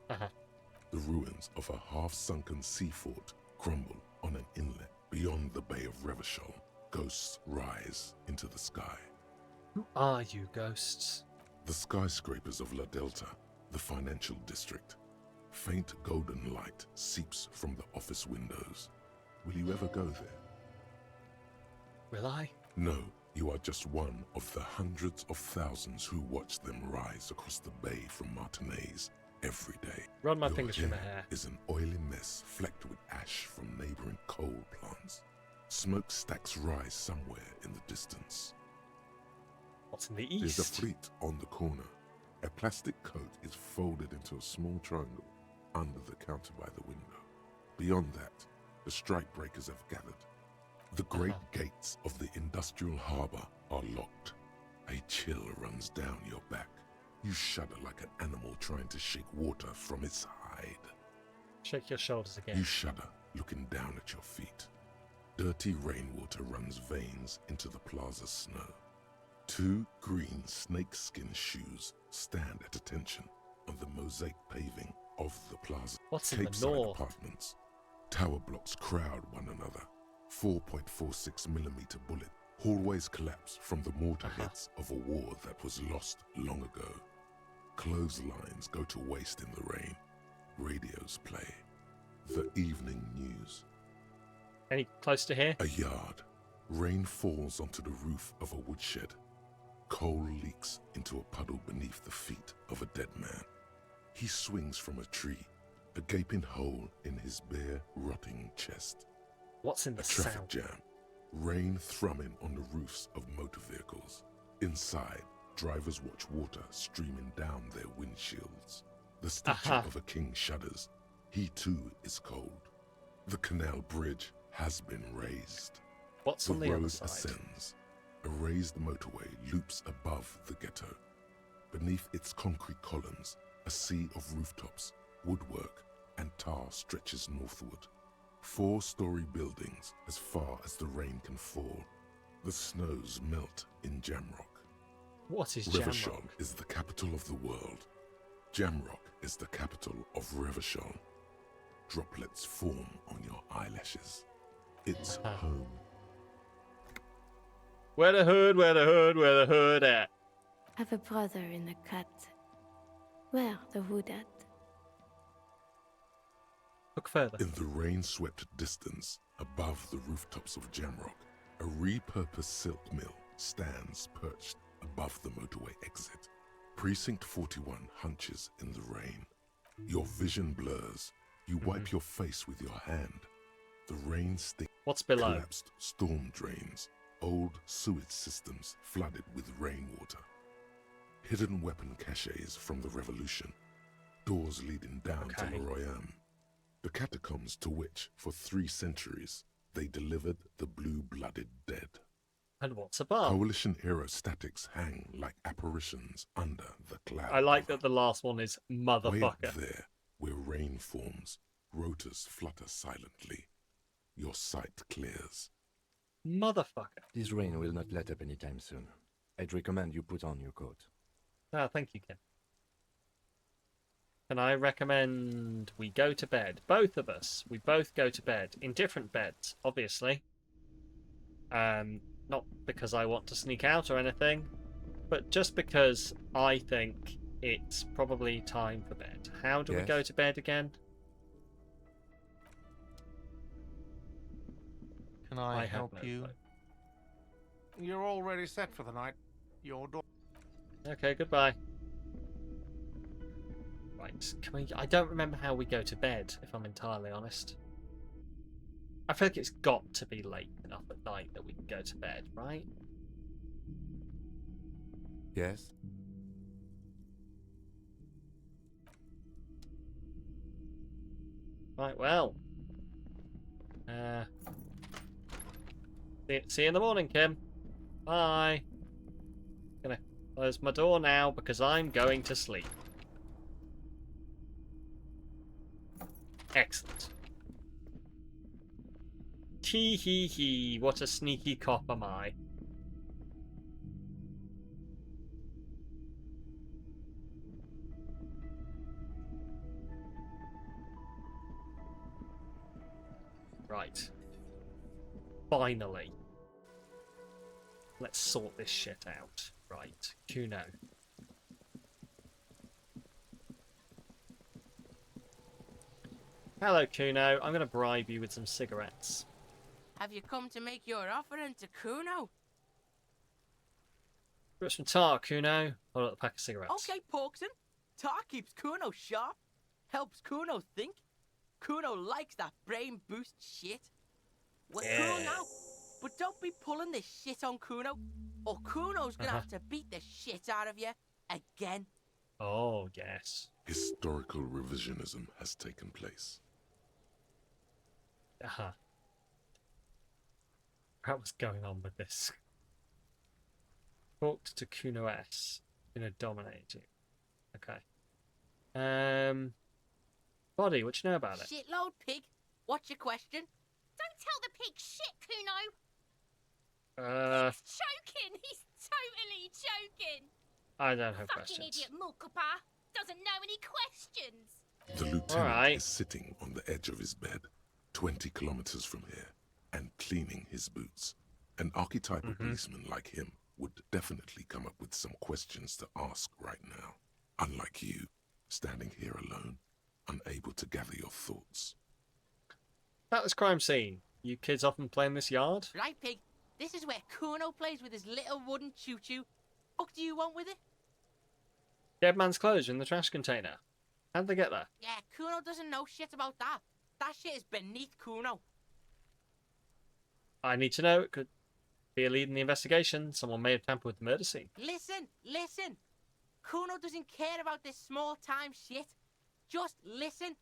The ruins of a half-sunken sea fort crumble on an inlet beyond the Bay of Revachol. Ghosts rise into the sky.
Who are you, ghosts?
The skyscrapers of La Delta, the financial district. Faint golden light seeps from the office windows. Will you ever go there?
Will I?
No, you are just one of the hundreds of thousands who watch them rise across the bay from Martinaise every day.
Run my fingers through my hair.
Is an oily mess flecked with ash from neighboring coal plants. Smokestacks rise somewhere in the distance.
What's in the east?
There's a fleet on the corner. A plastic coat is folded into a small triangle under the counter by the window. Beyond that, the strike breakers have gathered. The great gates of the industrial harbour are locked. A chill runs down your back. You shudder like an animal trying to shake water from its hide.
Shake your shoulders again.
You shudder, looking down at your feet. Dirty rainwater runs veins into the plaza's snow. 2 green snakeskin shoes stand at attention on the mosaic paving of the plaza.
What's in the
Capeside
north?
apartments. Tower blocks crowd one another. 4.46mm bullet. Hallways collapse from the mortar hits of a war that was lost long ago. Clotheslines go to waste in the rain. Radios play. The evening news.
Any close to here?
A yard. Rain falls onto the roof of a woodshed. Coal leaks into a puddle beneath the feet of a dead man. He swings from a tree, a gaping hole in his bare, rotting chest.
What's in the
A traffic
sound?
jam. Rain thrumming on the roofs of motor vehicles. Inside, drivers watch water streaming down their windshields. The statue of a king shudders. He too is cold. The canal bridge has been raised.
What's on the other
road
side?
ascends. A raised motorway loops above the ghetto. Beneath its concrete columns, a sea of rooftops, woodwork, and tar stretches northward. 4-story buildings as far as the rain can fall. The snows melt in Jamrock.
What is
Revachol
Jamrock?
is the capital of the world. Jamrock is the capital of Revachol. Droplets form on your eyelashes. It's home.
Where the hood, where the hood, where the hood at?
Have a brother in the cut. Where the hood at?
Look further.
In the rain-swept distance, above the rooftops of Jamrock, a repurposed silk mill stands perched above the motorway exit. Precinct 41 hunches in the rain. Your vision blurs. You wipe your face with your hand. The rain stinks.
What's below?
Collapsed storm drains. Old sewage systems flooded with rainwater. Hidden weapon caches from the Revolution. Doors leading down to the Royam. The catacombs to which, for 3 centuries, they delivered the blue-blooded dead.
And what's above?
Coalition aerostatics hang like apparitions under the cloud.
I like that the last one is
Way
motherfucker.
up there, where rain forms, rotors flutter silently. Your sight clears.
Motherfucker.
This rain will not let up anytime soon. I'd recommend you put on your coat.
Ah, thank you, Kim. And I recommend we go to bed. Both of us. We both go to bed. In different beds, obviously. Not because I want to sneak out or anything, but just because I think it's probably time for bed. How do we
Yes.
go to bed again?
Can I
have
help
no
you?
clue.
You're already set for the night. Your door.
Okay, goodbye. Right, can we... I don't remember how we go to bed, if I'm entirely honest. I feel like it's got to be late enough at night that we can go to bed, right?
Yes?
Right, well. See you in the morning, Kim. Bye. Gonna close my door now because I'm going to sleep. Excellent. Hee hee hee, what a sneaky cop am I. Right. Finally. Let's sort this shit out. Right. Kuno. Hello, Kuno. I'm going to bribe you with some cigarettes.
Have you come to make your offering to Kuno?
Got some tar, Kuno. Hold up a pack of cigarettes.
Okay, Porkson. Tar keeps Kuno sharp, helps Kuno think. Kuno likes that brain boost shit. We're cool now, but don't be pulling this shit on Kuno, or Kuno's gonna have to beat the shit out of you again.
Oh, yes.
Historical revisionism has taken place.
out what's going on with this. Talked to Kuno S. Kuno dominate you. Okay. Body, what you know about it?
Shitload pig. What's your question?
Don't tell the pig shit, Kuno.
He's
joking. He's totally joking.
I don't have
Fucking
questions.
idiot Mulkapa doesn't know any questions.
The lieutenant is sitting on the edge of his bed, 20 kilometers from here, and cleaning his boots. An archetypal policeman like him would definitely come up with some questions to ask right now. Unlike you, standing here alone, unable to gather your thoughts.
About this crime scene. You kids often play in this yard?
Right, pig. This is where Kuno plays with his little wooden choo-choo. What do you want with it?
Dead man's clothes in the trash container. How'd they get there?
Yeah, Kuno doesn't know shit about that. That shit is beneath Kuno.
I need to know. It could be a lead in the investigation. Someone may have tampered with the murder scene.
Listen. Kuno doesn't care about this small-time shit. Just listen.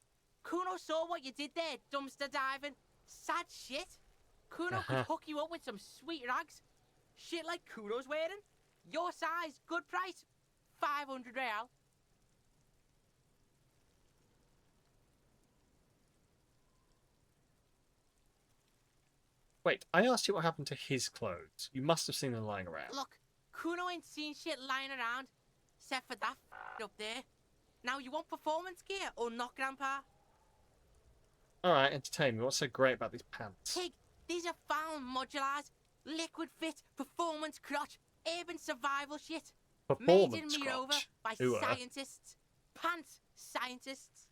Kuno saw what you did there, dumpster diving. Sad shit. Kuno could hook you up with some sweet rags. Shit like Kuno's wearing. Your size, good price. 500 real.
Wait, I asked you what happened to his clothes. You must have seen them lying around.
Look, Kuno ain't seen shit lying around, except for that up there. Now, you want performance gear or not, Grandpa?
Alright, entertain me. What's so great about these pants?
Pig, these are found modulars. Liquid fit, performance crotch, urban survival shit. Made in Mirova by scientists. Pants scientists.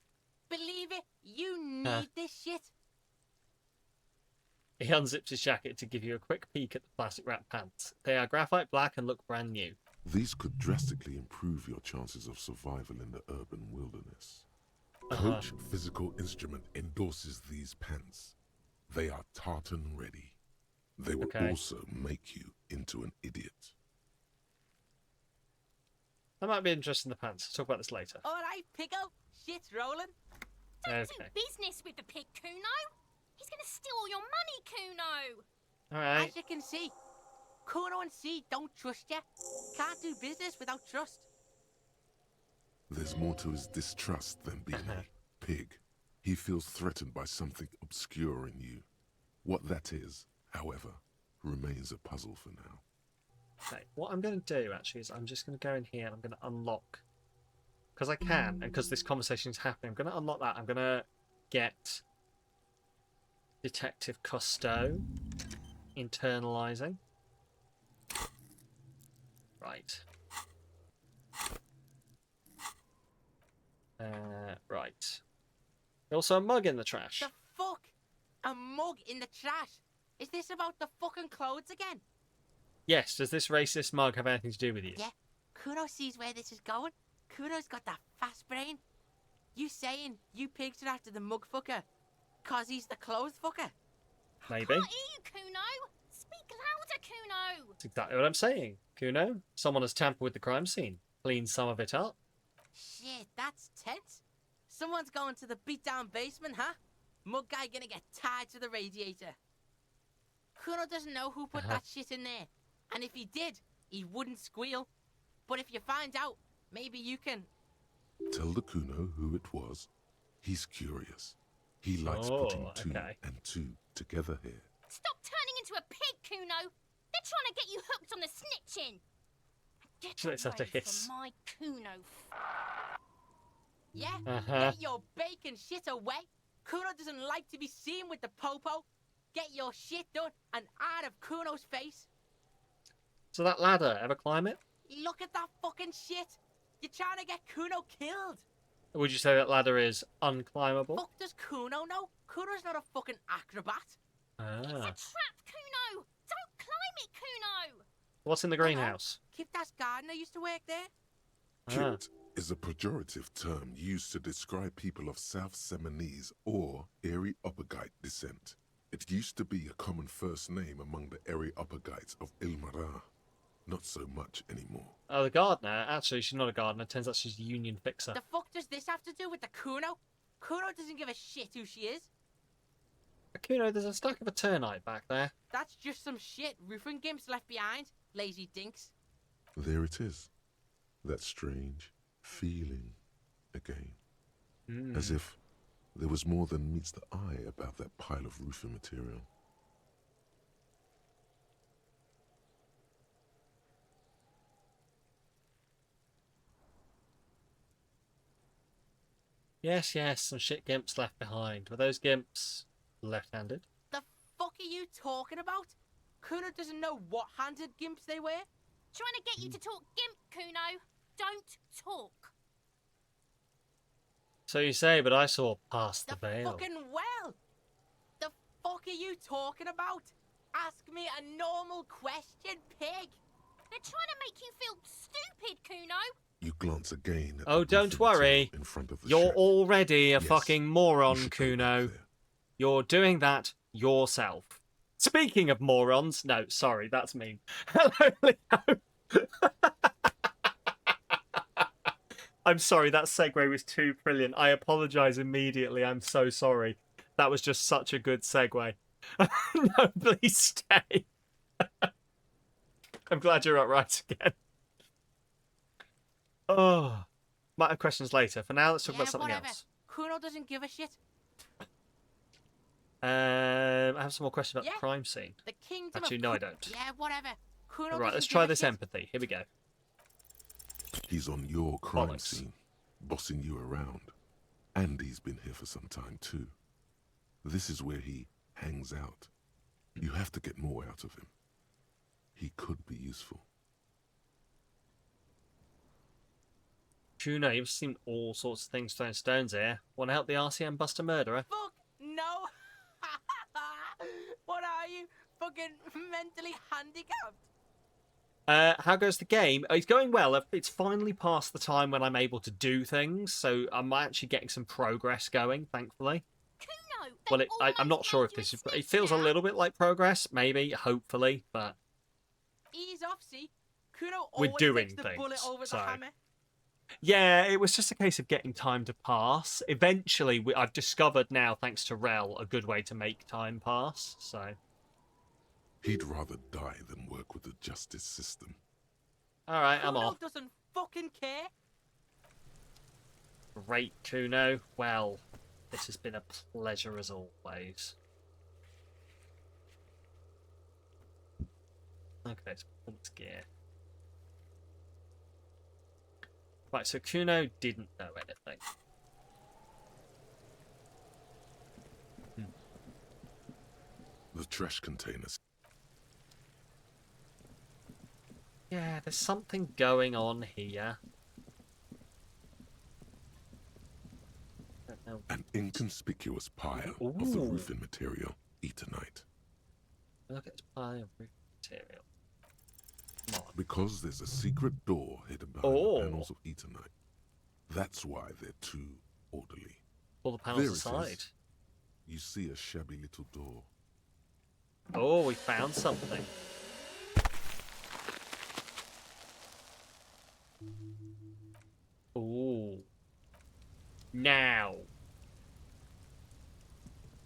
Believe it, you need this shit.
He unzips his jacket to give you a quick peek at the plastic wrap pants. They are graphite black and look brand new.
These could drastically improve your chances of survival in the urban wilderness. Coach Physical Instrument endorses these pants. They are tartan ready. They will also make you into an idiot.
That might be interesting, the pants. Let's talk about this later.
Alright, Pico. Shit's rolling.
Don't do business with the pig, Kuno. He's gonna steal all your money, Kuno.
Alright.
As you can see, Kuno and C don't trust you. Can't do business without trust.
There's more to his distrust than being a pig. He feels threatened by something obscure in you. What that is, however, remains a puzzle for now.
Okay, what I'm going to do, actually, is I'm just going to go in here and I'm going to unlock... Because I can, and because this conversation is happening, I'm going to unlock that. I'm going to get Detective Cousteau internalizing. Right. Right. Also a mug in the trash.
The fuck? A mug in the trash? Is this about the fucking clothes again?
Yes, does this racist mug have anything to do with you?
Yeah, Kuno sees where this is going. Kuno's got that fast brain. You saying you pigs are after the mug fucker cause he's the clothes fucker?
Maybe.
Can't hear you, Kuno. Speak louder, Kuno.
That's exactly what I'm saying. Kuno, someone has tampered with the crime scene. Cleaned some of it up.
Shit, that's tense. Someone's going to the beat-down basement, huh? Mug guy gonna get tied to the radiator. Kuno doesn't know who put that shit in there. And if he did, he wouldn't squeal. But if you find out, maybe you can...
Tell the Kuno who it was. He's curious. He likes putting two and two together here.
Stop turning into a pig, Kuno. They're trying to get you hooked on the snitching. Get away from my Kuno.
Yeah? Get your bacon shit away. Kuno doesn't like to be seen with the popo. Get your shit done and out of Kuno's face.
So that ladder, ever climb it?
Look at that fucking shit. You're trying to get Kuno killed.
Would you say that ladder is unclimbable?
Fuck does Kuno know? Kuno's not a fucking acrobat.
It's a trap, Kuno. Don't climb it, Kuno.
What's in the greenhouse?
Kiptas gardener used to work there.
Kit is a pejorative term used to describe people of South Seminese or Erie Uppergite descent. It used to be a common first name among the Erie Uppergites of Ilmara. Not so much anymore.
Oh, the gardener? Actually, she's not a gardener. Turns out she's a union fixer.
The fuck does this have to do with the Kuno? Kuno doesn't give a shit who she is.
Kuno, there's a stack of Eternite back there.
That's just some shit roofing gimps left behind. Lazy dinks.
There it is. That strange feeling again. As if there was more than meets the eye about that pile of roofing material.
Yes, yes, some shit gimps left behind. Were those gimps left-handed?
The fuck are you talking about? Kuno doesn't know what handed gimps they were.
Trying to get you to talk gimp, Kuno. Don't talk.
So you say, but I saw past the veil.
Fucking well. The fuck are you talking about? Ask me a normal question, pig.
They're trying to make you feel stupid, Kuno.
You glance again at
Oh,
the
don't
roofing
worry.
material in front of the
You're
shack.
already a
Yes,
fucking moron, Kuno. You're doing that yourself. Speaking of morons, no, sorry, that's mean. Hello, Leo. I'm sorry, that segue was too brilliant. I apologise immediately. I'm so sorry. That was just such a good segue. No, please stay. I'm glad you're upright again. Oh, might have questions later. For now, let's talk about something
whatever.
else.
Kuno doesn't give a shit.
I have some more questions about
Yeah,
the crime scene.
The kingdom
Actually,
of
no, I don't.
Yeah, whatever. Kuno
Right, let's
doesn't
try
give a
this
shit.
empathy. Here we go.
He's on your crime
Bollocks.
scene, bossing you around. And he's been here for some time too. This is where he hangs out. You have to get more out of him. He could be useful.
Kuno, you've seen all sorts of things throwing stones here. Want to help the RCM bust a murderer?
Fuck no. What are you? Fucking mentally handicapped?
How goes the game? It's going well. It's finally past the time when I'm able to do things, so I'm actually getting some progress going, thankfully.
Kuno,
Well, I'm not sure if this is... It feels a little bit like progress, maybe, hopefully, but
Ease off, see? Kuno
we're
always
doing
takes the
things.
bullet over
So
the hammer.
yeah, it was just a case of getting time to pass. Eventually, I've discovered now, thanks to Rel, a good way to make time pass, so...
He'd rather die than work with the justice system.
Alright, I'm
Kuno
off.
doesn't fucking care.
Great, Kuno. Well, this has been a pleasure as always. Okay, so performance gear. Right, so Kuno didn't know anything.
The trash containers.
Yeah, there's something going on here. Don't know.
An inconspicuous pile of the roofing material, Eternite.
Look at this pile of roof material. Come on.
Because there's a secret door hidden behind the panels of Eternite. That's why they're too orderly.
Pull the panels
There it
aside.
is. You see a shabby little door.
Oh, we found something. Ooh. Now.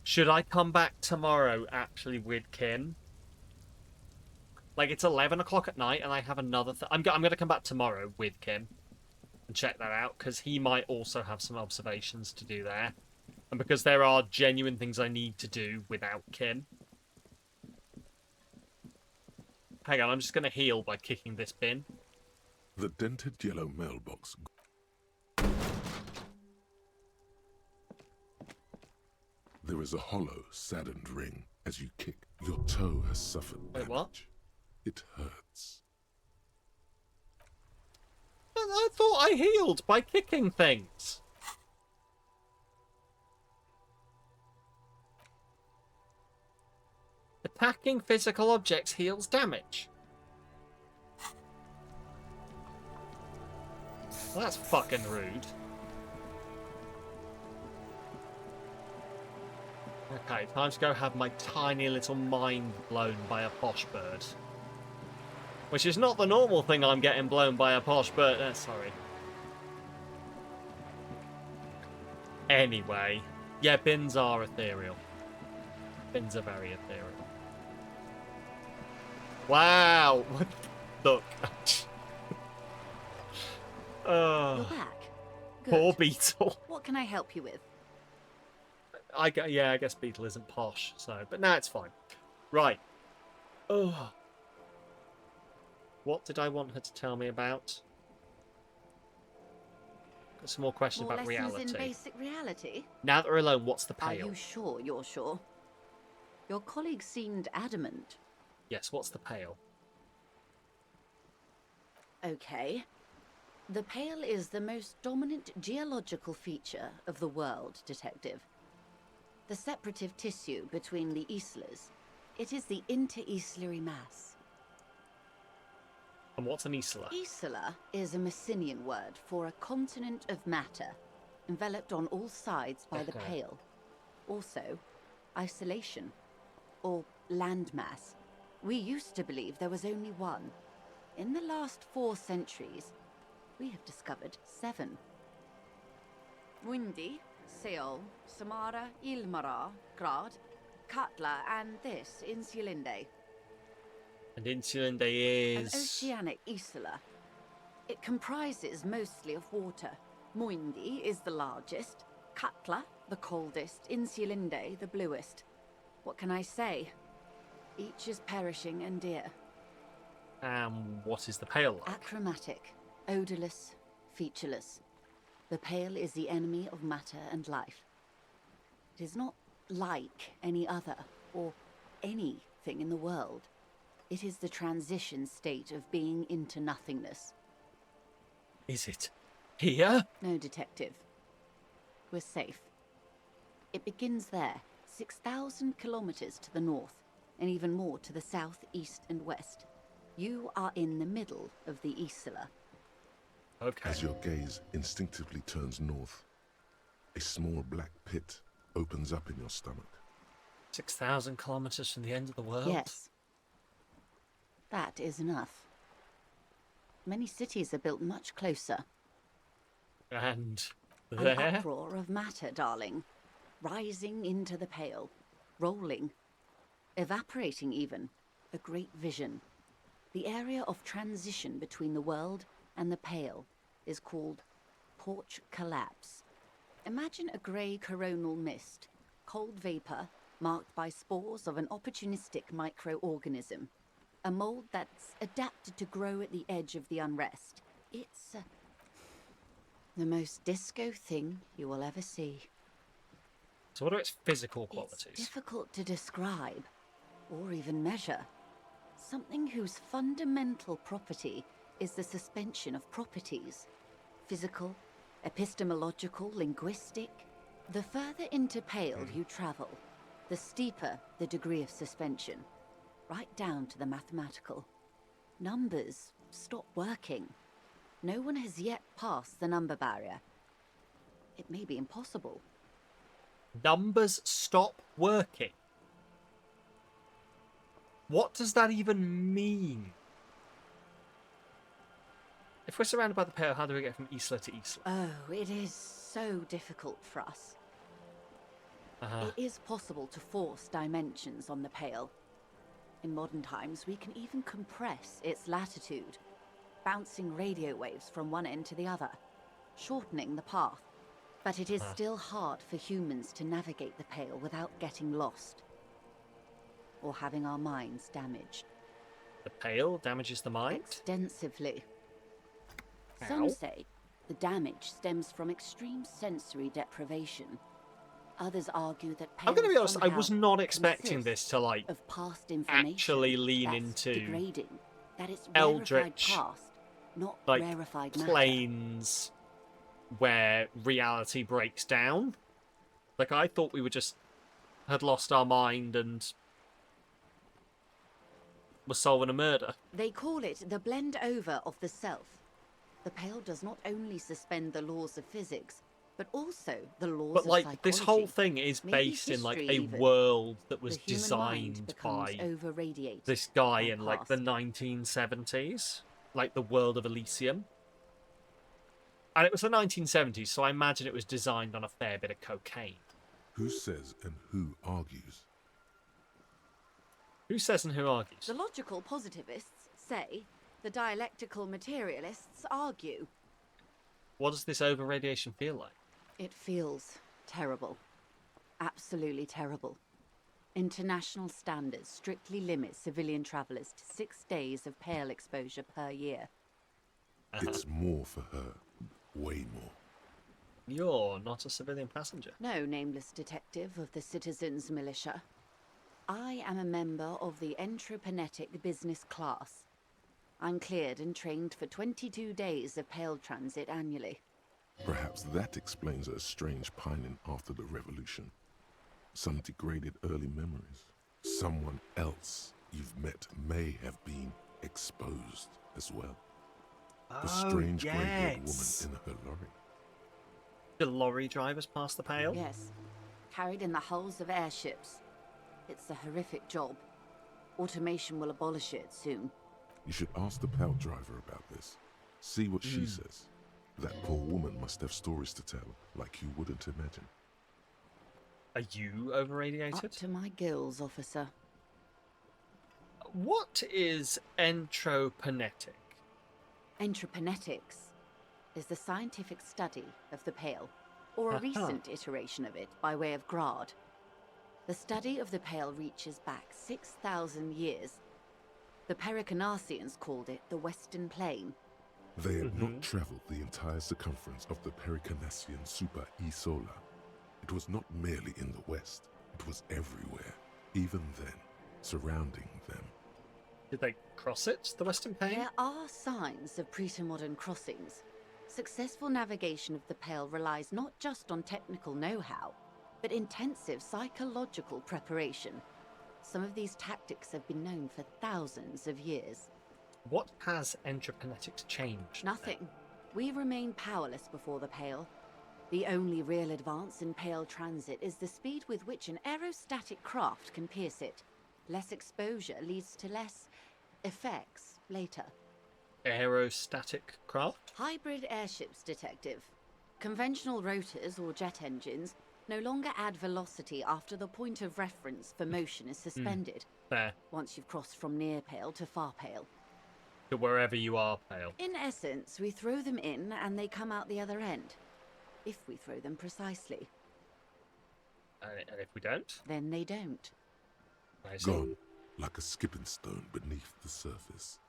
Should I come back tomorrow, actually, with Kim? Like, it's 11 o'clock at night, and I have another... I'm going to come back tomorrow with Kim and check that out, because he might also have some observations to do there. And because there are genuine things I need to do without Kim. Hang on, I'm just going to heal by kicking this bin.
The dented yellow mailbox. There is a hollow, saddened ring as you kick. Your toe has suffered damage.
Wait, what?
It hurts.
I thought I healed by kicking things. Attacking physical objects heals damage. Well, that's fucking rude. Okay, time to go have my tiny little mind blown by a posh bird. Which is not the normal thing I'm getting blown by a posh bird. Sorry. Anyway. Yeah, bins are ethereal. Spins are very ethereal. Wow! Look.
You're back. Good.
Poor Beetle.
What can I help you with?
I guess Beetle isn't posh, so... But now it's fine. Right. Oh. What did I want her to tell me about? Got some more questions
More
about
lessons
reality.
in basic reality?
Now that we're alone, what's the
Are
pale?
you sure you're sure? Your colleague seemed adamant.
Yes, what's the pale?
Okay. The pale is the most dominant geological feature of the world, Detective. The separative tissue between the islas. It is the inter-islary mass.
And what's an isla?
Isla is a Messinian word for a continent of matter, enveloped on all sides by the pale. Also, isolation, or landmass. We used to believe there was only one. In the last 4 centuries, we have discovered 7. Mundi, Seol, Samara, Ilmara, Grad, Katla, and this, Insulinde.
And Insulinde is...
An oceanic isla. It comprises mostly of water. Muindi is the largest, Katla the coldest, Insulinde the bluest. What can I say? Each is perishing and dear.
What is the pale like?
Achromatic, odorless, featureless. The pale is the enemy of matter and life. It is not like any other, or anything in the world. It is the transition state of being into nothingness.
Is it here?
No, Detective. We're safe. It begins there, 6,000 kilometers to the north, and even more to the south, east, and west. You are in the middle of the Isla.
Okay.
As your gaze instinctively turns north, a small black pit opens up in your stomach.
6,000 kilometers from the end of the world?
Yes. That is enough. Many cities are built much closer.
And
An
there?
uproar of matter, darling. Rising into the pale. Rolling. Evaporating even. A great vision. The area of transition between the world and the pale is called porch collapse. Imagine a grey coronal mist. Cold vapor marked by spores of an opportunistic microorganism. A mold that's adapted to grow at the edge of the unrest. It's the most disco thing you will ever see.
So what are its physical qualities?
It's difficult to describe, or even measure. Something whose fundamental property is the suspension of properties. Physical, epistemological, linguistic. The further into pale you travel, the steeper the degree of suspension. Right down to the mathematical. Numbers stop working. No one has yet passed the number barrier. It may be impossible.
Numbers stop working? What does that even mean? If we're surrounded by the pale, how do we get from Isla to Isla?
Oh, it is so difficult for us. It is possible to force dimensions on the pale. In modern times, we can even compress its latitude, bouncing radio waves from one end to the other, shortening the path. But it is still hard for humans to navigate the pale without getting lost, or having our minds damaged.
The pale damages the mind?
Extensively.
How?
Some say the damage stems from extreme sensory deprivation. Others argue that pale
I'm going to be honest, I was
somehow
not expecting
consists
this to, like,
of past information
actually lean
that's
into
degrading, that it's
eldritch,
rarefied past, not
like,
rarefied matter.
planes where reality breaks down. Like, I thought we had lost our mind and were solving a murder.
They call it the blend over of the self. The pale does not only suspend the laws of physics, but also the laws
But,
of
like,
psychology.
this whole thing is
Maybe
based in, like,
history
a
even.
world that was
The human mind
designed
becomes
by
over-radiated
this guy
by
in, like, the
past.
1970s. Like, the world of Elysium. And it was the 1970s, so I imagine it was designed on a fair bit of cocaine.
Who says and who argues?
Who says and who argues?
The logical positivists say, the dialectical materialists argue.
What does this over-radiation feel like?
It feels terrible. Absolutely terrible. International standards strictly limit civilian travellers to 6 days of pale exposure per year.
It's more for her. Way more.
You're not a civilian passenger.
No, nameless detective of the Citizens Militia. I am a member of the Entropanetic Business Class. I'm cleared and trained for 22 days of pale transit annually.
Perhaps that explains her strange pining after the revolution. Some degraded early memories. Someone else you've met may have been exposed as well. The strange grey-haired woman in her lorry.
Do lorry drivers pass the pale?
Yes. Carried in the hulls of airships. It's a horrific job. Automation will abolish it soon.
You should ask the pale driver about this. See what she says. That poor woman must have stories to tell, like you wouldn't imagine.
Are you over-radiated?
Up to my gills, officer.
What is entropanetic?
Entropanetics is the scientific study of the pale, or a recent iteration of it by way of grad. The study of the pale reaches back 6,000 years. The Pericarnassians called it the Western Plain.
They had not travelled the entire circumference of the Pericarnassian Super E-Solar. It was not merely in the west, it was everywhere, even then, surrounding them.
Did they cross it, the Western Plain?
There are signs of pre-modern crossings. Successful navigation of the pale relies not just on technical know-how, but intensive psychological preparation. Some of these tactics have been known for thousands of years.
What has entropanetics changed?
Nothing. We remain powerless before the pale. The only real advance in pale transit is the speed with which an aerostatic craft can pierce it. Less exposure leads to less effects later.
Aerostatic craft?
Hybrid airships, detective. Conventional rotors or jet engines no longer add velocity after the point of reference for motion is suspended.
Fair.
Once you've crossed from near pale to far pale.
To wherever you are pale.
In essence, we throw them in and they come out the other end. If we throw them precisely.
And if we don't?
Then they don't.
Gone, like a skipping stone beneath the surface.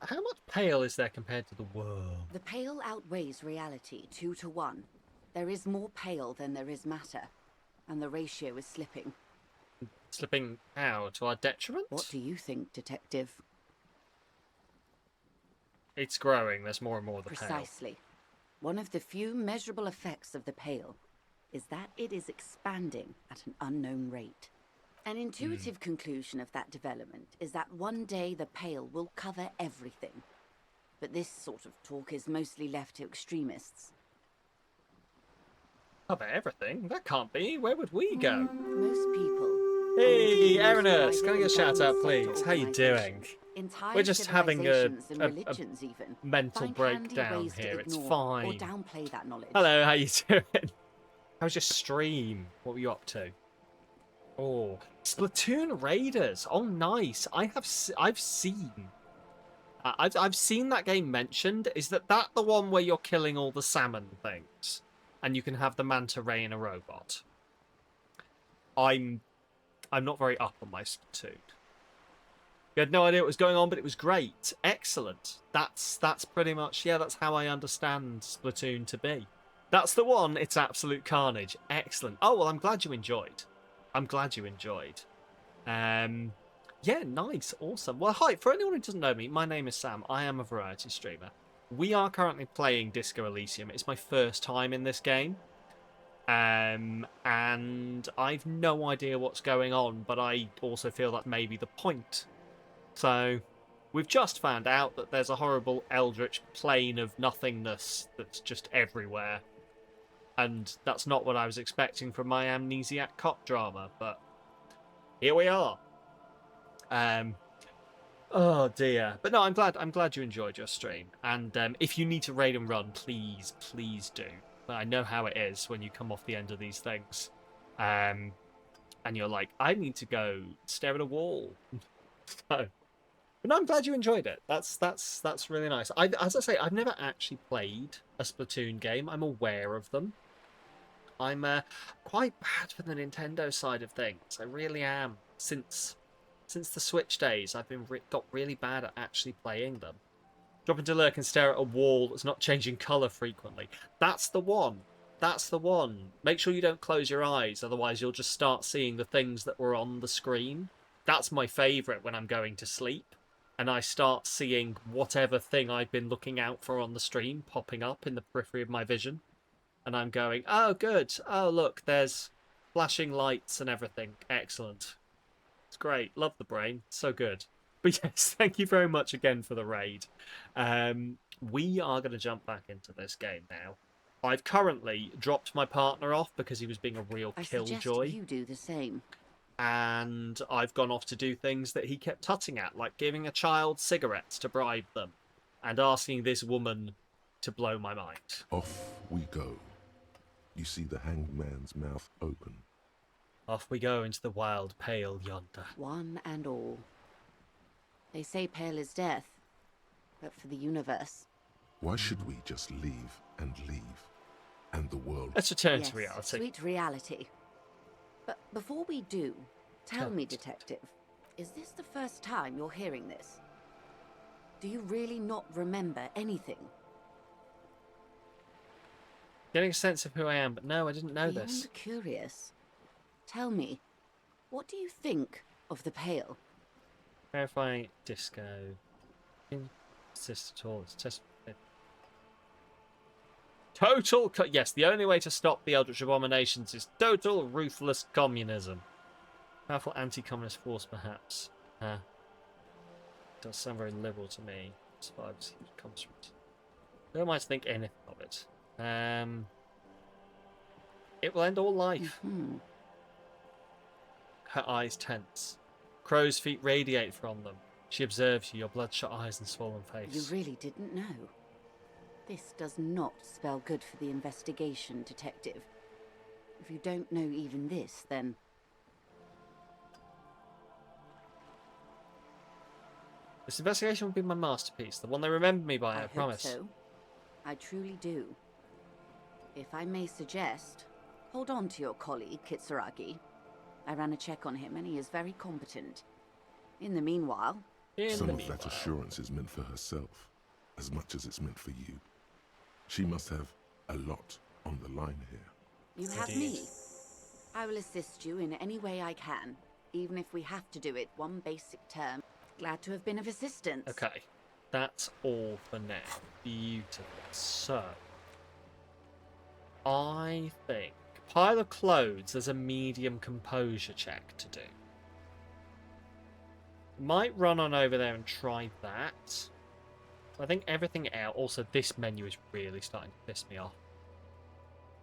How much pale is there compared to the world?
The pale outweighs reality 2 to 1. There is more pale than there is matter, and the ratio is slipping.
Slipping how? To our detriment?
What do you think, detective?
It's growing. There's more and more of the pale.
Precisely. One of the few measurable effects of the pale is that it is expanding at an unknown rate. An intuitive conclusion of that development is that one day the pale will cover everything. But this sort of talk is mostly left to extremists.
Cover everything? That can't be. Where would we go?
Most people.
Hey, Erinus, can I get a shout out, please? How you doing?
Entire
We're just having a
religions even
mental
find
breakdown
handy ways
here.
to
It's
ignore
fine.
Or downplay that knowledge.
Hello, how you doing? How's your stream? What were you up to? Oh, Splatoon Raiders. Oh, nice. I've seen that game mentioned. Is that the one where you're killing all the salmon things, and you can have the manta ray in a robot? I'm not very up on my Splatoon. You had no idea what was going on, but it was great. Excellent. That's pretty much, yeah, that's how I understand Splatoon to be. That's the one. It's absolute carnage. Excellent. Oh, well, I'm glad you enjoyed. Yeah, nice. Awesome. Well, hi. For anyone who doesn't know me, my name is Sam. I am a variety streamer. We are currently playing Disco Elysium. It's my first time in this game. And I've no idea what's going on, but I also feel that may be the point. So, we've just found out that there's a horrible eldritch plane of nothingness that's just everywhere. And that's not what I was expecting from my amnesiac cop drama, but here we are. Oh dear. But no, I'm glad you enjoyed your stream. And if you need to raid and run, please do. I know how it is when you come off the end of these things. and you're like, I need to go stare at a wall. So, but no, I'm glad you enjoyed it. That's really nice. As I say, I've never actually played a Splatoon game. I'm aware of them. I'm quite bad for the Nintendo side of things. I really am. Since the Switch days, I've been got really bad at actually playing them. Drop into lurk and stare at a wall that's not changing colour frequently. That's the one. That's the one. Make sure you don't close your eyes, otherwise you'll just start seeing the things that were on the screen. That's my favourite when I'm going to sleep, and I start seeing whatever thing I've been looking out for on the stream popping up in the periphery of my vision. And I'm going, oh, good. Oh, look, there's flashing lights and everything. Excellent. It's great. Love the brain. So good. But yes, thank you very much again for the raid. We are going to jump back into this game now. I've currently dropped my partner off because he was being a real killjoy.
I suggest you do the same.
And I've gone off to do things that he kept tutting at, like giving a child cigarettes to bribe them and asking this woman to blow my mind.
Off we go. You see the hanged man's mouth open.
Off we go into the wild pale yonder.
One and all. They say pale is death, but for the universe.
Why should we just leave and leave? And the world...
Let's return to reality.
Sweet reality. But before we do, tell me, Detective, is this the first time you're hearing this? Do you really not remember anything?
Getting a sense of who I am, but no, I didn't know this.
Beyond curious. Tell me, what do you think of the Pale?
Verify disco. Insist at all. It's test. Total. Yes, the only way to stop the Eldritch Abominations is total ruthless communism. Powerful anti-communist force, perhaps. Does sound very liberal to me. Survives huge construct. Who might think anything of it? It will end all life. Her eyes tense. Crow's feet radiate from them. She observes you, your bloodshot eyes and swollen face.
You really didn't know. This does not spell good for the investigation, Detective. If you don't know even this, then...
This investigation will be my masterpiece, the one they remember me by, I promise.
So. I truly do. If I may suggest, hold on to your colleague, Kitsuragi. I ran a check on him and he is very competent. In the meanwhile...
Some of that assurance is meant for herself, as much as it's meant for you. She must have a lot on the line here.
You have me. I will assist you in any way I can, even if we have to do it one basic term. Glad to have been of assistance.
Okay, that's all for now. Beautiful. So, I think pile of clothes, there's a medium composure check to do. Might run on over there and try that. I think everything else... Also, this menu is really starting to piss me off.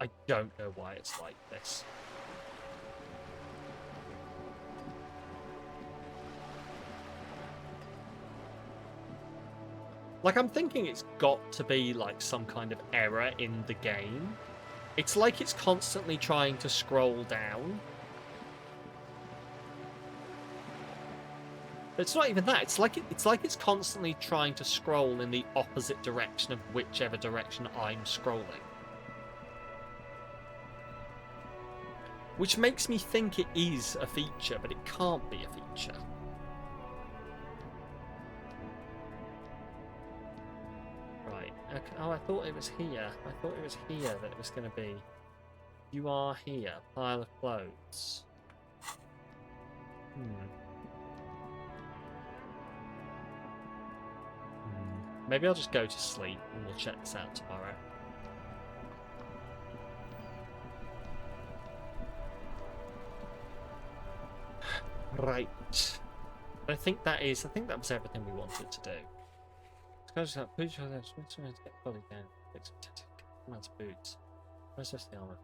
I don't know why it's like this. Like, I'm thinking it's got to be, like, some kind of error in the game. It's like it's constantly trying to scroll down. But it's not even that. It's like it's constantly trying to scroll in the opposite direction of whichever direction I'm scrolling. Which makes me think it is a feature, but it can't be a feature. Right. Okay. Oh, I thought it was here. I thought it was here that it was going to be. You are here. Pile of clothes. Maybe I'll just go to sleep and we'll check this out tomorrow. Right. I think that was everything we wanted to do. Let's go to boots. Get body down. Fix amounts of boots. Where's the armor?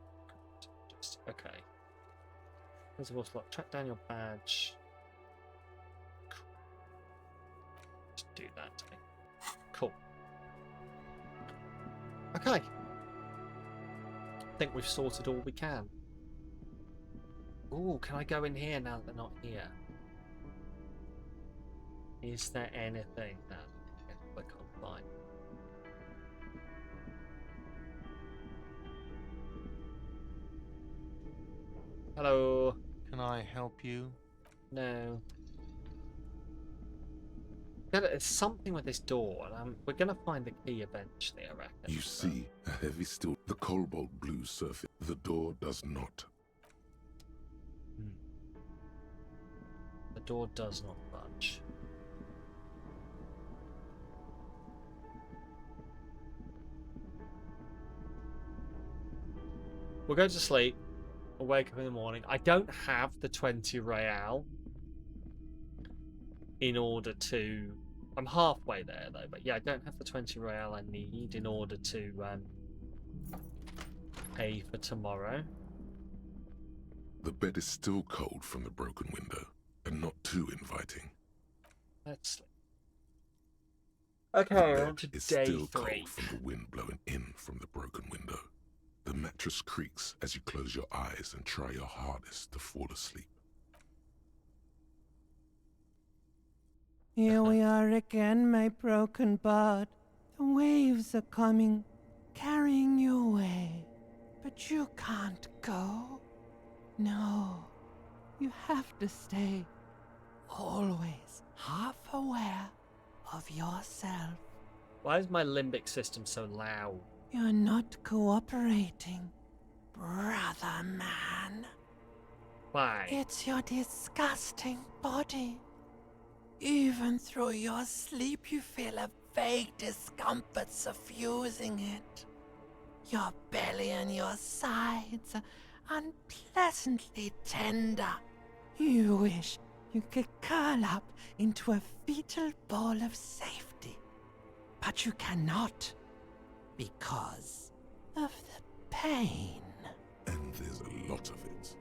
Just okay. There's a horse lock. Track down your badge. Just do that. Cool. Okay. I think we've sorted all we can. Ooh, can I go in here now that they're not here? Is there anything that I can't find? Hello.
Can I help you?
No. There's something with this door, and we're gonna find the key eventually, I reckon.
You see a heavy steel, the cobalt blue surface. The door does not.
The door does not budge. We'll go to sleep. We'll wake up in the morning. I don't have the 20 real in order to... I'm halfway there, though. But yeah, I don't have the 20 real I need in order to pay for tomorrow.
The bed is still cold from the broken window, and not too inviting.
Let's sleep. Okay, we're on to
It's
day
still
3.
cold from the wind blowing in from the broken window. The mattress creaks as you close your eyes and try your hardest to fall asleep.
Here we are again, my broken bud. The waves are coming, carrying you away. But you can't go. No, you have to stay. Always half aware of yourself.
Why is my limbic system so loud?
You're not cooperating, brother man.
Why?
It's your disgusting body. Even through your sleep, you feel a vague discomfort suffusing it. Your belly and your sides are unpleasantly tender. You wish you could curl up into a fetal ball of safety. But you cannot, because of the pain.
And there's a lot of it,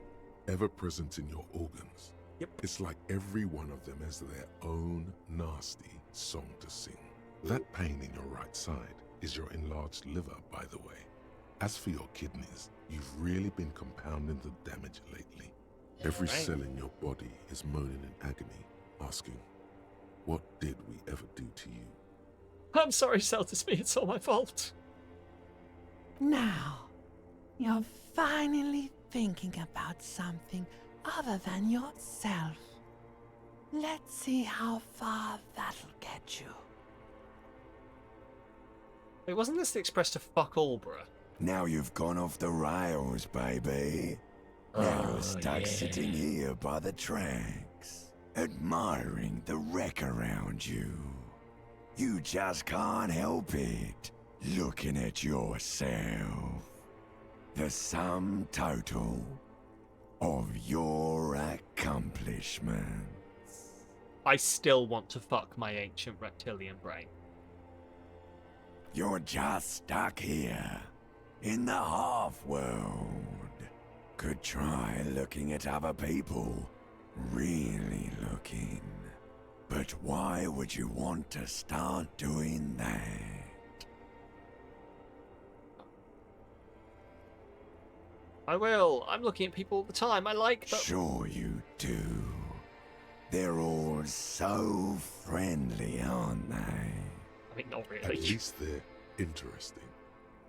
ever present in your organs.
Yep.
It's like every one of them has their own nasty song to sing. That pain in your right side is your enlarged liver, by the way. As for your kidneys, you've really been compounding the damage lately. Every cell in your body is moaning in agony, asking, what did we ever do to you?
I'm sorry, Celtis, it's all my fault.
Now, you're finally thinking about something other than yourself. Let's see how far that'll get you.
Wait, wasn't this the express to fuck all, bruh?
Now you've gone off the rails, baby. Now you're stuck sitting here by the tracks, admiring the wreck around you. You just can't help it, looking at yourself. The sum total of your accomplishments.
I still want to fuck my ancient reptilian brain.
You're just stuck here, in the half-world. Could try looking at other people, really looking. But why would you want to start doing that?
I will. I'm looking at people all the time. I like that.
Sure you do. They're all so friendly, aren't they?
I mean, not really.
At least they're interesting.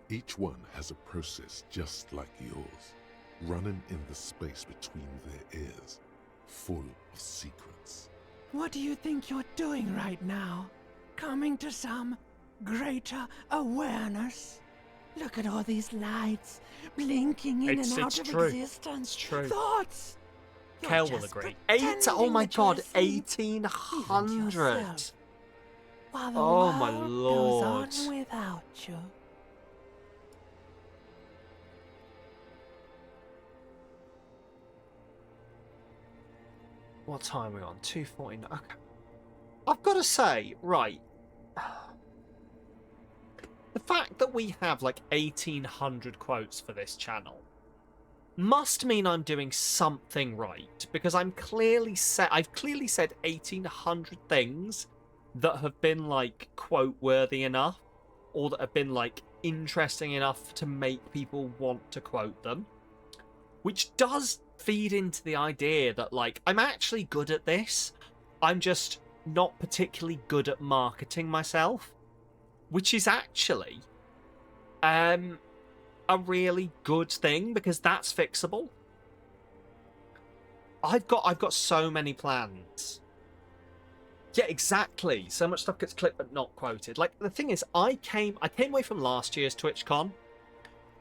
Each one has a process just like yours, running in the space between their ears, full of secrets.
What do you think you're doing right now? Coming to some greater awareness? Look at all these lights blinking in and out of existence.
It's true.
Thoughts.
Kel will agree. Oh my god, 1800.
While the
Oh my
world
lord.
goes on without you.
What time are we on? 2:49. Okay. I've got to say, right. The fact that we have like 1800 quotes for this channel must mean I'm doing something right, because I've clearly said 1800 things that have been like quote worthy enough, or that have been like interesting enough to make people want to quote them, which does feed into the idea that, like, I'm actually good at this. I'm just not particularly good at marketing myself, which is actually a really good thing, because that's fixable. I've got so many plans. Yeah, exactly. So much stuff gets clipped but not quoted. Like, the thing is, I came away from last year's TwitchCon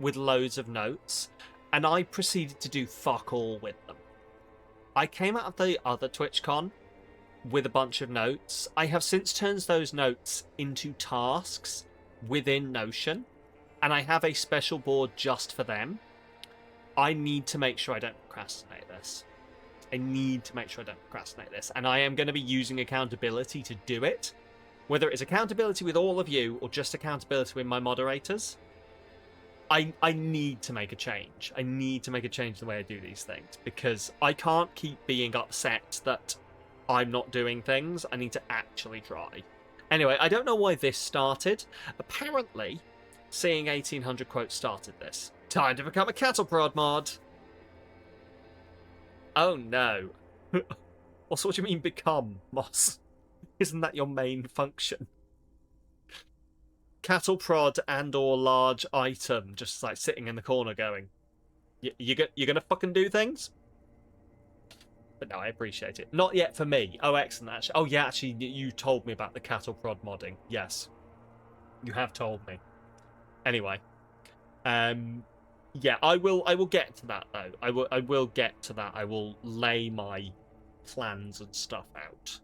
with loads of notes, and I proceeded to do fuck all with them. I came out of the other TwitchCon with a bunch of notes. I have since turned those notes into tasks within Notion, and I have a special board just for them. I need to make sure I don't procrastinate this. And I am going to be using accountability to do it. Whether it's accountability with all of you or just accountability with my moderators, I need to make a change. I need to make a change in the way I do these things, because I can't keep being upset that I'm not doing things. I need to actually try. Anyway, I don't know why this started. Apparently, seeing 1800 quotes started this. Time to become a cattle prod mod. Oh no. Also, what do you mean become, Moss? Isn't that your main function? Cattle prod and or large item, just like sitting in the corner going, you're gonna fucking do things? But no, I appreciate it. Not yet for me. Oh, excellent, actually. Oh yeah, actually, you told me about the cattle prod modding. Yes. You have told me. Anyway. Yeah, I will get to that though. I will get to that. I will lay my plans and stuff out,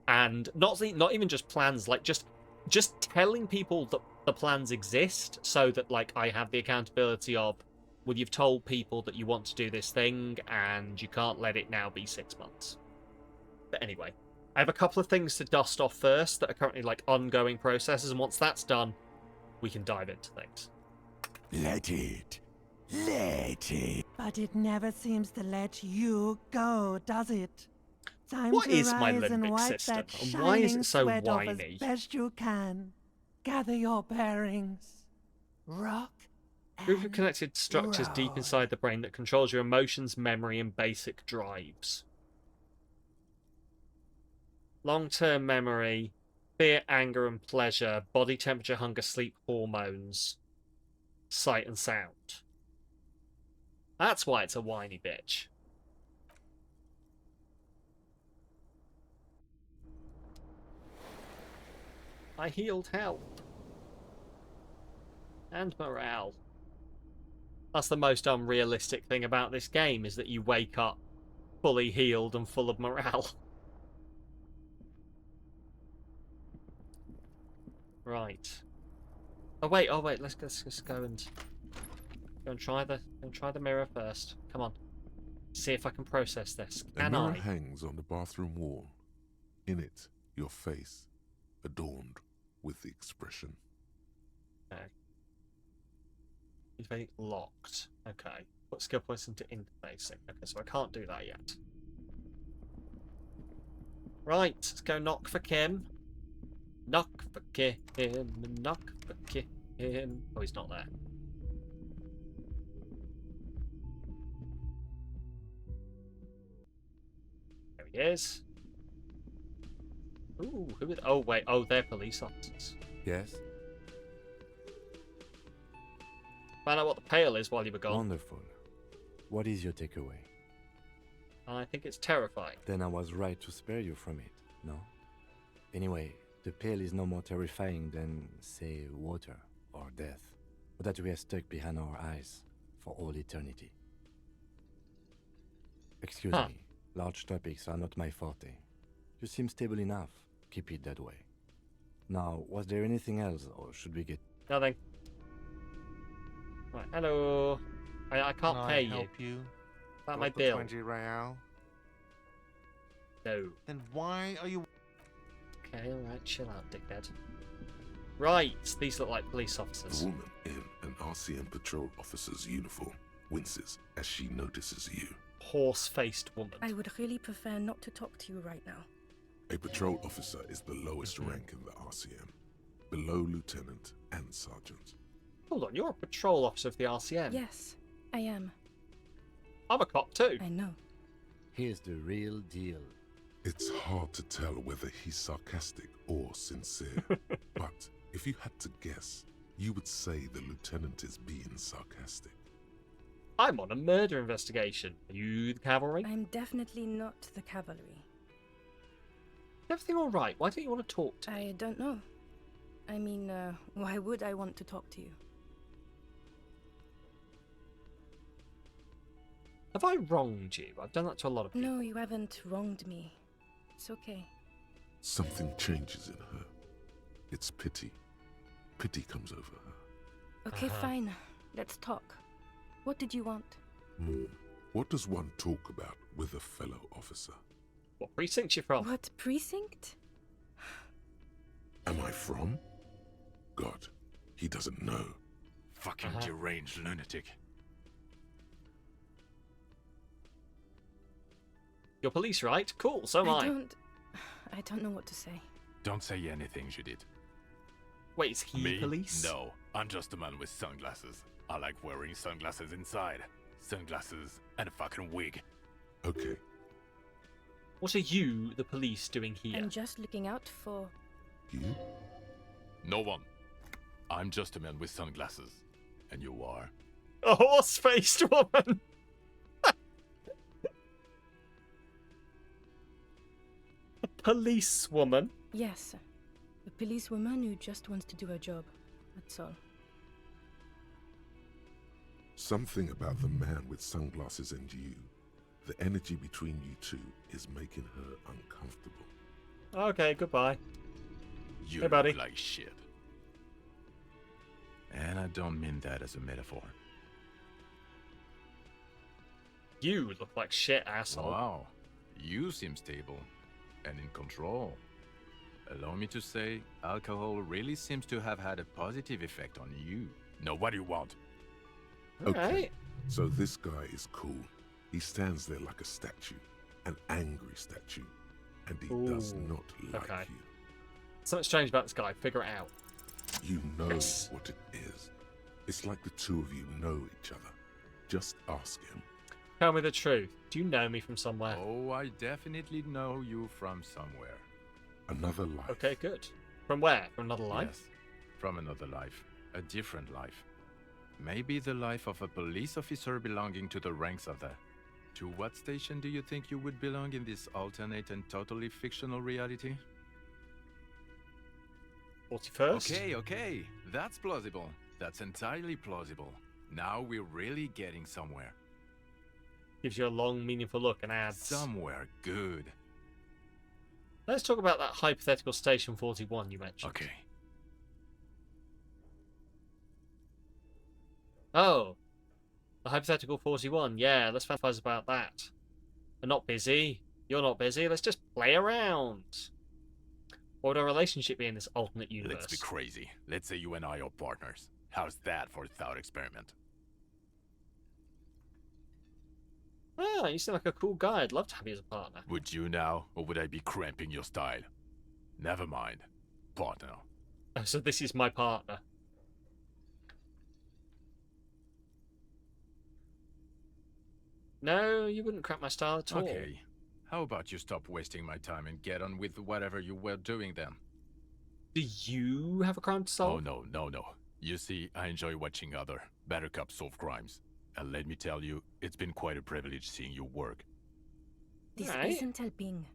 and not even just plans, like just telling people that the plans exist, so that like I have the accountability of, well, you've told people that you want to do this thing, and you can't let it now be 6 months. But anyway, I have a couple of things to dust off first that are currently like ongoing processes, and once that's done, we can dive into things.
Let it.
But it never seems to let you go, does it? Time
What
to
is my
rise and
limbic
wipe
system,
that
and why is
shining
it so
sweat off as
whiny?
best you can. Gather your bearings. Rock.
Group of connected structures deep inside the brain that controls your emotions, memory, and basic drives. Long-term memory, fear, anger, and pleasure, body temperature, hunger, sleep, hormones, sight and sound. That's why it's a whiny bitch. I healed health. And morale. That's the most unrealistic thing about this game, is that you wake up fully healed and full of morale. Right. Oh wait, let's go and try the mirror first. Come on. See if I can process this.
A mirror hangs on the bathroom wall. In it, your face, adorned with the expression.
Okay. Interface locked. Okay. Put skill points into interfacing. Okay, so I can't do that yet. Right, let's go knock for Kim. Knock for Kim. Knock for Kim. Oh, he's not there. There he is. Ooh, who are they? Oh, wait. Oh, they're police officers.
Yes?
Find out what the pail is while you were gone.
Wonderful. What is your takeaway?
I think it's terrifying.
Then I was right to spare you from it, no? Anyway, the pail is no more terrifying than, say, water or death, or that we are stuck behind our eyes for all eternity. Excuse me, large topics are not my forte. You seem stable enough. Keep it that way. Now, was there anything else, or should we get...
Nothing. Right, hello. I can't pay you.
Help you?
About
Got
my
the
bill.
20 real?
No.
Then why are you...
Okay, alright, chill out, dickhead. Right, these look like police officers.
The woman in an RCM patrol officer's uniform winces as she notices you.
Horse-faced woman.
I would really prefer not to talk to you right now.
A patrol officer is the lowest rank in the RCM, below lieutenant and sergeant.
Hold on, you're a patrol officer of the RCM?
Yes, I am.
I'm a cop too.
I know.
Here's the real deal.
It's hard to tell whether he's sarcastic or sincere, but if you had to guess, you would say the lieutenant is being sarcastic.
I'm on a murder investigation. Are you the cavalry?
I'm definitely not the cavalry.
Everything all right? Why don't you want to talk to me?
I don't know. I mean, why would I want to talk to you?
Have I wronged you? I've done that to a lot of people.
No, you haven't wronged me. It's okay.
Something changes in her. It's pity. Pity comes over her.
Okay, fine. Let's talk. What did you want?
What does one talk about with a fellow officer?
What precinct you from?
What precinct?
Am I from? God, he doesn't know.
Fucking deranged lunatic.
You're police, right? Cool, so am I.
I don't know what to say.
Don't say anything, Judith.
Wait, is he
Me?
police?
No, I'm just a man with sunglasses. I like wearing sunglasses inside. Sunglasses and a fucking wig.
Okay.
What are you, the police, doing here?
I'm just looking out for...
You?
No one. I'm just a man with sunglasses. And you are?
A horse-faced woman! A policewoman?
Yes. A policewoman who just wants to do her job. That's all.
Something about the man with sunglasses and you, the energy between you two, is making her uncomfortable.
Okay, goodbye.
You
hey, buddy.
look like shit. And I don't mean that as a metaphor.
You look like shit, asshole.
Wow. You seem stable and in control. Allow me to say, alcohol really seems to have had a positive effect on you. Now, what do you want?
Okay,
right.
So this guy is cool. He stands there like a statue, an angry statue, and he does not like you.
Something strange about this guy. Figure it out.
You know what it is. It's like the two of you know each other. Just ask him.
Tell me the truth. Do you know me from somewhere?
Oh, I definitely know you from somewhere.
Another life.
Okay, good. From where? From another life?
Yes, from another life. A different life. Maybe the life of a police officer belonging to the ranks of the... To what station do you think you would belong in this alternate and totally fictional reality?
41st?
Okay. That's plausible. That's entirely plausible. Now we're really getting somewhere.
Gives you a long, meaningful look and adds...
Somewhere good.
Let's talk about that hypothetical Station 41 you mentioned.
Okay.
Oh. The hypothetical 41. Yeah, let's fantasize about that. We're not busy. You're not busy. Let's just play around. What would our relationship be in this alternate universe?
Let's be crazy. Let's say you and I are partners. How's that for a thought experiment?
Ah, you seem like a cool guy. I'd love to have you as a partner.
Would you now, or would I be cramping your style? Never mind. Partner.
Oh, so this is my partner. No, you wouldn't cramp my style at all.
Okay. How about you stop wasting my time and get on with whatever you were doing then?
Do you have a crime to solve?
Oh, no. You see, I enjoy watching other better cops solve crimes. And let me tell you, it's been quite a privilege seeing you work.
This isn't helping.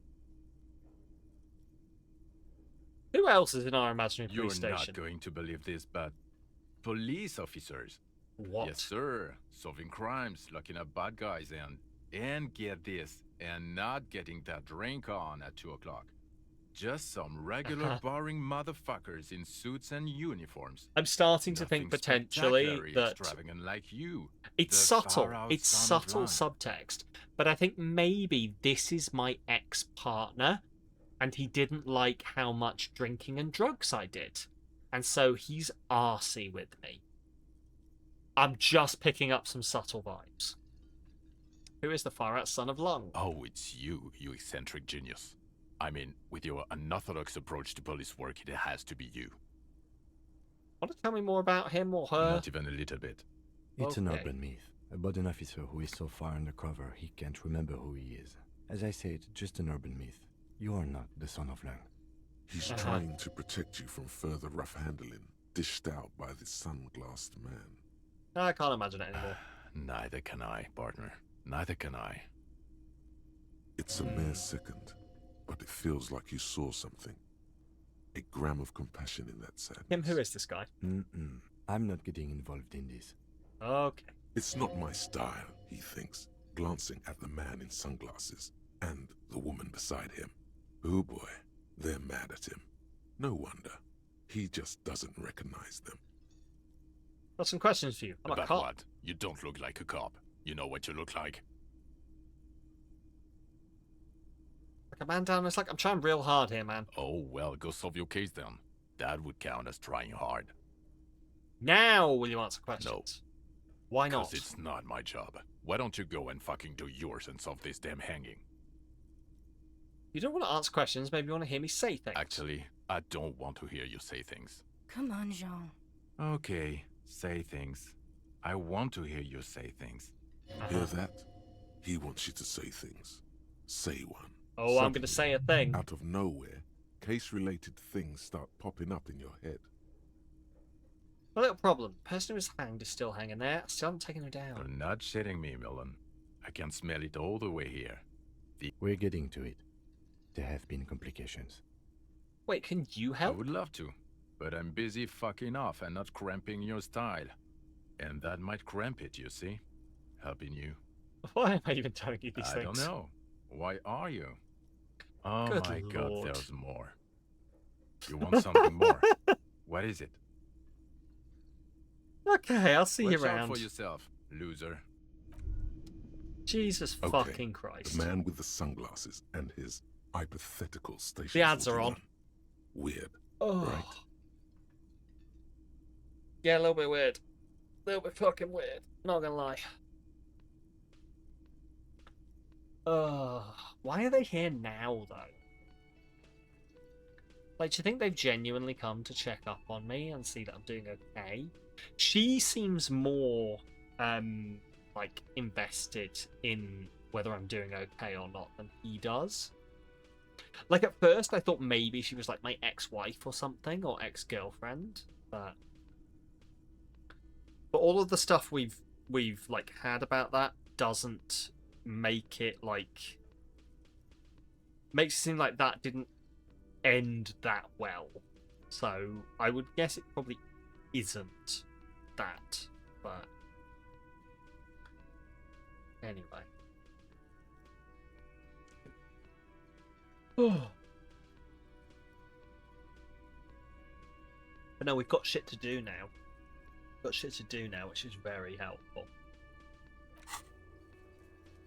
Who else is in our imaginary police station?
You're not going to believe this, but police officers.
What?
Yes, sir. Solving crimes, locking up bad guys, and get this, and not getting that drink on at 2 o'clock. Just some regular boring motherfuckers in suits and uniforms.
I'm starting to think potentially that
extravagant like you.
It's subtle. It's subtle subtext. But I think maybe this is my ex-partner, and he didn't like how much drinking and drugs I did. And so he's arsey with me. I'm just picking up some subtle vibes. Who is the far-out son of Lung?
Oh, it's you, you eccentric genius. I mean, with your unorthodox approach to police work, it has to be you.
Want to tell me more about him or her?
Not even a little bit.
It's an urban myth. about an officer who is so far undercover he can't remember who he is. As I said, just an urban myth. You are not the son of Lang.
He's trying to protect you from further rough handling, dished out by this sunglassed man.
I can't imagine it anymore.
Neither can I, partner. Neither can I.
It's a mere second, but it feels like you saw something. A gram of compassion in that sadness.
Kim, who is this guy?
I'm not getting involved in this.
Okay.
It's not my style, he thinks, glancing at the man in sunglasses and the woman beside him. Oh boy, they're mad at him. No wonder. He just doesn't recognize them.
Got some questions for you. I'm a
About
cop.
what? You don't look like a cop. You know what you look like?
Like a man down. It's like I'm trying real hard here, man.
Oh, well, go solve your case then. That would count as trying hard.
Now will you answer questions?
No.
Why not?
Because it's not my job. Why don't you go and fucking do yours and solve this damn hanging?
You don't want to answer questions, maybe you want to hear me say things.
Actually, I don't want to hear you say things.
Come on, Jean.
Okay, say things. I want to hear you say things.
Hear that? He wants you to say things. Say one.
Oh, I'm going to say a thing.
Out of nowhere, case-related things start popping up in your head.
A little problem. The person who was hanged is still hanging there. I still haven't taken her down.
You're not shitting me, Millen. I can smell it all the way here.
We're getting to it. There have been complications.
Wait, can you
I
help?
would love to, but I'm busy fucking off and not cramping your style. And that might cramp it, you see? Helping you.
Why am I even telling you these things?
I don't know. Why are you? Oh
Good
my
Lord.
god, there's more. You want something more? What is it?
Okay, I'll see you
Watch out
around.
for yourself, loser.
Jesus
Okay,
fucking Christ.
The man with the sunglasses and his hypothetical station.
The ads are on.
41. Weird,
Oh.
right?
Yeah, a little bit weird. A little bit fucking weird. Not gonna lie. Why are they here now, though? Like, do you think they've genuinely come to check up on me and see that I'm doing okay? She seems more, like, invested in whether I'm doing okay or not than he does. Like, at first, I thought maybe she was, like, my ex-wife or something, or ex-girlfriend, but all of the stuff we've like, had about that doesn't make it, like... Makes it seem like that didn't end that well. So, I would guess it probably isn't that, but... Anyway. But no, we've got shit to do now. Got shit to do now, which is very helpful.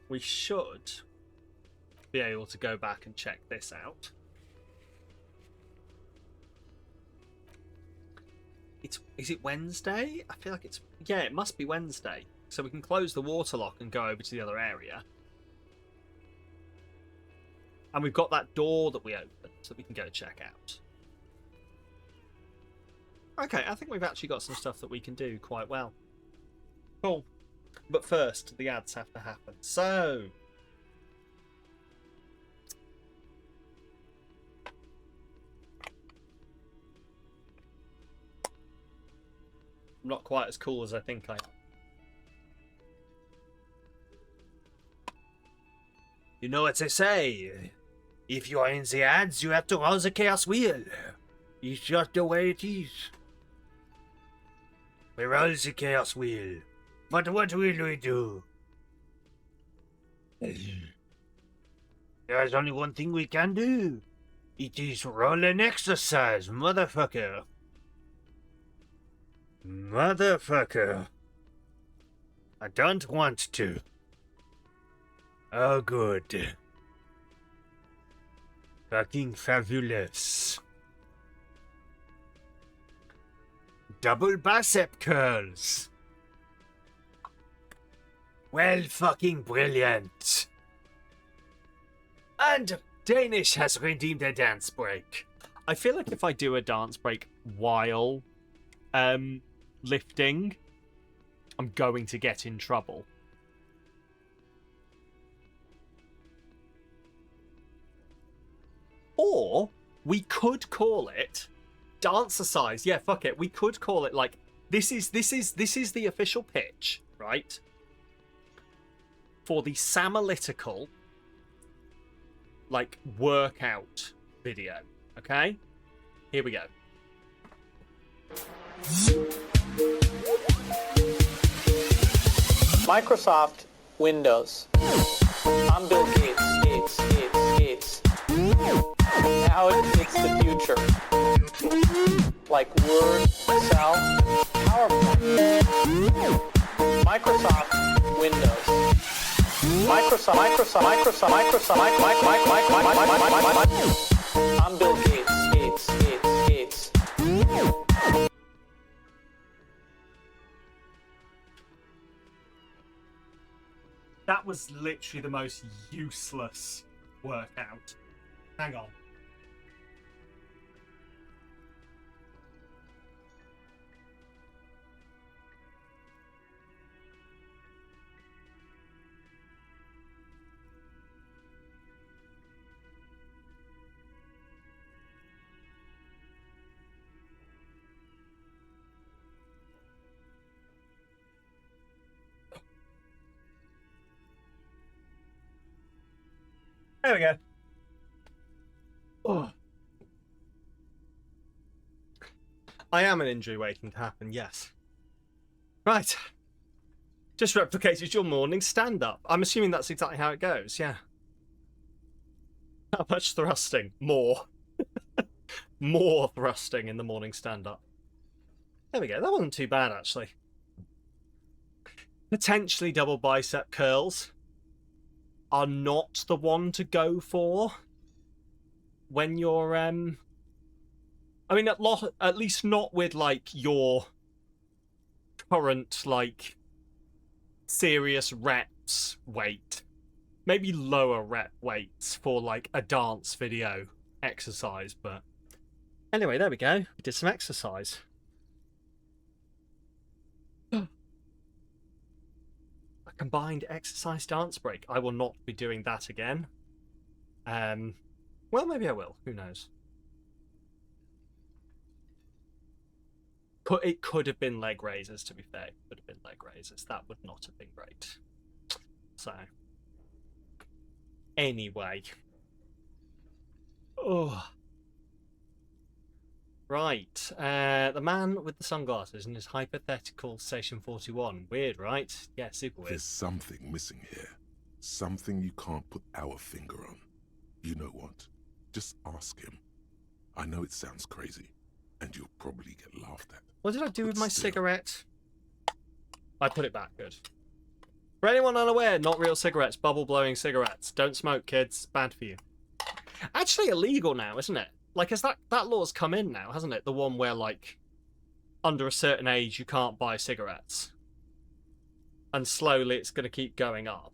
We should be able to go back and check this out. Is it Wednesday? I feel like it's... Yeah, it must be Wednesday. So we can close the water lock and go over to the other area. And we've got that door that we opened, so we can go check out. Okay, I think we've actually got some stuff that we can do quite well. Cool. But first, the ads have to happen. So... I'm not quite as cool as I think I am. You know what they say. If you are in the ads, you have to roll the chaos wheel. It's just the way it is. We roll the chaos wheel. But what will we do? There's only one thing we can do. It is roll an exercise, motherfucker. Motherfucker. I don't want to. Oh, good. Fucking fabulous. Double bicep curls. Well, fucking brilliant. And Danish has redeemed a dance break. I feel like if I do a dance break while lifting, I'm going to get in trouble. Or we could call it Dancercise. Yeah, fuck it. We could call it like this is the official pitch, right? For the Samalytical like workout video. Okay? Here we go.
Microsoft Windows. I'm Bill Gates. Now it's the future. Like Word, Excel, PowerPoint. Microsoft Windows. Microsoft. I'm Bill Gates.
That was literally the most useless workout. Hang on. There we go. Oh. I am an injury waiting to happen, yes. Right. Just replicated your morning stand-up. I'm assuming that's exactly how it goes, yeah. How much thrusting? More. More thrusting in the morning stand-up. There we go. That wasn't too bad, actually. Potentially double bicep curls are not the one to go for when you're I mean at least not with like your current like serious reps weight. Maybe lower rep weights for like a dance video exercise, but anyway, there we go. We did some exercise. Combined exercise dance break. I will not be doing that again. Well, maybe I will. Who knows? It could have been leg raises, to be fair. It could have been leg raises. That would not have been great. So, anyway. Oh. Right. The man with the sunglasses in his hypothetical Station 41. Weird, right? Yeah, super weird.
There's something missing here. Something you can't put our finger on. You know what? Just ask him. I know it sounds crazy, and you'll probably get laughed at.
What did I do with my cigarette? I put it back. Good. For anyone unaware, not real cigarettes, bubble-blowing cigarettes. Don't smoke, kids. Bad for you. Actually illegal now, isn't it? Like, has that law's come in now, hasn't it? The one where, like, under a certain age you can't buy cigarettes. And slowly it's going to keep going up.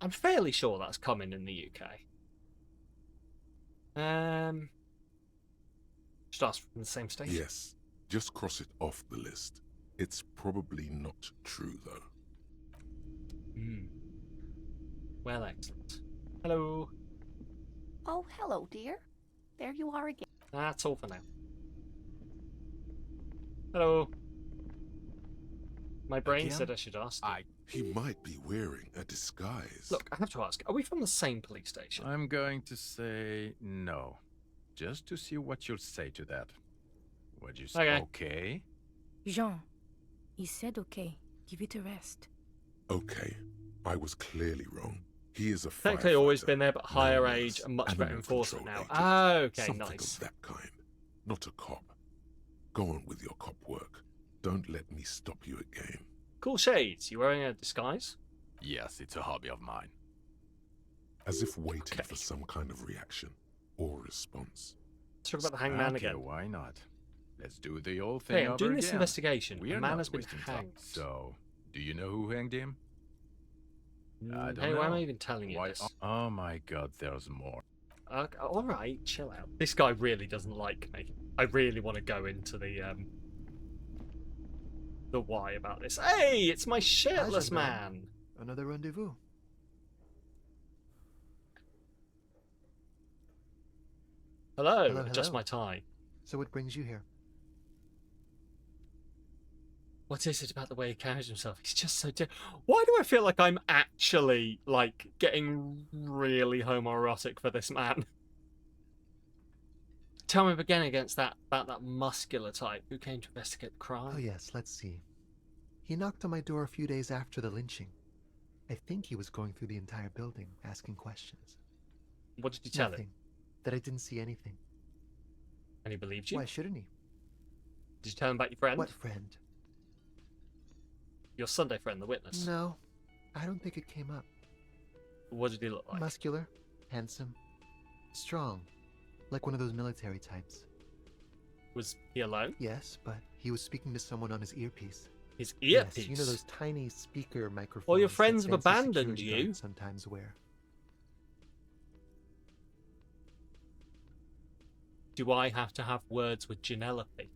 I'm fairly sure that's coming in the UK. Just ask from the same station.
Yes, just cross it off the list. It's probably not true, though.
Well, excellent. Hello.
Oh, hello, dear. There you are again.
That's all for now. Hello. My brain said I should ask you.
He might be wearing a disguise.
Look, I have to ask, are we from the same police station?
I'm going to say no. Just to see what you'll say to that. Would you say okay?
Jean, he said okay. Give it a rest.
Okay. I was clearly wrong. He is a
technically always been there, but higher age and much better enforcement now. Ah, okay,
something
nice.
Of that kind. Not a cop. Go on with your cop work. Don't let me stop you again.
Cool shades. You wearing a disguise?
Yes, it's a hobby of mine.
As if waiting for some kind of reaction or response.
Let's talk about the hangman
okay,
again.
why not? Let's do the old thing
Hey, I'm
over
doing this
again.
investigation.
We
A
are
man
not
has been
wasting time.
hanged.
So, do you know who hanged him? I don't
Hey,
know.
why am I even telling you
Why-
this?
Oh my god, there's more.
All right, chill out. This guy really doesn't like me. I really want to go into the why about this. Hey, it's my shirtless man.
Another rendezvous.
Hello.
Hello,
Just
hello.
my tie.
So what brings you here?
What is it about the way he carries himself? He's just so Why do I feel like I'm actually, like, getting really homoerotic for this man? Tell me again about that muscular type who came to investigate the crime.
Oh yes, let's see. He knocked on my door a few days after the lynching. I think he was going through the entire building, asking questions.
What did you tell
Nothing.
him?
That I didn't see anything.
And he believed you?
Why shouldn't he?
Did you tell him about your friend?
What friend?
Your Sunday friend, the witness.
No, I don't think it came up.
What did he look like?
Muscular, handsome, strong, like one of those military types.
Was he alone?
Yes, but he was speaking to someone on his earpiece.
His earpiece?
Yes, you know those tiny speaker microphones.
All your
that
friends have
fancy
abandoned
security
you.
guards sometimes wear.
Do I have to have words with Genelope?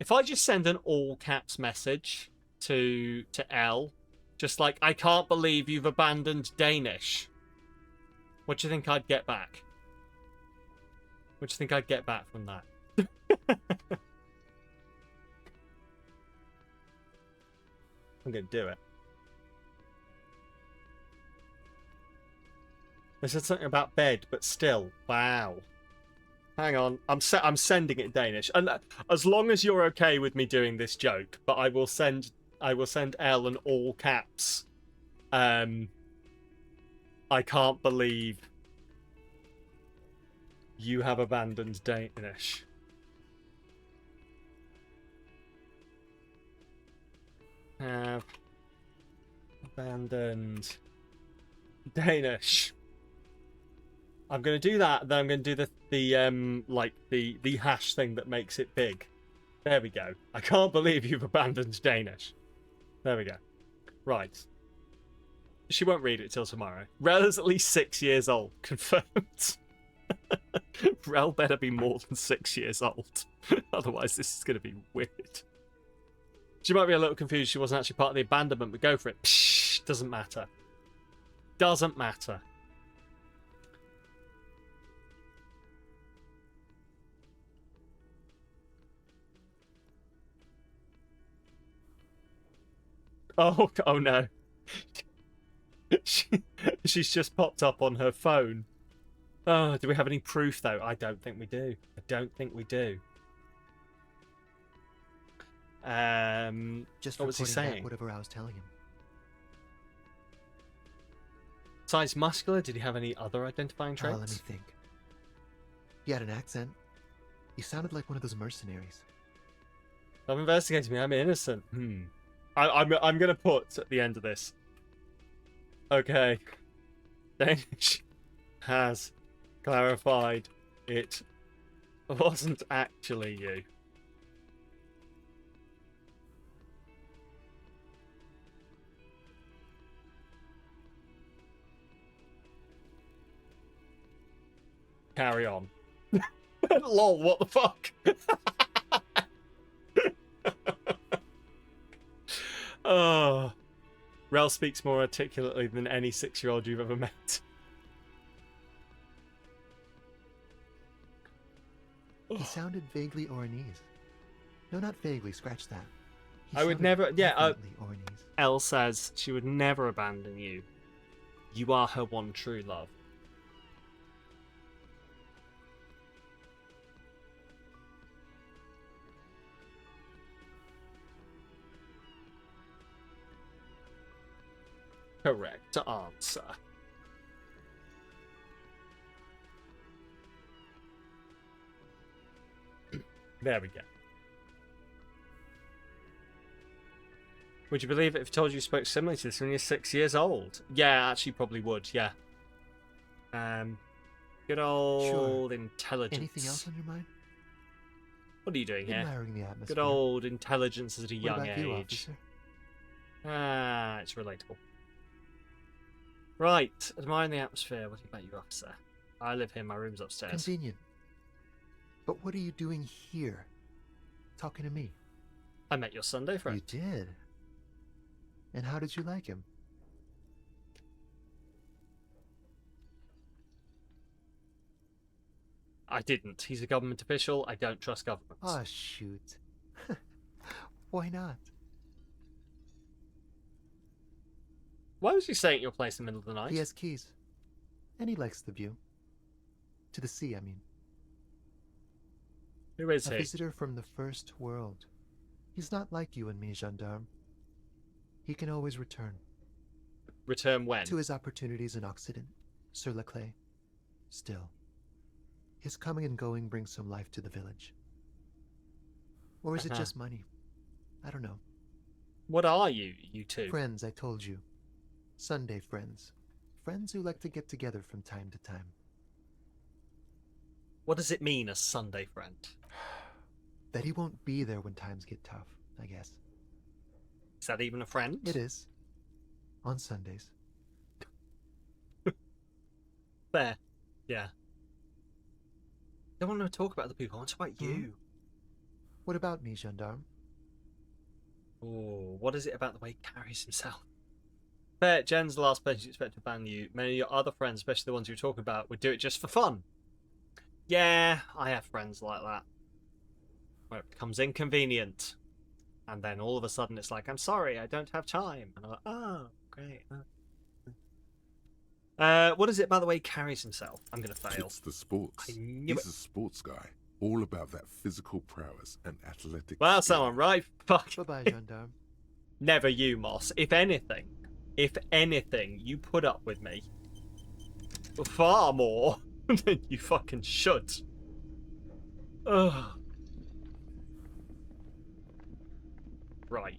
If I just send an all caps message to Elle, just like, I can't believe you've abandoned Danish, what do you think I'd get back? What do you think I'd get back from that? I'm gonna do it. They said something about bed, but still, wow. Hang on, I'm sending it in Danish, and as long as you're okay with me doing this joke, but I will send Elle in all caps. I can't believe you have abandoned Danish. Have abandoned Danish. I'm gonna do that. Then I'm gonna do the hash thing that makes it big. There we go. I can't believe you've abandoned Danish. There we go. Right. She won't read it till tomorrow. Rel is at least 6 years old. Confirmed. Rel better be more than 6 years old. Otherwise, this is gonna be weird. She might be a little confused. She wasn't actually part of the abandonment, but go for it. Psh, doesn't matter. Doesn't matter. Oh no. She's just popped up on her phone. Oh, do we have any proof though? I don't think we do. I don't think we do.
Just
what was he
reporting back
saying?
whatever I was telling him.
Besides muscular, did he have any other identifying traits?
Let me think. He had an accent. He sounded like one of those mercenaries.
I'm investigating me. I'm innocent. I'm gonna put at the end of this. Okay. Danish has clarified it wasn't actually you. Carry on. Lol, what the fuck? Oh. Rel speaks more articulately than any 6-year-old you've ever met.
He sounded vaguely Oranese. No, not vaguely, scratch that. He
I would
sounded
never... Yeah,
definitely Oranese.
Elle says she would never abandon you. You are her one true love. Correct answer. There we go. Would you believe it if I told you spoke similarly to this when you're 6 years old? Yeah, actually probably would, yeah. Good old intelligence.
Anything else on your mind?
What are you doing here?
Admiring the atmosphere.
Good old intelligence at a young
What about
age.
you, officer?
Ah, it's relatable. Right, admiring the atmosphere. What about you, officer? I live here, my room's upstairs.
Convenient. But what are you doing here? Talking to me?
I met your Sunday friend.
You did? And how did you like him?
I didn't. He's a government official. I don't trust government.
Ah, shoot. Why not?
Why was he staying at your place in the middle of the night?
He has keys. And he likes the view. To the sea, I mean.
Who is he?
A visitor from the first world. He's not like you and me, gendarme. He can always return.
Return when?
To his opportunities in Occident, Sur la Clé. Still, his coming and going brings some life to the village. Or is it just money? I don't know.
What are you two?
Friends, I told you. Sunday friends. Friends who like to get together from time to time.
What does it mean, a Sunday friend?
That he won't be there when times get tough, I guess.
Is that even a friend?
It is. On Sundays.
Fair. Yeah. I don't want to talk about other people. I want to talk about you.
What about me, gendarme?
Oh, what is it about the way he carries himself? Fair, Jen's the last person you expect to ban you. Many of your other friends, especially the ones you were talking about, would do it just for fun. Yeah, I have friends like that. Where it becomes inconvenient. And then all of a sudden it's like, I'm sorry, I don't have time. And I'm like, oh, great. What is it about the way he carries himself? I'm going to fail.
It's the sports. He's a sports guy. All about that physical prowess and athletic
Well,
skill.
someone right. Fuck.
Bye-bye, gendarme.
Never you, Moss. If anything, you put up with me far more than you fucking should. Ugh. Right.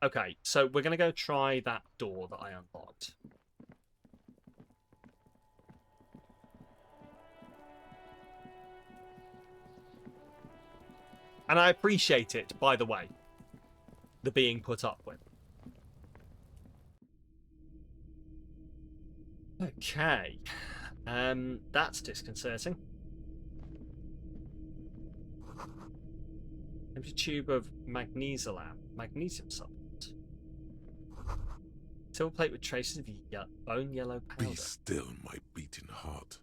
Okay, so we're going to go try that door that I unlocked. And I appreciate it, by the way, the being put up with. Okay. That's disconcerting. Empty tube of magnesium supplement. Silver plate with traces of bone yellow powder.
Be still, my beating heart.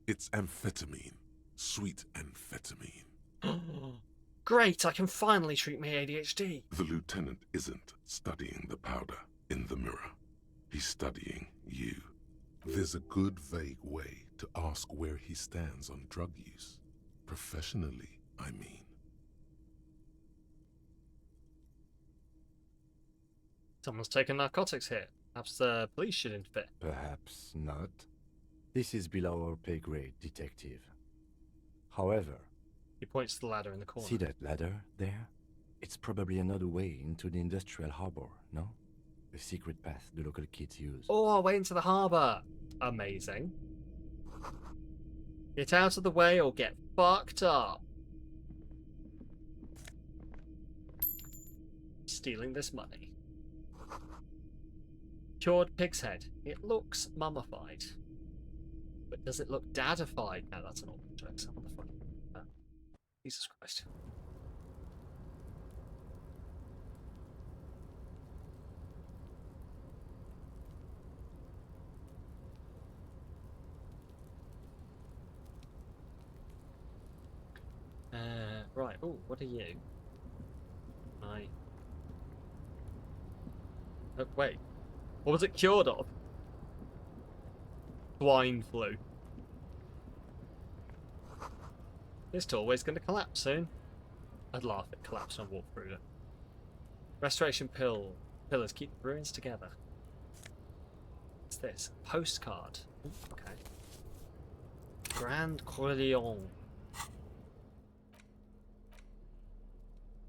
It's amphetamine. Sweet amphetamine.
Great, I can finally treat my ADHD.
The lieutenant isn't studying the powder in the mirror. He's studying you. There's a good, vague way to ask where he stands on drug use. Professionally, I mean.
Someone's taken narcotics here. Perhaps the police should interfere.
Perhaps not. This is below our pay grade, detective. However...
He points to the ladder in the corner.
See that ladder there? It's probably another way into the industrial harbor, no? A secret path the local kids use.
Oh, way into the harbour. Amazing. Get out of the way or get fucked up. Stealing this money. Cured pig's head. It looks mummified. But does it look dadified? No, that's an awful joke. Some of the fucking... Jesus Christ. Right. Oh, what are you? Oh, wait. What was it cured of? Swine flu. This doorway's going to collapse soon. I'd laugh at collapse and walk through it. Restoration pillars keep the ruins together. What's this? Postcard. Ooh, okay. Grand Corleone.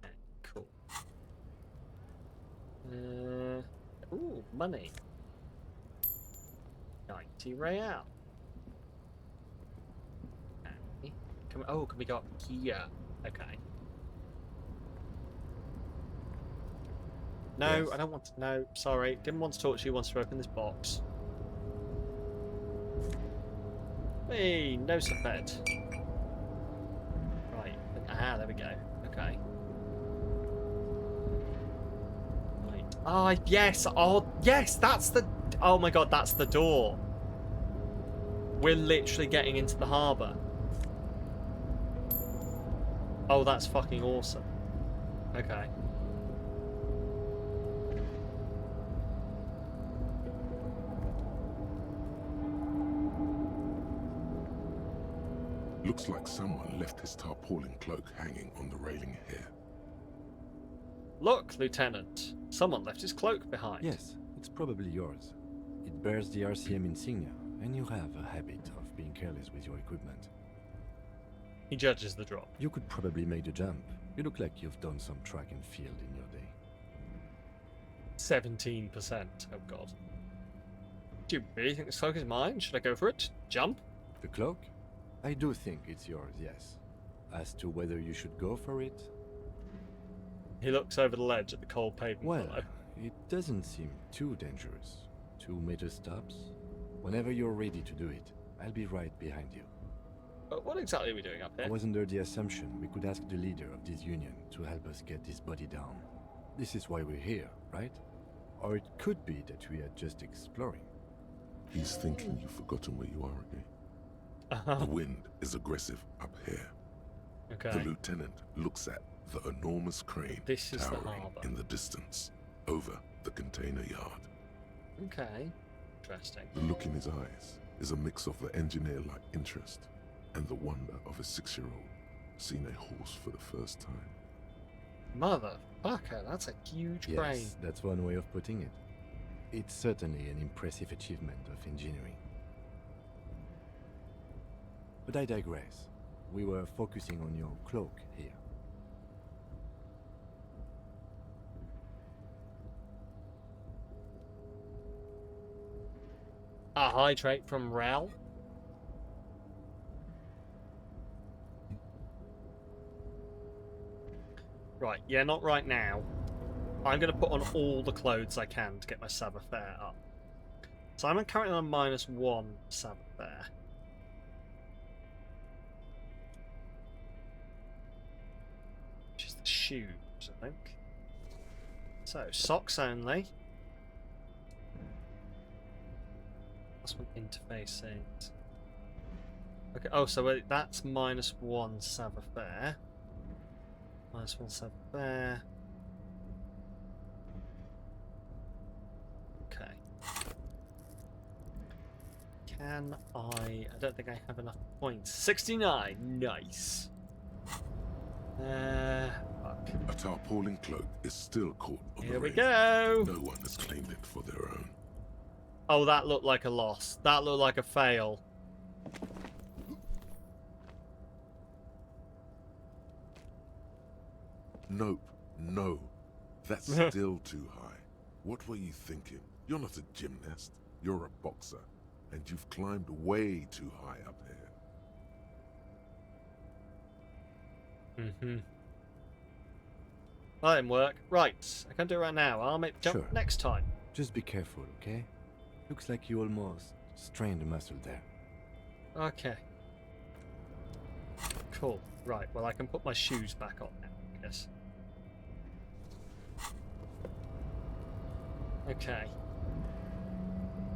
Okay, cool. Ooh, money. 90 real. Okay. Can we go up here? Okay. No, yes. I don't want to. No, sorry. Didn't want to talk to you. Wants to open this box. Hey, no bed. Right. Ah, there we go. Okay. Right. Oh, yes. Oh, yes. That's the. Oh my God, that's the door. We're literally getting into the harbour. Oh, that's fucking awesome. Okay.
Looks like someone left his tarpaulin cloak hanging on the railing here.
Look, Lieutenant. Someone left his cloak behind.
Yes, it's probably yours. It bears the RCM insignia, and you have a habit of being careless with your equipment.
He judges the drop.
You could probably make the jump. You look like you've done some track and field in your day.
17%. Oh god. Do you really think this cloak is mine? Should I go for it? Jump?
The cloak? I do think it's yours, yes. As to whether you should go for it?
He looks over the ledge at the cold pavement
Well,
below.
it doesn't seem too dangerous. 2 meter stops. Whenever you're ready to do it, I'll be right behind you.
But what exactly are we doing up here?
I was under the assumption we could ask the leader of this union to help us get this body down. This is why we're here, right? Or it could be that we are just exploring.
He's thinking you've forgotten where you are again. The wind is aggressive up here.
Okay.
The lieutenant looks at the enormous crane
This is the
towering
harbour.
in the distance over the container yard.
Okay. Interesting.
The look in his eyes is a mix of the engineer-like interest and the wonder of a 6-year-old seeing a horse for the first time.
Motherfucker, that's a huge crane.
Yes, that's one way of putting it. It's certainly an impressive achievement of engineering. But I digress. We were focusing on your cloak here.
A hydrate from Rel. Right, yeah, not right now. I'm going to put on all the clothes I can to get my savoir-faire up. So I'm currently on -1 savoir-faire. Which is the shoes, I think. So, socks only. That's what interface is. Okay, oh, so wait, that's -1 savoir-faire. -1 savoir-faire. Okay. Can I don't think I have enough points. 69! Nice. Fuck.
A tarpaulin cloak is still caught on
Here
the
we
railing.
go!
No one has claimed it for their own.
Oh, that looked like a loss. That looked like a fail.
Nope, no. That's still too high. What were you thinking? You're not a gymnast. You're a boxer. And you've climbed way too high up here.
Mm-hmm. That didn't work. Right, I can't do it right now. I'll make the jump
Sure.
next time.
Just be careful, okay? Looks like you almost strained a muscle there.
Okay. Cool. Right, well I can put my shoes back on now, I guess. Okay.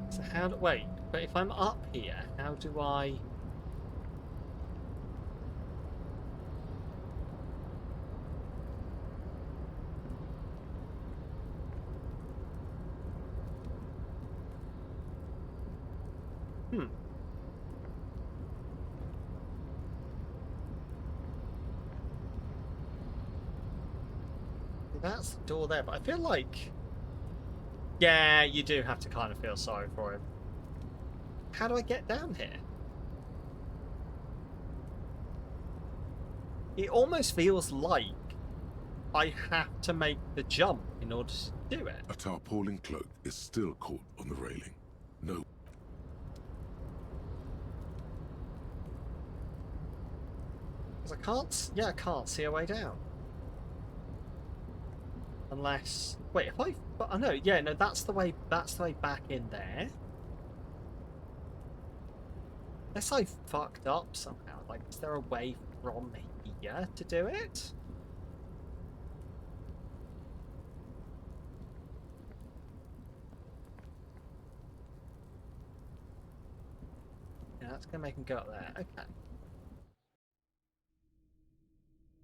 So how do... Wait, but if I'm up here, how do I... That's the door there, but I feel like... Yeah, you do have to kind of feel sorry for him. How do I get down here? It almost feels like I have to make the jump in order to do it.
A tarpaulin cloak is still caught on the railing. No.
Because I can't see a way down. Unless... Wait, if I... But I know, yeah, no, that's the way back in there. Unless I fucked up somehow. Like, is there a way from here to do it? Yeah, that's going to make him go up there. Okay.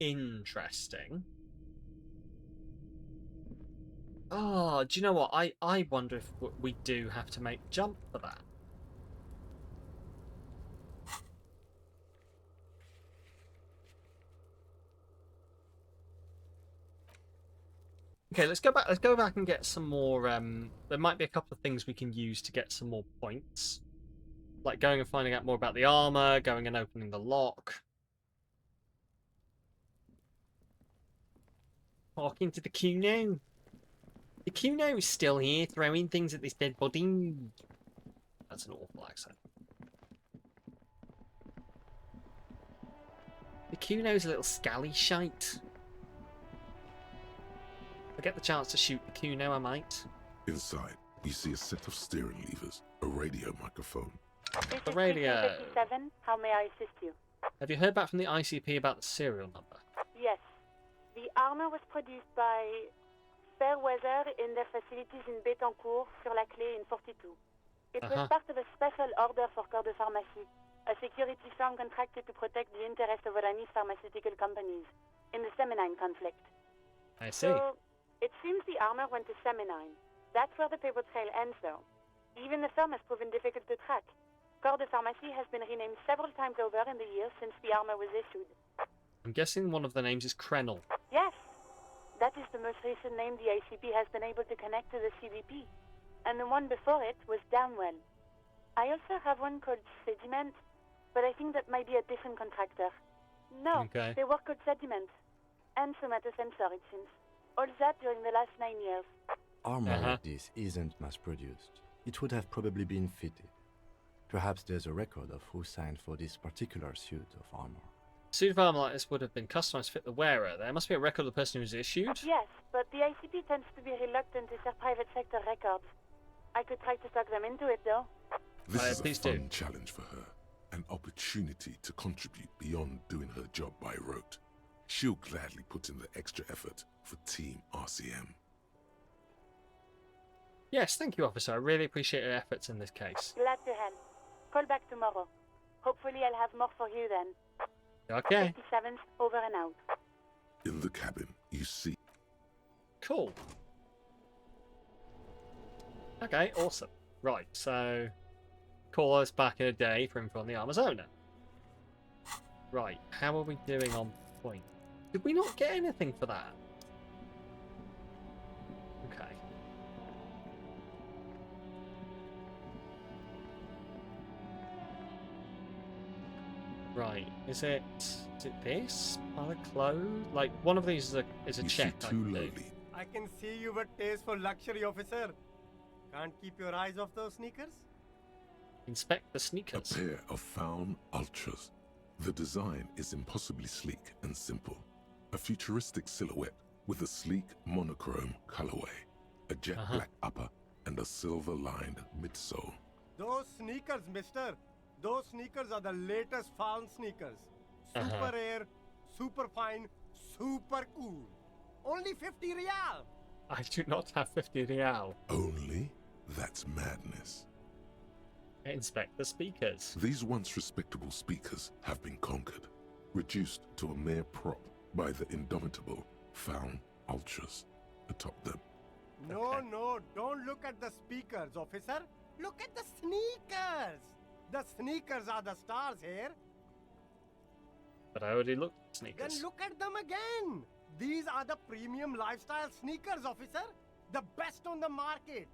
Interesting. Oh, do you know what? I wonder if we do have to make the jump for that. Okay, let's go back. Let's go back and get some more. There might be a couple of things we can use to get some more points, like going and finding out more about the armor, going and opening the lock, talking to the Kuno. The Kuno is still here, throwing things at this dead body. That's an awful accent. The Kuno's a little scally shite. If I get the chance to shoot the Kuno, I might.
Inside, you see a set of steering levers, a radio microphone.
The radio.
57. How may I assist you?
Have you heard back from the ICP about the serial number?
Yes. The armor was produced by Fairweather in their facilities in Betancourt sur la Clé in 42. It was part of a special order for Corps de Pharmacie, a security firm contracted to protect the interests of Oranese pharmaceutical companies in the Semenine conflict.
I see.
So, it seems the armor went to Semenine. That's where the paper trail ends, though. Even the firm has proven difficult to track. Corps de Pharmacie has been renamed several times over in the years since the armor was issued.
I'm guessing one of the names is Krenel.
Yes. That is the most recent name the ICP has been able to connect to the CVP. And the one before it was Downwell. I also have one called Sediment, but I think that might be a different contractor. No, they work called Sediment. And somatosensor, it seems. All that during the last 9 years.
Armor like this isn't mass-produced. It would have probably been fitted. Perhaps there's a record of who signed for this particular suit of armor.
Suit of armor like this would have been customized to fit the wearer. There must be a record of the person who's issued.
Yes, but the ICP tends to be reluctant to share private sector records. I could try to talk them into it, though.
This is a fun challenge for her. An opportunity to contribute beyond doing her job by rote. She'll gladly put in the extra effort for Team RCM.
Yes, thank you, officer. I really appreciate your efforts in this case.
Glad to help. Call back tomorrow. Hopefully I'll have more for you then.
Okay.
57's over and out.
In the cabin, you see...
Cool. Okay, awesome. Right, so... Call us back in a day for info on the armor's owner. Right, how are we doing on point? Did we not get anything for that? Okay. Right, is it this? Pile of clothes? Like, one of these is a check I can do.
I can see you've a taste for luxury, officer. Can't keep your eyes off those sneakers?
Inspect the sneakers.
A pair of Faun Ultras. The design is impossibly sleek and simple. A futuristic silhouette with a sleek monochrome colorway, a jet black upper, and a silver-lined midsole.
Those sneakers, mister. Those sneakers are the latest Faun sneakers. Super rare, super fine, super cool. Only 50 real.
I do not have 50 real.
Only? That's madness.
Inspect the speakers.
These once respectable speakers have been conquered, reduced to a mere prop by the indomitable Faun Ultras atop them.
No, no, don't look at the speakers, officer. Look at the sneakers. The sneakers are the stars here.
But I already looked at sneakers.
Then look at them again. These are the premium lifestyle sneakers, officer. The best on the market.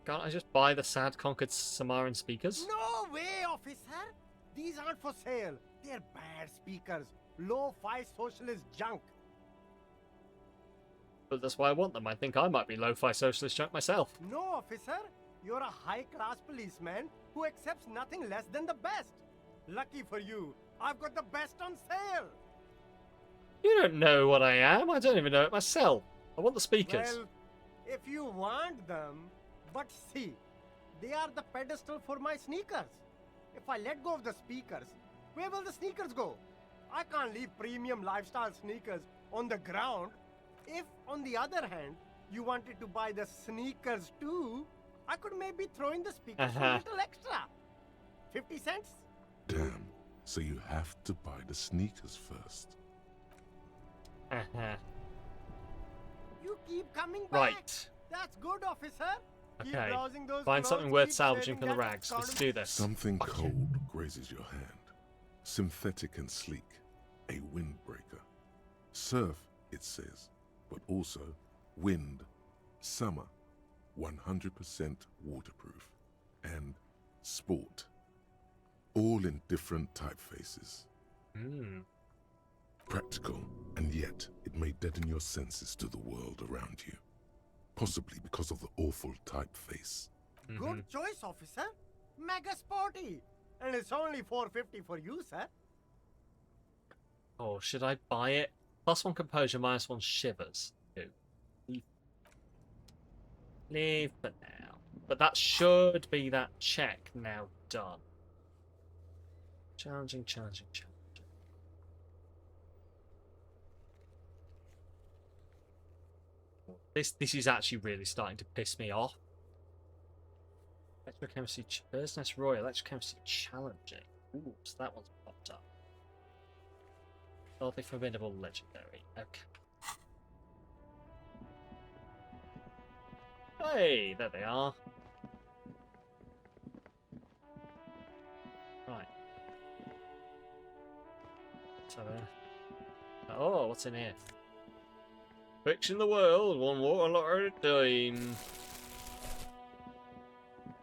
Can't I just buy the sad conquered Samaran speakers?
No way, officer. These aren't for sale. They're bad speakers. Lo-fi socialist junk.
But that's why I want them. I think I might be lo-fi socialist junk myself.
No, officer. You're a high-class policeman who accepts nothing less than the best. Lucky for you, I've got the best on sale.
You don't know what I am. I don't even know it myself. I want the speakers.
Well, if you want them, but see, they are the pedestal for my sneakers. If I let go of the speakers, where will the sneakers go? I can't leave premium lifestyle sneakers on the ground. If, on the other hand, you wanted to buy the sneakers too, I could maybe throw in the speakers for a little extra. 50 cents?
so you have to buy the sneakers first.
You keep coming back.
Right.
That's good, officer. Keep
Okay.
browsing those
Find
clothes,
something worth
keep
salvaging from
staring
the
at
rags. Let's do this.
Something cold grazes your hand. Synthetic and sleek. A windbreaker. Surf, it says, but also wind, summer, 100% waterproof, and sport. All in different typefaces. Practical, and yet it may deaden your senses to the world around you. Possibly because of the awful typeface.
Good choice, officer. Mega sporty. And it's only $4.50 for you, sir.
Oh, should I buy it? +1 composure, -1 shivers. Leave for now. But that should be that check now done. Challenging. This is actually really starting to piss me off. Electrochemistry, Bird's Nest Royal, Electrochemistry challenging. Ooh, so that one's popped up. Healthy, formidable, legendary. Okay. Hey, there they are. Right. So oh, what's in here? Fixing the world, one water at a time.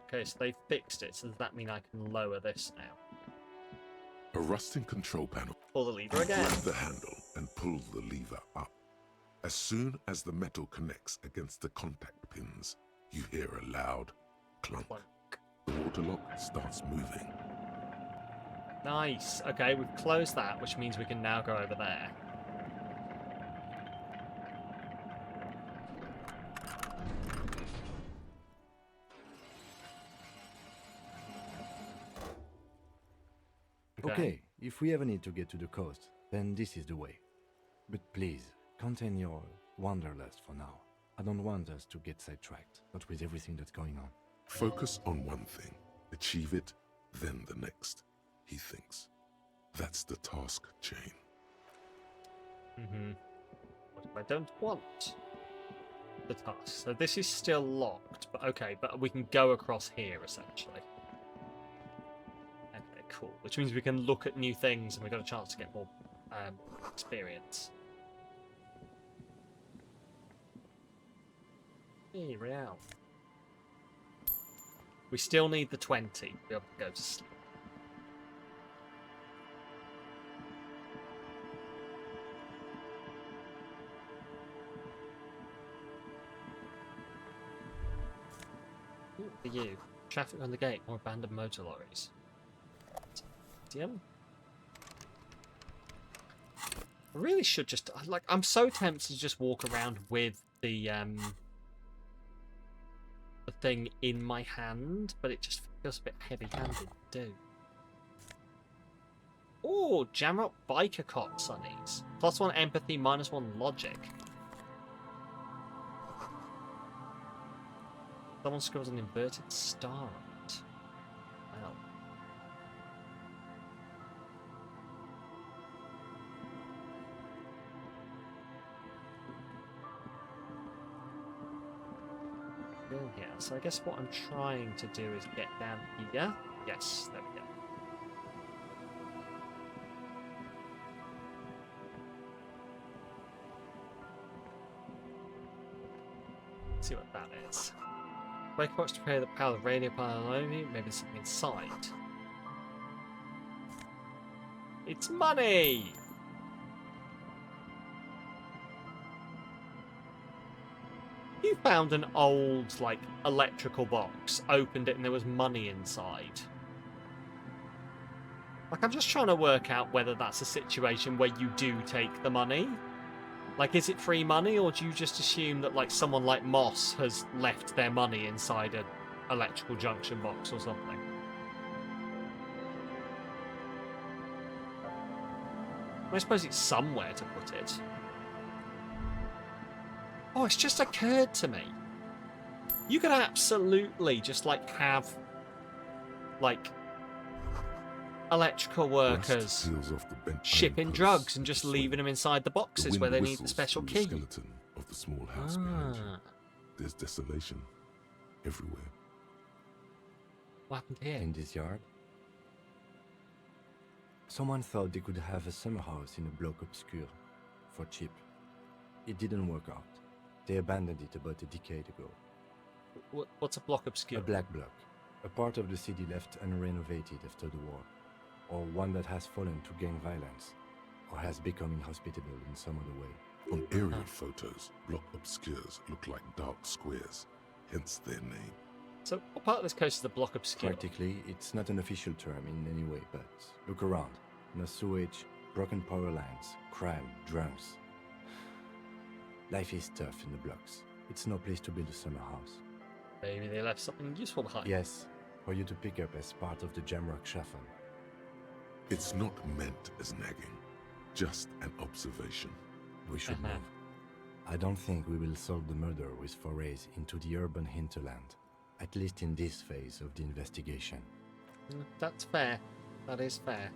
Okay, so they fixed it, so does that mean I can lower this now?
A rusting control panel.
Pull the lever again.
Grab the handle and pull the lever up. As soon as the metal connects against the contact pins, you hear a loud clunk. The water lock starts moving.
Nice. Okay, we've closed that, which means we can now go over there.
Okay, if we ever need to get to the coast, then this is the way. But please, contain your wanderlust for now. I don't want us to get sidetracked, not with everything that's going on.
Focus on one thing, achieve it, then the next, he thinks. That's the task chain.
What if I don't want the task? So this is still locked, but okay, but we can go across here, essentially. Okay, cool. Which means we can look at new things, and we've got a chance to get more experience. Hey, real. We still need the 20 to be able to go to sleep. Ooh, for you. Traffic on the gate, more abandoned motor lorries. Elysium? I really should just I'm so tempted to just walk around with the thing in my hand, but it just feels a bit heavy-handed to do. Oh, Jamrock Biker Cop Sunnies. +1 empathy, -1 logic. Someone scribbles an inverted star on it. Wow. Here. So I guess what I'm trying to do is get down here. Yes, there we go. Let's see what that is. Wake box to prepare the power of the radio panel only. Maybe something inside. It's money! You found an old, electrical box, opened it, and there was money inside. I'm just trying to work out whether that's a situation where you do take the money. Is it free money, or do you just assume that, someone like Moss has left their money inside an electrical junction box or something? I suppose it's somewhere to put it. Oh, it's just occurred to me. You could absolutely just, have, electrical workers
Peels off the bent
shipping
iron
drugs
posts
and just
swing.
leaving them inside the boxes
wind
where they need the
whistles
special
through
key.
The skeleton of the small house behind you. There's desolation everywhere.
What happened here?
In this yard? Someone thought they could have a summer house in a bloc obscur for cheap. It didn't work out. They abandoned it about a decade ago.
What's a block obscure?
A black bloc. A part of the city left unrenovated after the war. Or one that has fallen to gang violence. Or has become inhospitable in some other way.
On aerial photos, block obscures look like dark squares, hence their name.
So what part of this coast is the block obscure?
Practically, it's not an official term in any way, but look around. No sewage, broken power lines, crime, drunks. Life is tough in the blocks. It's no place to build a summer house.
Maybe they left something useful behind.
Yes, for you to pick up as part of the Jamrock Shuffle.
It's not meant as nagging, just an observation.
We should move. I don't think we will solve the murder with forays into the urban hinterland, at least in this phase of the investigation.
That's fair. That is fair.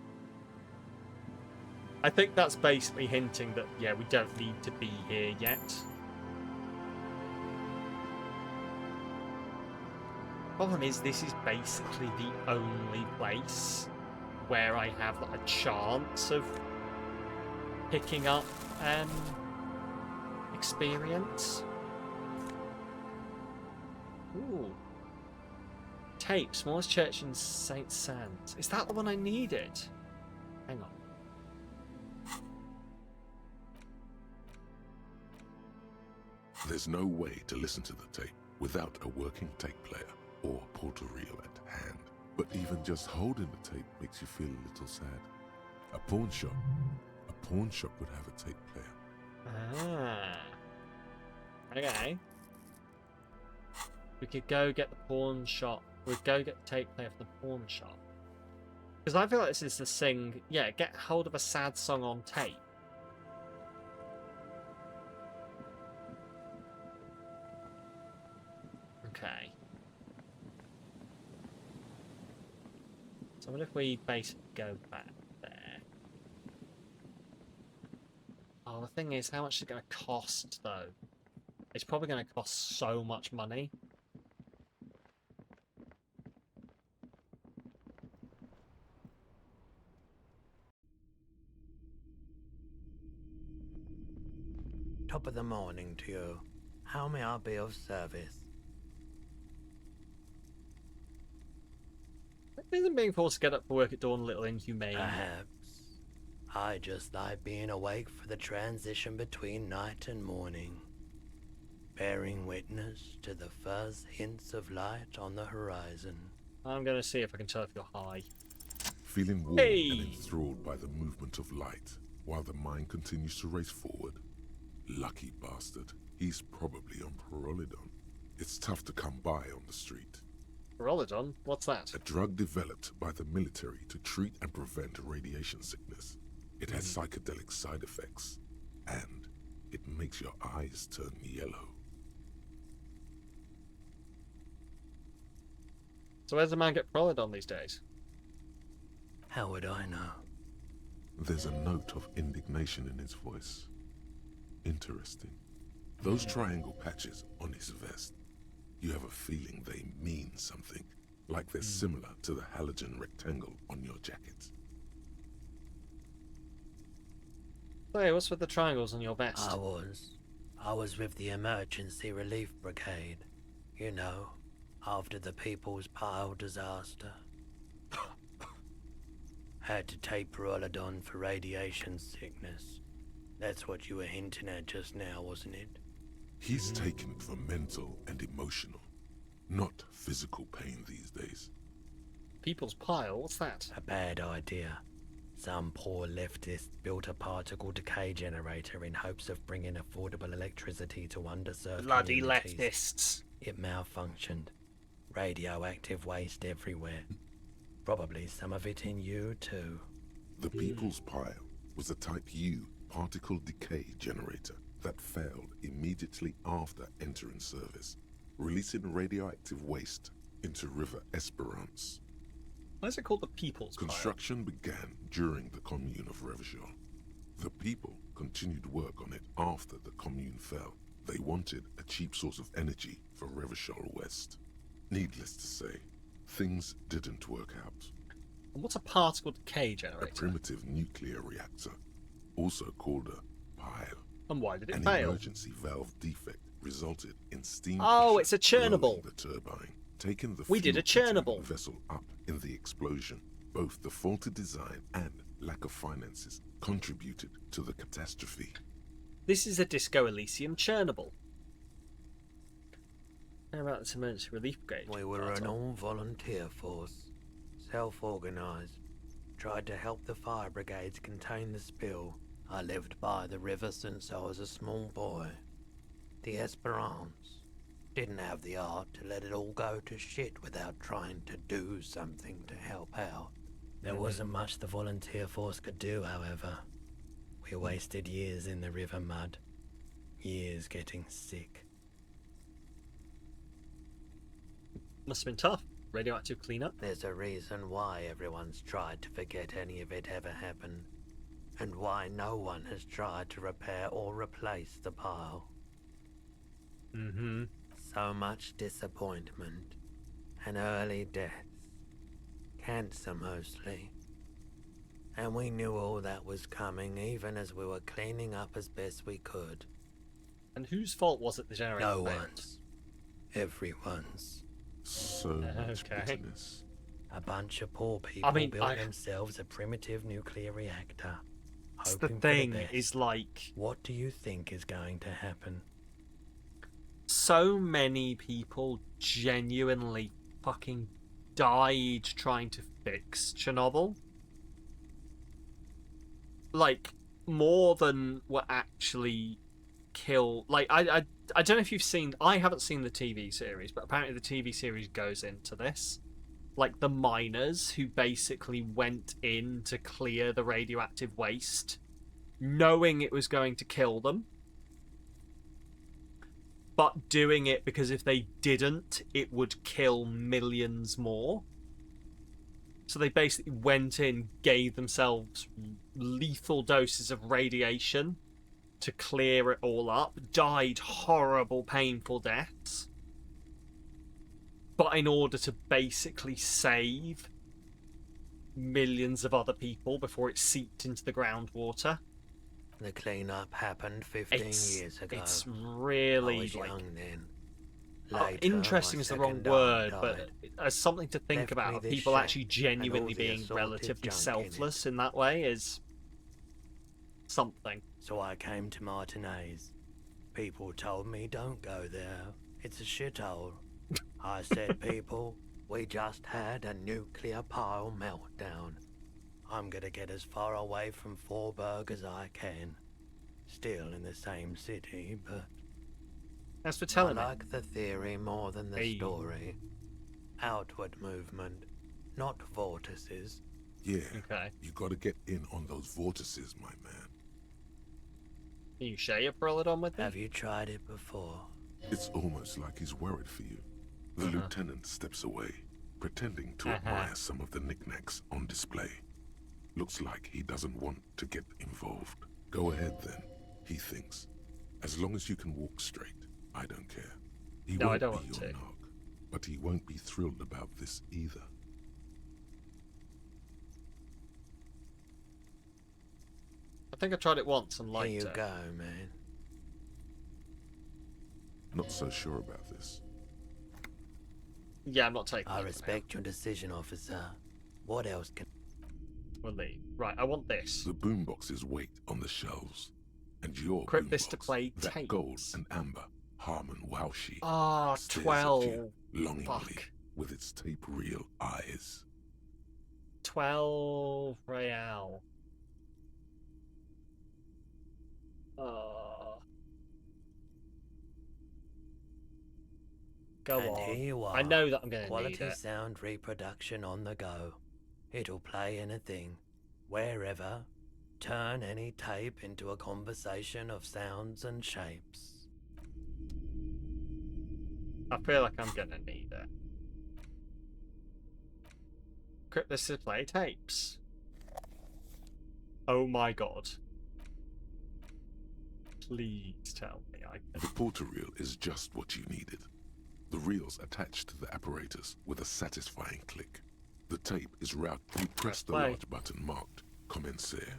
I think that's basically hinting that, yeah, we don't need to be here yet. Problem is, this is basically the only place where I have a chance of picking up experience. Ooh. Tape, smallest church in St. Sands. Is that the one I needed? Hang on.
There's no way to listen to the tape without a working tape player or portal reel at hand. But even just holding the tape makes you feel a little sad. A pawn shop would have a tape player.
Ah. Okay. We could go get the pawn shop. We'd go get the tape player for the pawn shop. Because I feel like this is the thing. Yeah, get hold of a sad song on tape. Okay. So what if we basically go back there? Oh, the thing is, how much is it going to cost, though? It's probably going to cost so much money.
Top of the morning to you. How may I be of service?
Isn't being forced to get up for work at dawn a little inhumane?
Perhaps. I just like being awake for the transition between night and morning, bearing witness to the first hints of light on the horizon.
I'm going to see if I can tell if you're high.
Feeling warm and enthralled by the movement of light, while the mind continues to race forward. Lucky bastard. He's probably on Pyrrolidon. It's tough to come by on the street.
Pyrrolidon? What's that?
A drug developed by the military to treat and prevent radiation sickness. It has psychedelic side effects, and it makes your eyes turn yellow.
So where's the man get Pyrrolidon these days?
How would I know?
There's a note of indignation in his voice. Interesting. Those triangle patches on his vest, you have a feeling they mean something, like they're similar to the halogen rectangle on your jacket.
Hey, what's with the triangles on your vest?
I was with the Emergency Relief Brigade. You know, after the People's Pile disaster. Had to take Pyrrolidon for radiation sickness. That's what you were hinting at just now, wasn't it?
He's taken it for mental and emotional, not physical pain these days.
People's Pile? What's that?
A bad idea. Some poor leftist built a particle decay generator in hopes of bringing affordable electricity to underserved
Bloody
communities.
leftists.
It malfunctioned. Radioactive waste everywhere. Probably some of it in you, too.
The People's Pile was a Type U particle decay generator that failed immediately after entering service, releasing radioactive waste into River Esperance.
Why is it called the People's Pile?
Construction began during the Commune of Revachol. The people continued work on it after the Commune fell. They wanted a cheap source of energy for Revachol West. Needless to say, things didn't work out.
And what's a particle decay
A
generator?
primitive nuclear reactor, also called a pile.
And why did it
An
fail?
emergency valve defect resulted in steam
Oh,
pressure
it's a Chernobyl.
blowing the turbine, taking the
We did a
fuel-containing
Chernobyl.
vessel up in the explosion. Both the faulty design and lack of finances contributed to the catastrophe.
This is a Disco Elysium Chernobyl. How about this emergency relief brigade?
We were an all-volunteer force, self-organised. Tried to help the fire brigades contain the spill. I lived by the river since I was a small boy. The Esperance didn't have the art to let it all go to shit without trying to do something to help out. There wasn't much the volunteer force could do, however. We wasted years in the river mud. Years getting sick.
Must have been tough. Radioactive cleanup.
There's a reason why everyone's tried to forget any of it ever happened, and why no one has tried to repair or replace the pile.
Mm-hmm.
So much disappointment, and early deaths. Cancer mostly. And we knew all that was coming even as we were cleaning up as best we could.
And whose fault was it the generator
No
failed?
one's. Everyone's.
So much
Okay.
bitterness.
A bunch of poor people built
I-
themselves a primitive nuclear reactor.
That's the
hoping for
thing,
best.
is like...
What do you think is going to happen?
So many people genuinely fucking died trying to fix Chernobyl. Like, more than were actually killed. Like, I don't know if you've seen... I haven't seen the TV series, but apparently the TV series goes into this. Like, the miners who basically went in to clear the radioactive waste, knowing it was going to kill them, but doing it because if they didn't, it would kill millions more. So they basically went in, gave themselves lethal doses of radiation to clear it all up, died horrible, painful deaths. But in order to basically save millions of other people before it seeped into the groundwater.
The cleanup happened 15 years ago.
It's really
I was
like,
young then.
oh,
Later,
interesting
my
is the wrong
second arm
word,
died.
but as something to think
Left
about,
me
of
this
people
shit
actually
and
genuinely
all the
being
assorted
relatively
junk in
selfless in that way is something.
So I came to Martinez. People told me don't go there. It's a shithole. I said, people, we just had a nuclear pile meltdown. I'm gonna get as far away from Forberg as I can. Still in the same city, but...
Thanks for telling me.
I like the theory more than the
Hey.
story. Outward movement, not vortices.
Yeah,
Okay.
you gotta get in on those vortices, my man.
Can you share your Prolodon with me?
Have you tried it before?
It's almost like he's worried for you. The lieutenant steps away, pretending to
Uh-huh.
admire some of the knickknacks on display. Looks like he doesn't want to get involved. Go ahead then, he thinks. As long as you can walk straight, I don't care. He
No, I
won't
don't
be
want
your
to.
knock, but he won't be thrilled about this either.
I think I tried it once and liked
Here you
it.
go, man.
Not so sure about this.
Yeah, I'm not taking
I
it.
respect your decision, officer. What else can...
We'll leave. Right, I want this.
The boomboxes wait on the shelves, and your
Equip this to
boombox,
play
that
tapes.
gold and amber Harmon Waushi,
Ah,
stares at
12.
you longingly
Fuck.
with its tape reel eyes.
12 Real. Go
and
on.
here you are.
I know that I'm going to need
Quality
it.
sound reproduction on the go. It'll play anything, wherever. Turn any tape into a conversation of sounds and shapes.
I feel like I'm going to need it. Equip this to play tapes. Oh my god. Please tell me I can...
The porter reel is just what you needed. The reel's attached to the apparatus with a satisfying click. The tape is routed. You press the large button marked Commencer,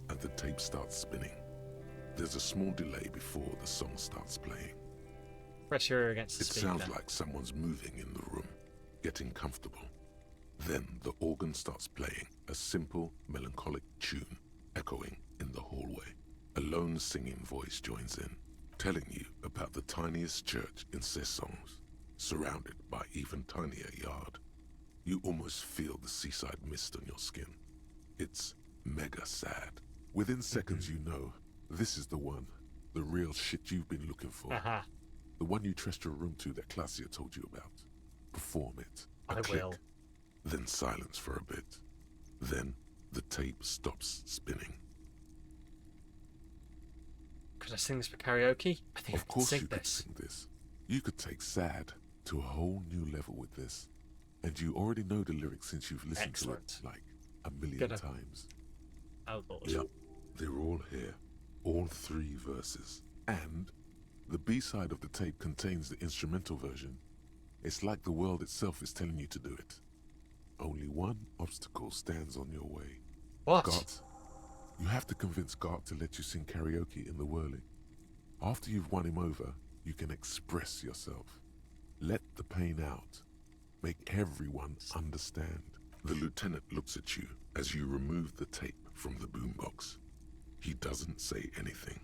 and the tape starts spinning. There's a small delay before the song starts playing.
Press your ear against the speaker.
It sounds like someone's moving in the room, getting comfortable. Then the organ starts playing a simple, melancholic tune, echoing in the hallway. A lone singing voice joins in, telling you about the tiniest church in Cessons, surrounded by even tinier yard. You almost feel the seaside mist on your skin. It's mega sad. Within seconds you know, this is the one, the real shit you've been looking for. The one you trust your room to that Claudia told you about. Perform it. A click.
Will.
Then silence for a bit. Then the tape stops spinning.
Could I sing this for karaoke? I think
Of course you
could
could sing this. You could take sad to a whole new level with this. And you already know the lyrics since you've listened to it like a million times.
Oh Lord.
Yep, they're all here. All 3 verses. And the B-side of the tape contains the instrumental version. It's like the world itself is telling you to do it. Only one obstacle stands on your way.
What?
Gart. You have to convince Gart to let you sing karaoke in the whirling. After you've won him over, you can express yourself. Let the pain out. Make everyone understand. The lieutenant looks at you as you remove the tape from the boombox. He doesn't say anything.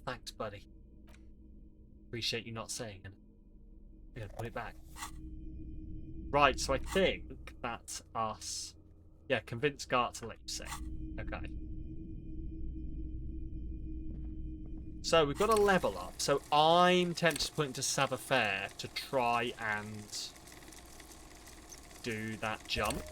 Thanks, buddy. Appreciate you not saying it. I'm gonna put it back. Right, so I think that's us. Yeah, convince Gart to let you sing. Okay. So we've got a level up. So I'm tempted to put into Savoir-Faire to try and do that jump.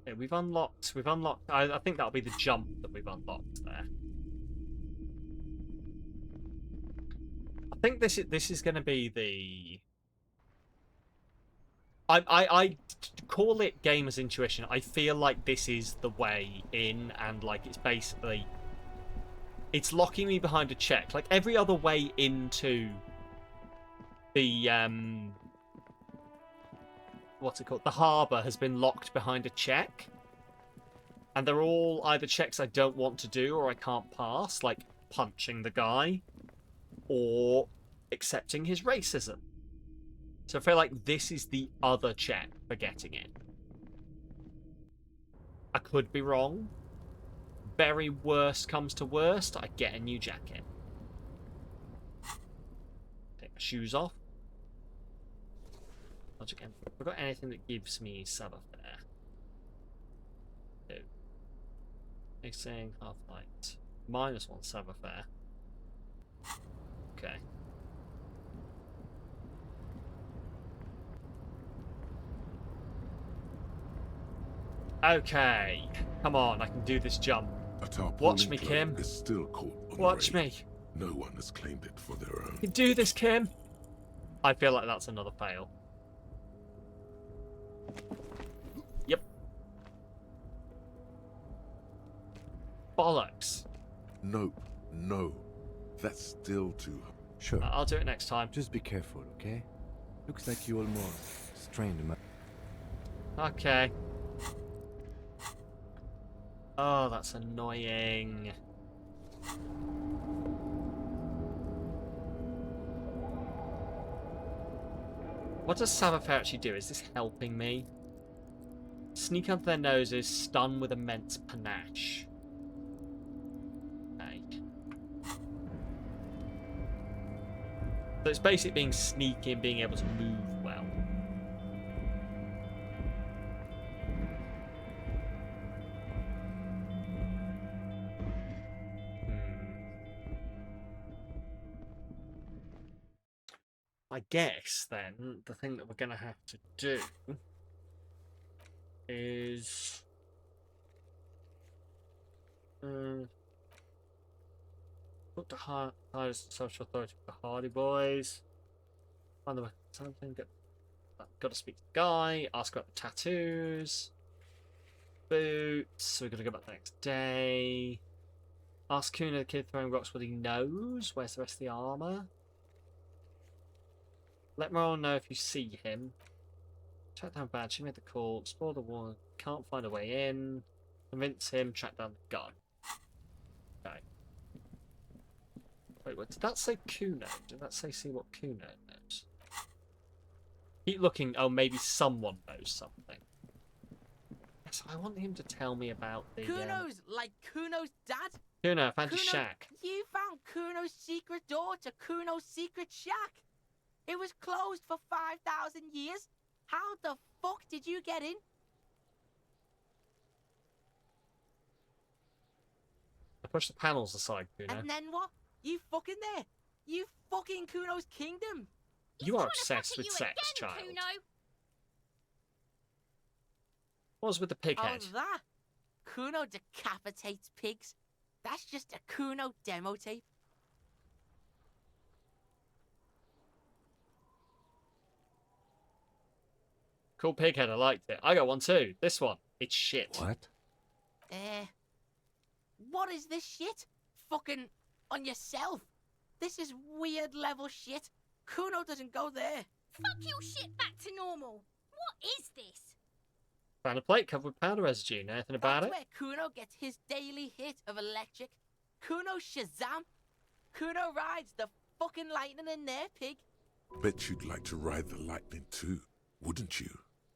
Yeah, we've unlocked, I think that'll be the jump that we've unlocked there. I think this is going to be the... I call it gamer's intuition. I feel like this is the way in, and like it's basically... It's locking me behind a check. Like every other way into the... what's it called? The harbour has been locked behind a check. And they're all either checks I don't want to do or I can't pass, like punching the guy or accepting his racism. So I feel like this is the other check for getting in. I could be wrong. Very worst comes to worst, I get a new jacket. Take my shoes off. Again, have I got anything that gives me Savoir-Faire? No. Mixing, half-light. -1 Savoir-Faire. Okay. Okay. Come on, I can do this jump. Watch me, Kim.
Is still caught on
Watch
the raid.
me.
No one has claimed it for their own.
You can do this, Kim. I feel like that's another fail. Yep. Bollocks.
Nope. No. That's still too...
Sure.
I'll do it next time.
Just be careful, okay? Looks like you almost strained him.
Okay. Oh, that's annoying. What does Savoir-Faire actually do? Is this helping me? Sneak under their noses, stun with immense panache. Okay. So it's basically being sneaky and being able to move well. I guess then the thing that we're going to have to do is Talk to highest social authority for the Hardy Boys. Find the something. Got to speak to the guy. Ask about the tattoos. Boots. So we're gonna go back the next day. Ask Kuna, the kid throwing rocks, what he knows. Where's the rest of the armor? Let Merle know if you see him. Track down Badge. She made the call. Explore the wall. Can't find a way in. Convince him. Track down the gun. Okay. Wait, what did that say? Kuno? Did that say see what Kuno knows? Keep looking. Oh, maybe someone knows something. Yes, I want him to tell me about the.
Kuno's like Kuno's dad.
Kuno, I found your
Kuno,
shack.
You found Kuno's secret door to Kuno's secret shack. It was closed for 5,000 years. How the fuck did you get in?
I pushed the panels aside, Kuno.
And then what? You fucking there. You fucking Kuno's kingdom.
You are obsessed with sex, child.
Kuno.
What was with the pig head?
Oh, that? Kuno decapitates pigs. That's just a Kuno demo tape.
Cool pig head, I liked it. I got one too. This one. It's shit.
What?
What is this shit? Fucking on yourself. This is weird level shit. Kuno doesn't go there.
Fuck your shit back to normal. What is this?
Found a plate covered with powder residue. Know anything about
That's
it?
where Kuno gets his daily hit of electric. Kuno Shazam. Kuno rides the fucking lightning in there, pig.
Bet you'd like to ride the lightning too, wouldn't you?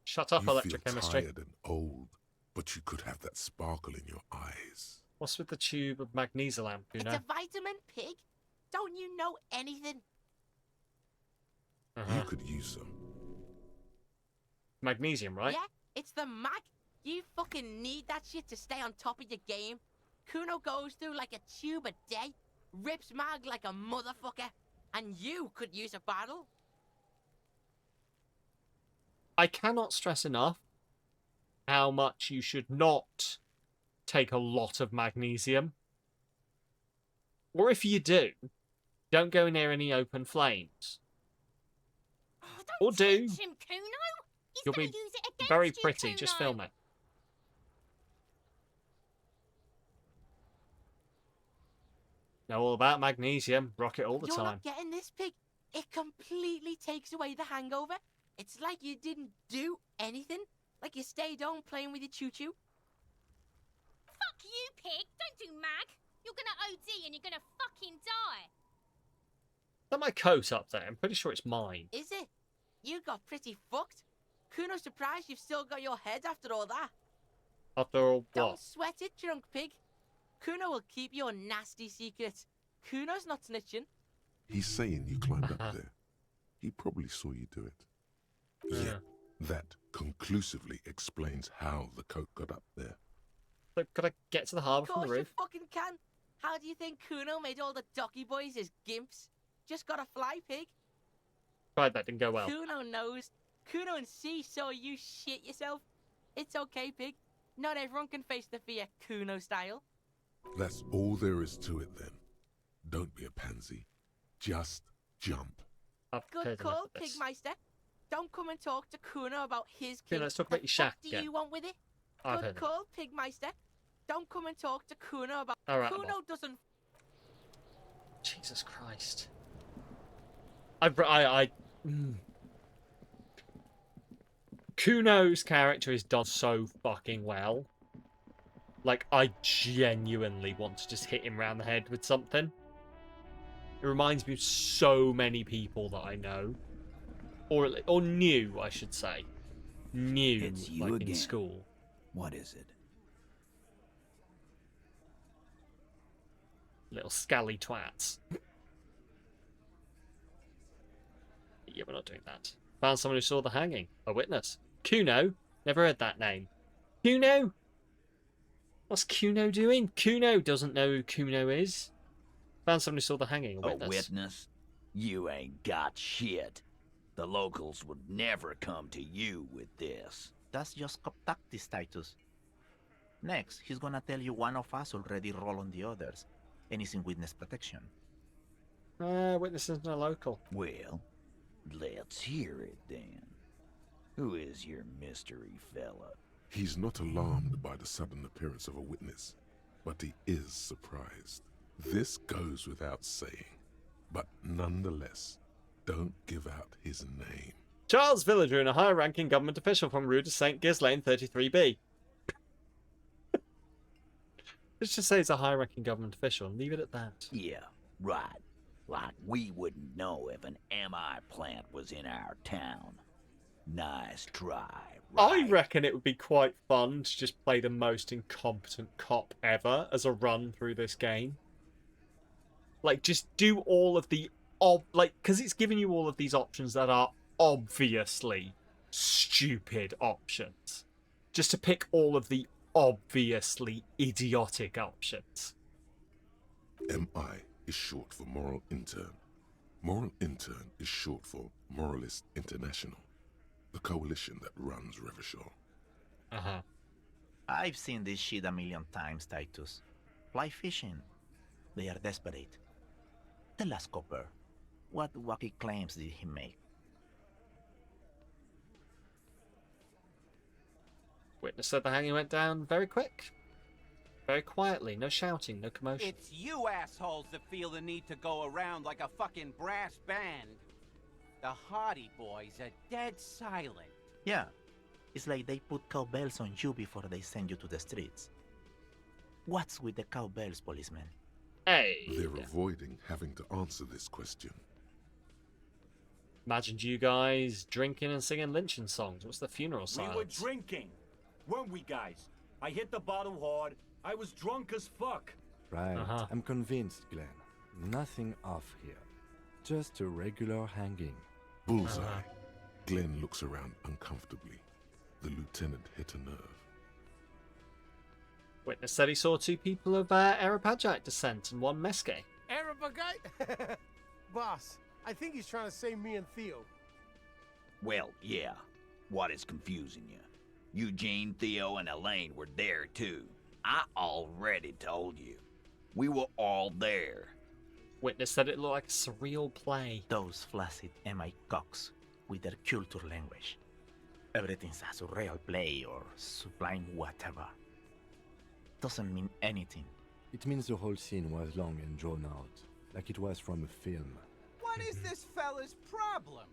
Shut up,
you
electrochemistry.
feel tired and old, but you could have that sparkle in your eyes.
What's with the tube of magnesia lamp, Kuno?
It's a vitamin, pig. Don't you know anything?
You could use some.
Magnesium, right?
Yeah, it's the mag. You fucking need that shit to stay on top of your game. Kuno goes through like a tube a day, rips mag like a motherfucker, and you could use a bottle.
I cannot stress enough how much you should not take a lot of magnesium. Or if you do, don't go near any open flames.
Oh,
or do.
Teach him, Kuno. He's
You'll
gonna
be
use it against
very
you,
pretty.
Kuno.
Just film it. Know all about magnesium. Rock it all the
You're
time.
not getting this, pig. It completely takes away the hangover. It's like you didn't do anything. Like you stayed home playing with your choo-choo.
Fuck you, pig. Don't do mag. You're gonna OD and you're gonna fucking die.
Is that my coat up there? I'm pretty sure it's mine.
Is it? You got pretty fucked. Kuno's surprised you've still got your head after all that.
After all
Don't
what?
sweat it, drunk pig. Kuno will keep your nasty secrets. Kuno's not snitching.
He's saying you climbed up there. He probably saw you do it. Yeah, that conclusively explains how the coat got up there.
So could I get to the harbour from the
Of course you
roof?
fucking can. How do you think Kuno made all the docky boys his gimps? Just gotta fly, pig.
Tried that, didn't go well.
Kuno knows. Kuno and C saw you shit yourself. It's okay, pig. Not everyone can face the fear Kuno style.
That's all there is to it then. Don't be a pansy. Just jump.
Good call, Pigmeister. Don't come and talk to Kuno about his
Okay,
kid.
let's talk about your shack
What do
again.
you want with it?
I've
Good
heard
call, Pigmeister. Don't come and talk to Kuno about...
All right,
Kuno doesn't...
Jesus Christ. Kuno's character is done so fucking well. Like, I genuinely want to just hit him round the head with something. It reminds me of so many people that I know. Or knew, I should say. Knew,
It's you
like,
again.
in school.
What is it?
Little scally twats. Yeah, we're not doing that. Found someone who saw the hanging. A witness. Kuno? Never heard that name. Kuno? What's Kuno doing? Kuno doesn't know who Kuno is. Found someone who saw the hanging. A witness.
A witness? You ain't got shit. The locals would never come to you with this.
That's just Cop-ceptualising status. Next, he's gonna tell you one of us already rolled on the others.
and is in witness protection.
Witness isn't a local.
Well, let's hear it then. Who is your mystery fella?
He's not alarmed by the sudden appearance of a witness, but he is surprised. This goes without saying, but nonetheless, don't give out his name.
Charles Villager and a high-ranking government official from Rue de St. Ghislaine 33B. Let's just say he's a high-ranking government official and leave it at that.
Yeah, right. Like we wouldn't know if an MI plant was in our town. Nice try.
I reckon it would be quite fun to just play the most incompetent cop ever as a run through this game. Like, just do all of the... because it's giving you all of these options that are obviously stupid options. Just to pick all of the obviously idiotic options.
MI is short for Moral Intern. Moral Intern is short for Moralist International, the coalition that runs Revachol.
Uh-huh.
I've seen this shit a million times, Titus. Fly fishing. They are desperate. Tell us, Copper, what wacky claims did he make?
Witness said the hanging went down very quick. Very quietly. No shouting, no commotion.
It's you assholes that feel the need to go around like a fucking brass band. The Hardy Boys are dead silent.
Yeah, it's like they put cowbells on you before they send you to the streets. What's with the cowbells, policeman?
Hey!
They're avoiding having to answer this question.
Imagined you guys drinking and singing lynching songs. What's the funeral silence?
We were drinking, weren't we, guys? I hit the bottle hard. I was drunk as fuck.
Right. I'm convinced, Glenn. Nothing off here. Just a regular hanging.
Bullseye. Glenn looks around uncomfortably. The lieutenant hit a nerve.
Witness said he saw 2 people of Arapajite descent and 1 Meske.
Arapagite? Boss, I think he's trying to say me and Theo.
Well, yeah. What is confusing you? Eugene, Theo, and Elaine were there too. I already told you. We were all there.
Witness said it looked like a surreal play.
Those flaccid MI cocks with their culture language. Everything's a surreal play or sublime whatever. Doesn't mean anything.
It means the whole scene was long and drawn out, like it was from a film.
What is this fella's problem?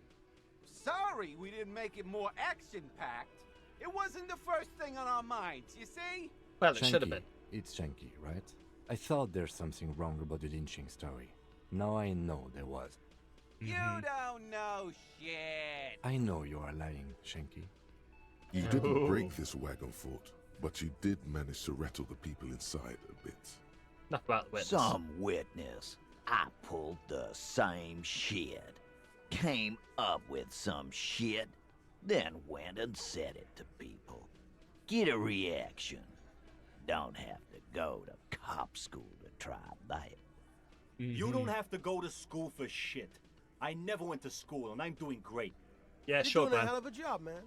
Sorry we didn't make it more action-packed. It wasn't the first thing on our minds, you see?
Well, it should have been.
It's Shanky, right? I thought there's something wrong about the lynching story. Now I know there was.
You don't know shit.
I know you are lying, Shanky.
You didn't break this wagon fort, but you did manage to rattle the people inside a bit.
Not about the witness.
Some witness. I pulled the same shit. Came up with some shit, then went and said it to people. Get a reaction. Don't have to go to cop school to try that.
You don't have to go to school for shit. I never went to school, and I'm doing great.
Yeah,
You're
sure,
doing
man.
a hell of a job, man.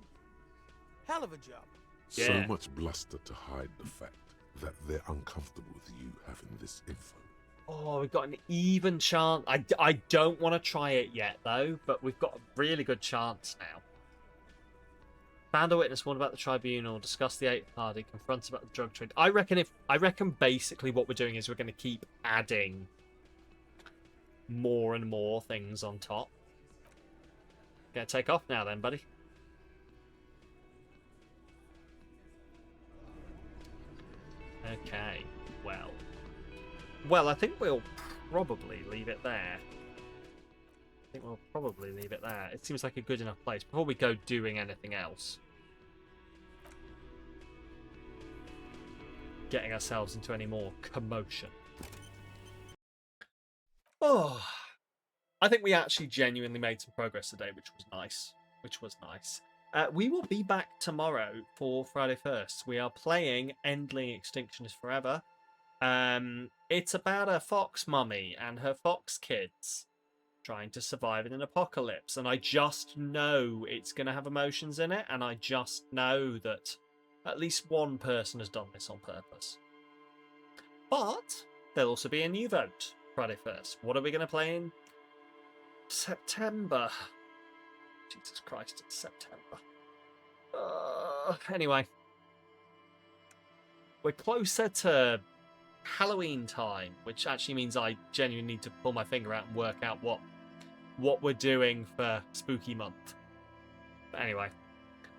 Hell of a job.
So much bluster to hide the fact that they're uncomfortable with you having this info.
Oh, we've got an even chance. I don't want to try it yet, though, but we've got a really good chance now. Found a witness, warned about the tribunal, discussed the 8th party, confronts about the drug trade. I reckon basically what we're doing is we're going to keep adding more and more things on top. Gonna take off now then, buddy. Okay, well, I think we'll probably leave it there. It seems like a good enough place before we go doing anything else. Getting ourselves into any more commotion. Oh, I think we actually genuinely made some progress today, which was nice. We will be back tomorrow for Friday 1st. We are playing Endling Extinction is Forever. It's about a fox mummy and her fox kids trying to survive in an apocalypse. And I just know it's going to have emotions in it. And I just know that at least one person has done this on purpose. But there'll also be a new vote Friday 1st. What are we going to play in September? Jesus Christ, it's September. Anyway, we're closer to Halloween time, which actually means I genuinely need to pull my finger out and work out what we're doing for Spooky Month. But anyway,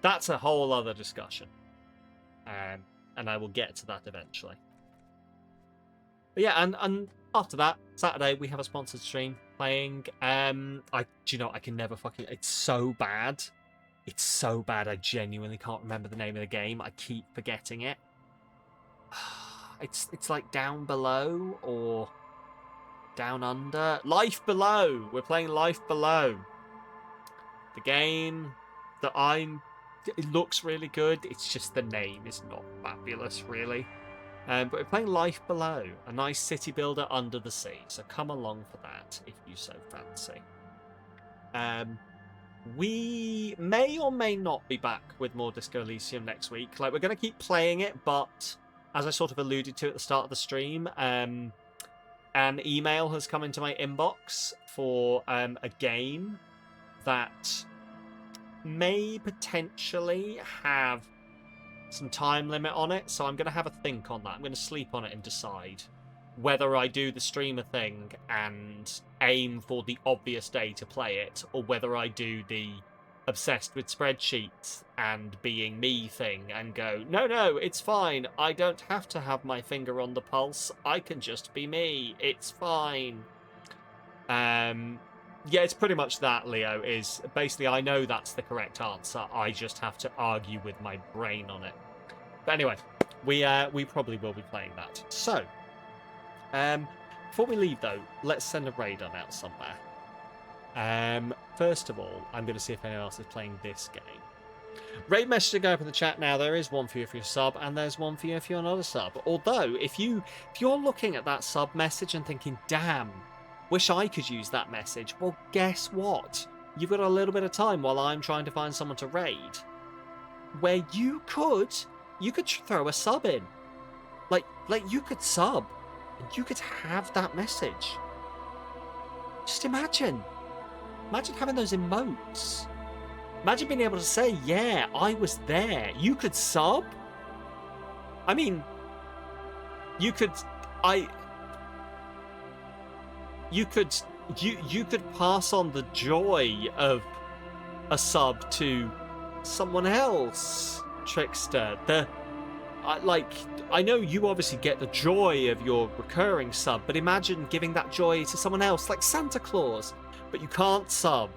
that's a whole other discussion. And I will get to that eventually. But yeah, and after that, Saturday, we have a sponsored stream playing. Do you know, I can never fucking... It's so bad. It's so bad, I genuinely can't remember the name of the game. I keep forgetting it. It's like Down Below or Down Under. Life Below. We're playing Life Below. The game that it looks really good. It's just the name is not fabulous, really. But we're playing Life Below, a nice city builder under the sea. So come along for that if you so fancy. We may or may not be back with more Disco Elysium next week. Like, we're going to keep playing it, but as I sort of alluded to at the start of the stream, an email has come into my inbox for a game that may potentially have some time limit on it, so I'm going to have a think on that. I'm going to sleep on it and decide whether I do the streamer thing and aim for the obvious day to play it, or whether I do the obsessed with spreadsheets and being me thing and go, no, it's fine. I don't have to have my finger on the pulse. I can just be me. It's fine. Yeah, it's pretty much that, Leo, is basically I know that's the correct answer. I just have to argue with my brain on it. But anyway, we probably will be playing that. So, before we leave, though, let's send a raid on out somewhere. First of all, I'm going to see if anyone else is playing this game. Raid message to go up in the chat now. There is one for you if you're a sub, and there's one for you if you're not a sub. Although, if you're looking at that sub message and thinking, damn, wish I could use that message, well, guess what? You've got a little bit of time while I'm trying to find someone to raid, where you could throw a sub in. Like you could sub, and you could have that message. Just imagine having those emotes. Imagine being able to say, yeah, I was there. You could sub. I mean, you could pass on the joy of a sub to someone else, Trickster. I know you obviously get the joy of your recurring sub, but imagine giving that joy to someone else, like Santa Claus, but you can't sub.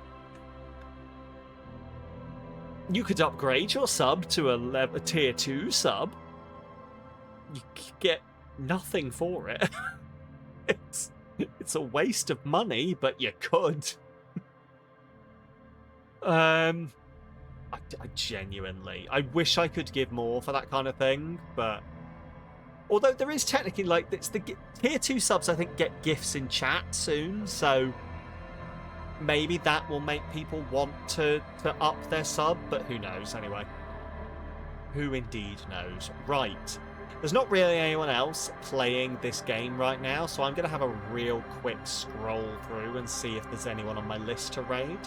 You could upgrade your sub to a tier 2 sub. You get nothing for it. It's a waste of money, but you could. I genuinely, I wish I could give more for that kind of thing, but although there is technically, like, it's the tier 2 subs I think get gifts in chat soon, so maybe that will make people want to up their sub, but who knows anyway. Who indeed knows. Right. There's not really anyone else playing this game right now, so I'm going to have a real quick scroll through and see if there's anyone on my list to raid.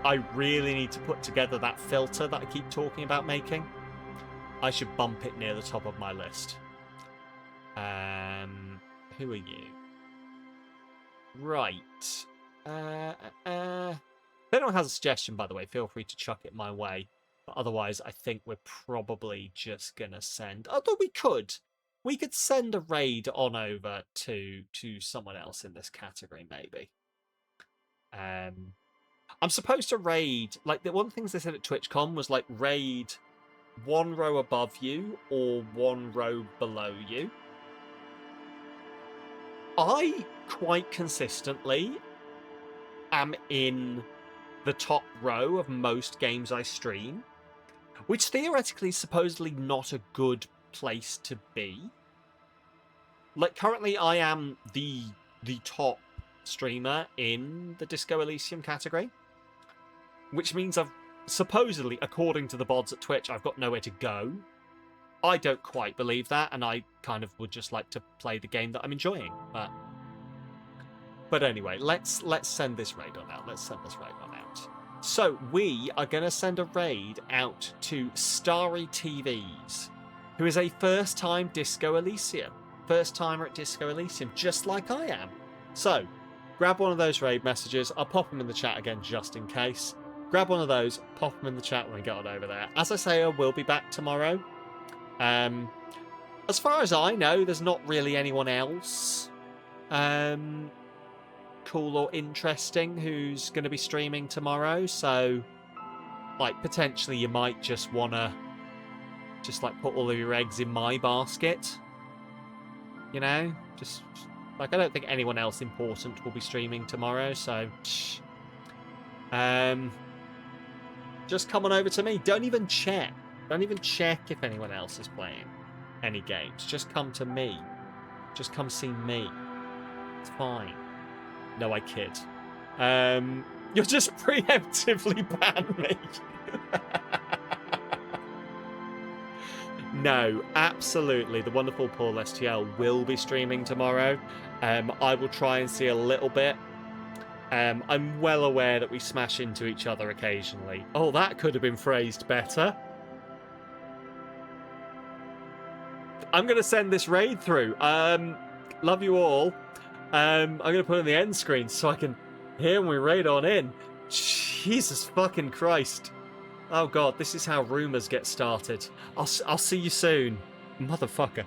I really need to put together that filter that I keep talking about making. I should bump it near the top of my list. Who are you? Right. If anyone has a suggestion, by the way, feel free to chuck it my way. But otherwise, I think we're probably just going to send... Although we could send a raid on over to someone else in this category, maybe. I'm supposed to raid... Like, one of the things they said at TwitchCon was, like, raid one row above you or one row below you. I, quite consistently, am in the top row of most games I stream, which theoretically is supposedly not a good place to be. Like, currently I am the top streamer in the Disco Elysium category, which means I've supposedly, according to the bods at Twitch, I've got nowhere to go. I don't quite believe that, and I kind of would just like to play the game that I'm enjoying. But anyway, let's send this raid on out. Let's send this raid on out. So we are going to send a raid out to Starry TVs, who is a first-time Disco Elysium. First-timer at Disco Elysium, just like I am. So, grab one of those raid messages. I'll pop them in the chat again just in case. Grab one of those, pop them in the chat when we get on over there. As I say, I will be back tomorrow. As far as I know, there's not really anyone else cool or interesting who's going to be streaming tomorrow. So, like, potentially you might just want to just, like, put all of your eggs in my basket. You know? Just like, I don't think anyone else important will be streaming tomorrow, so just come on over to me. Don't even check. Don't even check if anyone else is playing any games. Just come to me. Just come see me. It's fine. No, I kid. You'll just preemptively ban me. No, absolutely. The wonderful Paul STL will be streaming tomorrow. I will try and see a little bit. I'm well aware that we smash into each other occasionally. Oh, that could have been phrased better. I'm going to send this raid through. Love you all. I'm going to put it on the end screen so I can hear when we raid on in. Jesus fucking Christ. Oh God, this is how rumours get started. I'll see you soon, motherfucker.